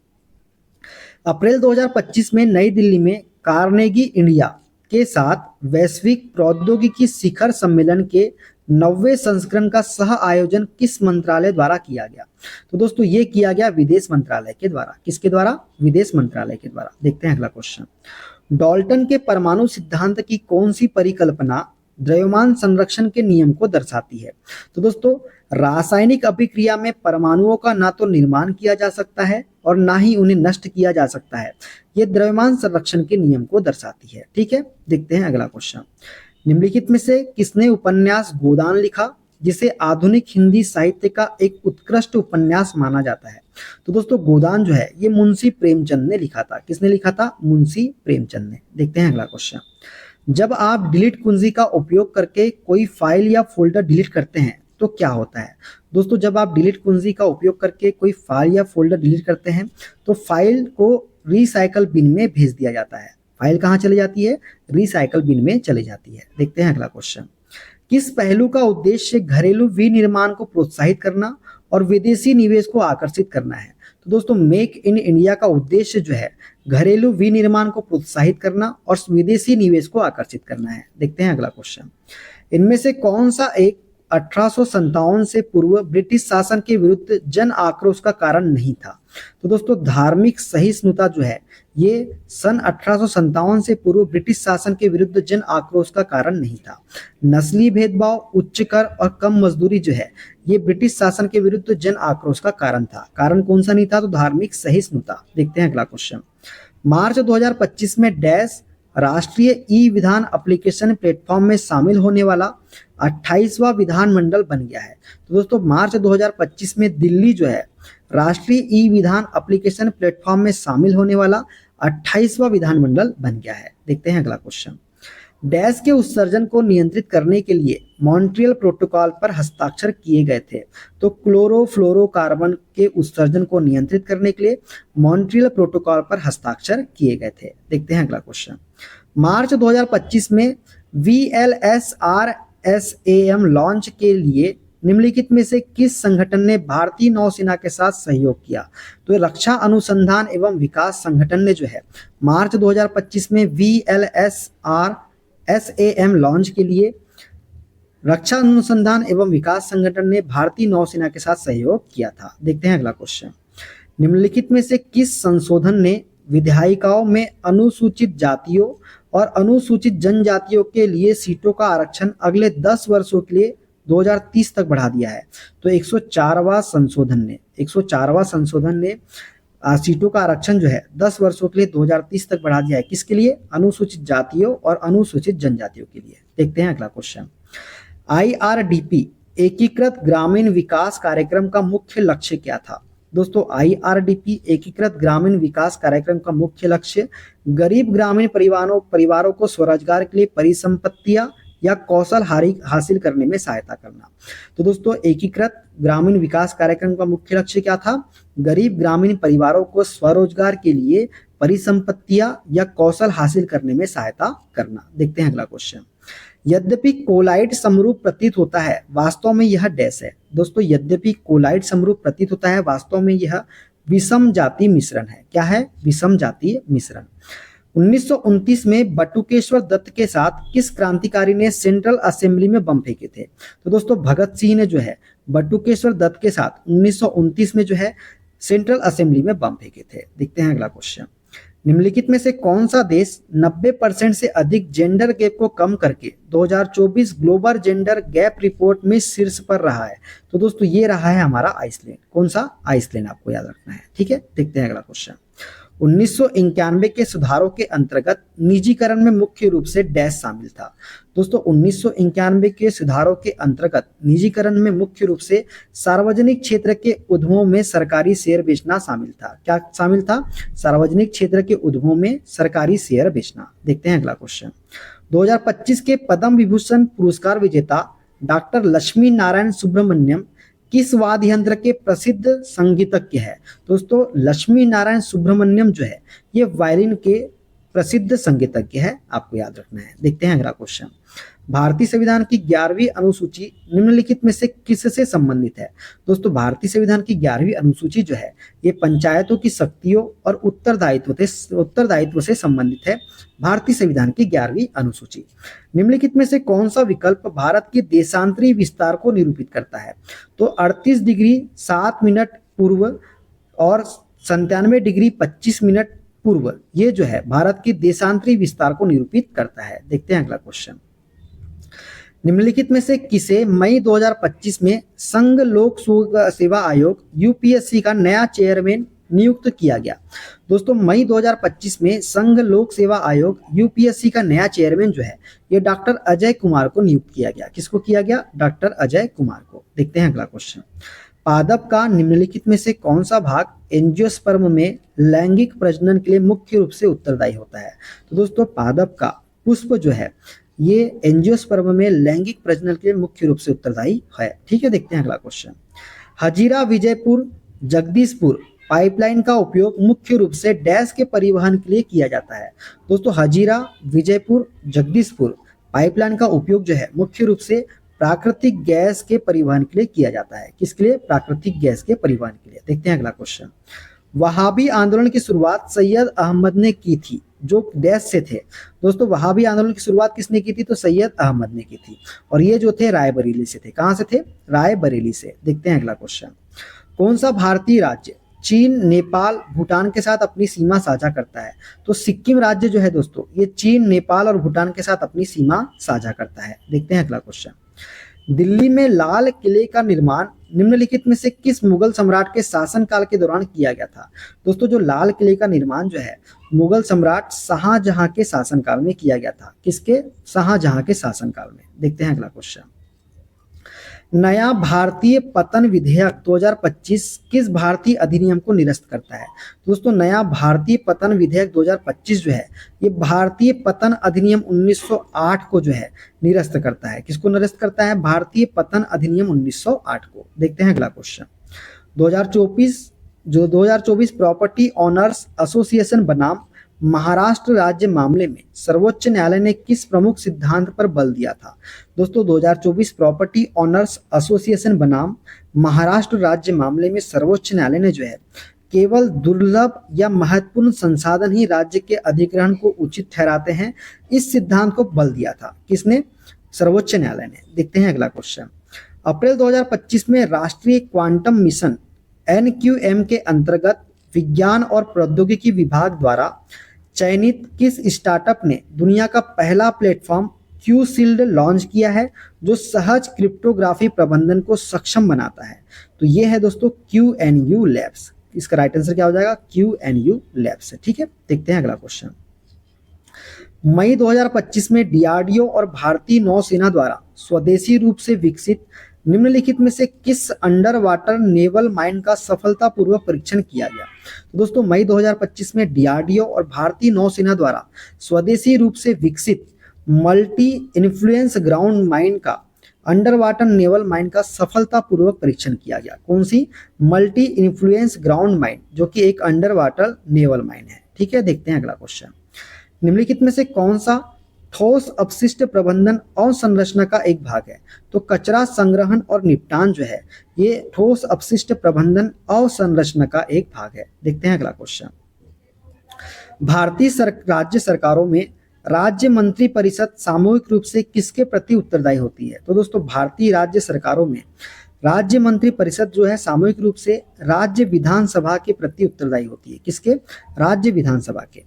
Speaker 1: अप्रैल 2025 में नई दिल्ली में कार्नेगी इंडिया के साथ वैश्विक प्रौद्योगिकी शिखर सम्मेलन के 90वें संस्करण का सह आयोजन किस मंत्रालय द्वारा किया गया? तो दोस्तों ये किया गया विदेश मंत्रालय के द्वारा। किसके द्वारा? विदेश मंत्रालय के द्वारा। देखते हैं अगला क्वेश्चन। डाल्टन के परमाणु सिद्धांत की कौन सी परिकल्पना द्रव्यमान संरक्षण के नियम को दर्शाती है? तो दोस्तों रासायनिक अभिक्रिया में परमाणुओं का ना तो निर्माण किया जा सकता है और ना ही उन्हें नष्ट किया जा सकता है। ये द्रव्यमान संरक्षण के नियम को दर्शाती है। ठीक है, देखते हैं अगला क्वेश्चन। निम्नलिखित में से किसने उपन्यास गोदान लिखा, जिसे आधुनिक हिंदी साहित्य का एक उत्कृष्ट उपन्यास माना जाता है? तो दोस्तों गोदान जो है ये मुंशी प्रेमचंद ने लिखा था। किसने लिखा था? मुंशी प्रेमचंद ने। देखते हैं अगला क्वेश्चन। जब आप डिलीट कुंजी का उपयोग करके कोई फाइल या फोल्डर डिलीट करते हैं तो क्या होता है? दोस्तों जब आप डिलीट कुंजी का उपयोग करके कोई फाइल या फोल्डर डिलीट करते हैं तो फाइल को रिसाइकल बिन में भेज दिया जाता है। फाइल कहाँ चली जाती है? रिसाइकल बिन में चली जाती है। देखते हैं अगला क्वेश्चन। किस पहलू का उद्देश्य घरेलू विनिर्माण को प्रोत्साहित करना और विदेशी निवेश को आकर्षित करना है? तो दोस्तों मेक इन इंडिया का उद्देश्य जो है घरेलू विनिर्माण को प्रोत्साहित करना और विदेशी निवेश को आकर्षित करना है। देखते हैं अगला क्वेश्चन। इनमें से कौन सा एक 1857 से पूर्व ब्रिटिश शासन के विरुद्ध जन आक्रोश का कारण नहीं था? तो दोस्तों धार्मिक सहिष्णुता जो है ये सन 1857 से पूर्व ब्रिटिश शासन के विरुद्ध जन आक्रोश का कारण नहीं था। नस्ली भेदभाव, उच्च कर और कम मजदूरी जो है ये ब्रिटिश शासन के विरुद्ध जन आक्रोश का कारण था। कारण कौन सा नहीं था? तो धार्मिक सहिष्णुता। देखते हैं अगला क्वेश्चन। मार्च 2025 में डैश राष्ट्रीय ई विधान एप्लीकेशन प्लेटफॉर्म में शामिल होने वाला 28वां विधानमंडल बन गया है। तो दोस्तों मार्च 2025 में दिल्ली जो है राष्ट्रीय ई विधान एप्लीकेशन प्लेटफॉर्म में शामिल होने वाला 28वां विधानमंडल बन गया है। देखते हैं अगला क्वेश्चन। डैश के उत्सर्जन को नियंत्रित करने के लिए मॉन्ट्रियल प्रोटोकॉल पर हस्ताक्षर किए गए थे। तो क्लोरोफ्लोरोकार्बन के उत्सर्जन को नियंत्रित करने के लिए मॉन्ट्रियल प्रोटोकॉल पर हस्ताक्षर किए गए थे। देखते हैं अगला क्वेश्चन। मार्च 2025 में VLSRSAM लॉन्च के लिए निम्नलिखित में से किस संगठन ने भारतीय नौसेना के साथ सहयोग किया? तो रक्षा अनुसंधान एवं विकास संगठन ने जो है मार्च 2025 में VLSRSAM लॉन्च के लिए रक्षा अनुसंधान एवं विकास संगठन ने भारतीय नौसेना के साथ सहयोग किया था। देखते हैं अगला क्वेश्चन। निम्नलिखित में से किस संशोधन ने विधायिकाओं में अनुसूचित जातियों और अनुसूचित जनजातियों के लिए सीटों का आरक्षण अगले 10 वर्षों के लिए 2030 तक बढ़ा दिया है? तो 104वां संशोधन ने सीटों का आरक्षण जो है 10 वर्षों के लिए 2030 तक बढ़ा दिया है। किसके लिए? अनुसूचित जातियों और अनुसूचित जनजातियों के लिए। देखते हैं अगला क्वेश्चन। आईआरडीपी एकीकृत ग्रामीण विकास कार्यक्रम का मुख्य लक्ष्य क्या था? दोस्तों आईआरडीपी एकीकृत ग्रामीण विकास कार्यक्रम का मुख्य लक्ष्य गरीब ग्रामीण परिवारों को स्वरोजगार के लिए परिसंपत्तियां या कौशल हासिल करने में सहायता करना। तो दोस्तों एकीकृत ग्रामीण विकास कार्यक्रम का मुख्य लक्ष्य क्या था? गरीब ग्रामीण परिवारों को स्वरोजगार के लिए परिसंपत्तियां या कौशल हासिल करने में सहायता करना। देखते हैं अगला क्वेश्चन। यद्यपि कोलाइड समरूप प्रतीत होता है, वास्तव में यह डैश है। दोस्तों यद्यपि कोलाइड समरूप प्रतीत होता है, वास्तव में यह विषम जातीय मिश्रण है। क्या है? विषम जातीय मिश्रण। 1929 में बटुकेश्वर दत्त के साथ किस क्रांतिकारी ने सेंट्रल असेंबली में बम फेंके थे? तो दोस्तों भगत सिंह ने जो है बटुकेश्वर दत्त के साथ 1929 में जो है सेंट्रल असेंबली में बम फेंके थे। देखते हैं अगला क्वेश्चन। निम्नलिखित में से कौन सा देश 90% से अधिक जेंडर गैप को कम करके 2024 ग्लोबल जेंडर गैप रिपोर्ट में शीर्ष पर रहा है? तो दोस्तों ये रहा है हमारा आइसलैंड। कौन सा? आइसलैंड, आपको याद रखना है। ठीक है, देखते हैं अगला क्वेश्चन। 1991 के सुधारों के अंतर्गत निजीकरण में मुख्य रूप से डैश शामिल था। दोस्तों 1991 के सुधारों के अंतर्गत निजीकरण में मुख्य रूप से सार्वजनिक क्षेत्र के उद्यमों में सरकारी शेयर बेचना शामिल था। क्या शामिल था? सार्वजनिक क्षेत्र के उद्यमों में सरकारी शेयर बेचना। देखते हैं अगला क्वेश्चन। 2025 के पद्म विभूषण पुरस्कार विजेता डॉक्टर लक्ष्मी नारायण सुब्रमण्यम किस वाद्य यंत्र के प्रसिद्ध संगीतज्ञ है? दोस्तों लक्ष्मी नारायण सुब्रमण्यम जो है ये वायलिन के प्रसिद्ध संगीतज्ञ है, आपको याद रखना है। देखते हैं अगला क्वेश्चन। भारतीय संविधान की 11वीं अनुसूची निम्नलिखित में से किससे संबंधित है? दोस्तों भारतीय संविधान की 11वीं अनुसूची जो है ये पंचायतों की शक्तियों और उत्तरदायित्व से संबंधित है। भारतीय संविधान की 11वीं अनुसूची। निम्नलिखित में से कौन सा विकल्प भारत के देशांतरी विस्तार को निरूपित करता है? तो 38 डिग्री 7 मिनट पूर्व और 97 डिग्री 25 मिनट पूर्व, ये जो है भारत के देशांतरी विस्तार को निरूपित करता है। देखते हैं अगला क्वेश्चन। निम्नलिखित में से किसे मई 2025 में संघ लोक सेवा आयोग यूपीएससी का नया चेयरमैन नियुक्त किया गया? दोस्तों मई 2025 में संघ लोक सेवा आयोग यूपीएससी का नया चेयरमैन जो है ये डॉक्टर अजय कुमार को नियुक्त किया गया। किसको किया गया? डॉक्टर अजय कुमार को। देखते हैं अगला क्वेश्चन। पादप का निम्नलिखित में से कौन सा भाग एंजियोस्पर्म में लैंगिक प्रजनन के लिए मुख्य रूप से उत्तरदायी होता है? तो दोस्तों पादप का पुष्प जो है ये एंजियोस्पर्म में लैंगिक प्रजनन के लिए मुख्य रूप से उत्तरदायी है। ठीक है, देखते हैं अगला क्वेश्चन। हजीरा विजयपुर जगदीशपुर पाइपलाइन का उपयोग मुख्य रूप से डैश के परिवहन के लिए किया जाता है? दोस्तों हजीरा विजयपुर जगदीशपुर पाइपलाइन का उपयोग जो है मुख्य रूप से प्राकृतिक गैस के परिवहन के लिए किया जाता है। किसके लिए? प्राकृतिक गैस के परिवहन के लिए। देखते हैं अगला क्वेश्चन। वहाबी आंदोलन की शुरुआत सैयद अहमद ने की थी, जो डैश से थे? दोस्तों वहाबी आंदोलन की शुरुआत किसने की थी? तो सैयद अहमद ने की थी, और ये जो थे रायबरेली से थे। कहां से थे? रायबरेली से। देखते हैं अगला क्वेश्चन। कौन सा भारतीय राज्य चीन, नेपाल, भूटान के साथ अपनी सीमा साझा करता है? तो सिक्किम राज्य जो है दोस्तों ये चीन, नेपाल और भूटान के साथ अपनी सीमा साझा करता है। देखते हैं अगला क्वेश्चन। दिल्ली में लाल किले का निर्माण निम्नलिखित में से किस मुगल सम्राट के शासनकाल के दौरान किया गया था? दोस्तों जो लाल किले का निर्माण जो है मुगल सम्राट शाहजहां के शासनकाल में किया गया था। किसके? शाहजहां के शासनकाल में। देखते हैं अगला क्वेश्चन। नया भारतीय पतन विधेयक 2025 किस भारतीय अधिनियम को निरस्त करता है? दोस्तों नया भारतीय पतन विधेयक 2025 जो है ये भारतीय पतन अधिनियम 1908 को जो है निरस्त करता है। किसको निरस्त करता है? भारतीय पतन अधिनियम 1908 को। देखते हैं अगला क्वेश्चन। 2024 प्रॉपर्टी ऑनर्स एसोसिएशन बनाम महाराष्ट्र राज्य मामले में सर्वोच्च न्यायालय ने किस प्रमुख सिद्धांत पर बल दिया था? दोस्तों 2024 प्रॉपर्टी ऑनर्स एसोसिएशन बनाम महाराष्ट्र राज्य मामले में सर्वोच्च न्यायालय ने जो है केवल दुर्लभ या महत्वपूर्ण संसाधन ही राज्य के अधिग्रहण को उचित ठहराते हैं, इस सिद्धांत को बल दिया था। किसने? सर्वोच्च न्यायालय ने। देखते हैं अगला क्वेश्चन। अप्रैल 2025 में राष्ट्रीय क्वांटम मिशन NQM के अंतर्गत विज्ञान और प्रौद्योगिकी विभाग द्वारा चयनित किस स्टार्टअप ने दुनिया का पहला प्लेटफॉर्म क्यूशील्ड लॉन्च किया है, जो सहज क्रिप्टोग्राफी प्रबंधन को सक्षम बनाता है? तो ये है दोस्तों QNU लैब्स। इसका राइट आंसर क्या हो जाएगा? QNU labs. ठीक है, देखते हैं अगला क्वेश्चन। मई 2025 में DRDO और भारतीय नौसेना द्वारा स्वदेशी रूप से विकसित निम्नलिखित में से किस अंडर वाटर नेवल माइन का सफलतापूर्वक परीक्षण किया गया? तो दोस्तों मई 2025 में डीआरडीओ और भारतीय नौसेना द्वारा स्वदेशी रूप से विकसित मल्टी इन्फ्लुएंस ग्राउंड माइन का अंडर वाटर नेवल माइन का सफलतापूर्वक परीक्षण किया गया। कौन सी? मल्टी इन्फ्लुएंस ग्राउंड माइन, जो कि एक अंडर वाटर नेवल माइन है। ठीक है, देखते हैं अगला क्वेश्चन। निम्नलिखित में से कौन सा ठोस अपशिष्ट प्रबंधन अवसंरचना का एक भाग है? तो कचरा संग्रहण और निपटान जो है ये ठोस अपशिष्ट प्रबंधन अवसंरचना का एक भाग है। देखते हैं अगला क्वेश्चन। भारतीय राज्य सरकारों में राज्य मंत्री परिषद सामूहिक रूप से किसके प्रति उत्तरदायी होती है? तो दोस्तों भारतीय राज्य सरकारों में राज्य मंत्री परिषद जो है सामूहिक रूप से राज्य विधानसभा के प्रति उत्तरदायी होती है। किसके? राज्य विधानसभा के।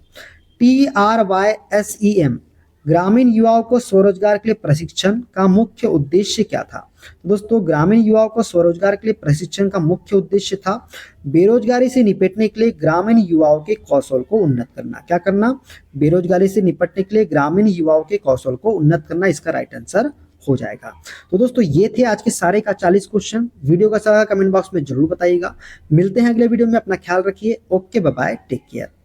Speaker 1: TRYSEM ग्रामीण युवाओं को स्वरोजगार के लिए प्रशिक्षण का मुख्य उद्देश्य क्या था? तो दोस्तों ग्रामीण युवाओं को स्वरोजगार के लिए प्रशिक्षण का मुख्य उद्देश्य था बेरोजगारी से निपटने के लिए ग्रामीण युवाओं के कौशल को उन्नत करना। क्या करना? बेरोजगारी से निपटने के लिए ग्रामीण युवाओं के कौशल को उन्नत करना, इसका राइट आंसर हो जाएगा। तो दोस्तों ये थे आज के सारे का 40 क्वेश्चन। वीडियो का सलाह कमेंट बॉक्स में जरूर बताइएगा। मिलते हैं अगले वीडियो में, अपना ख्याल रखिए। Okay, bye bye, take care.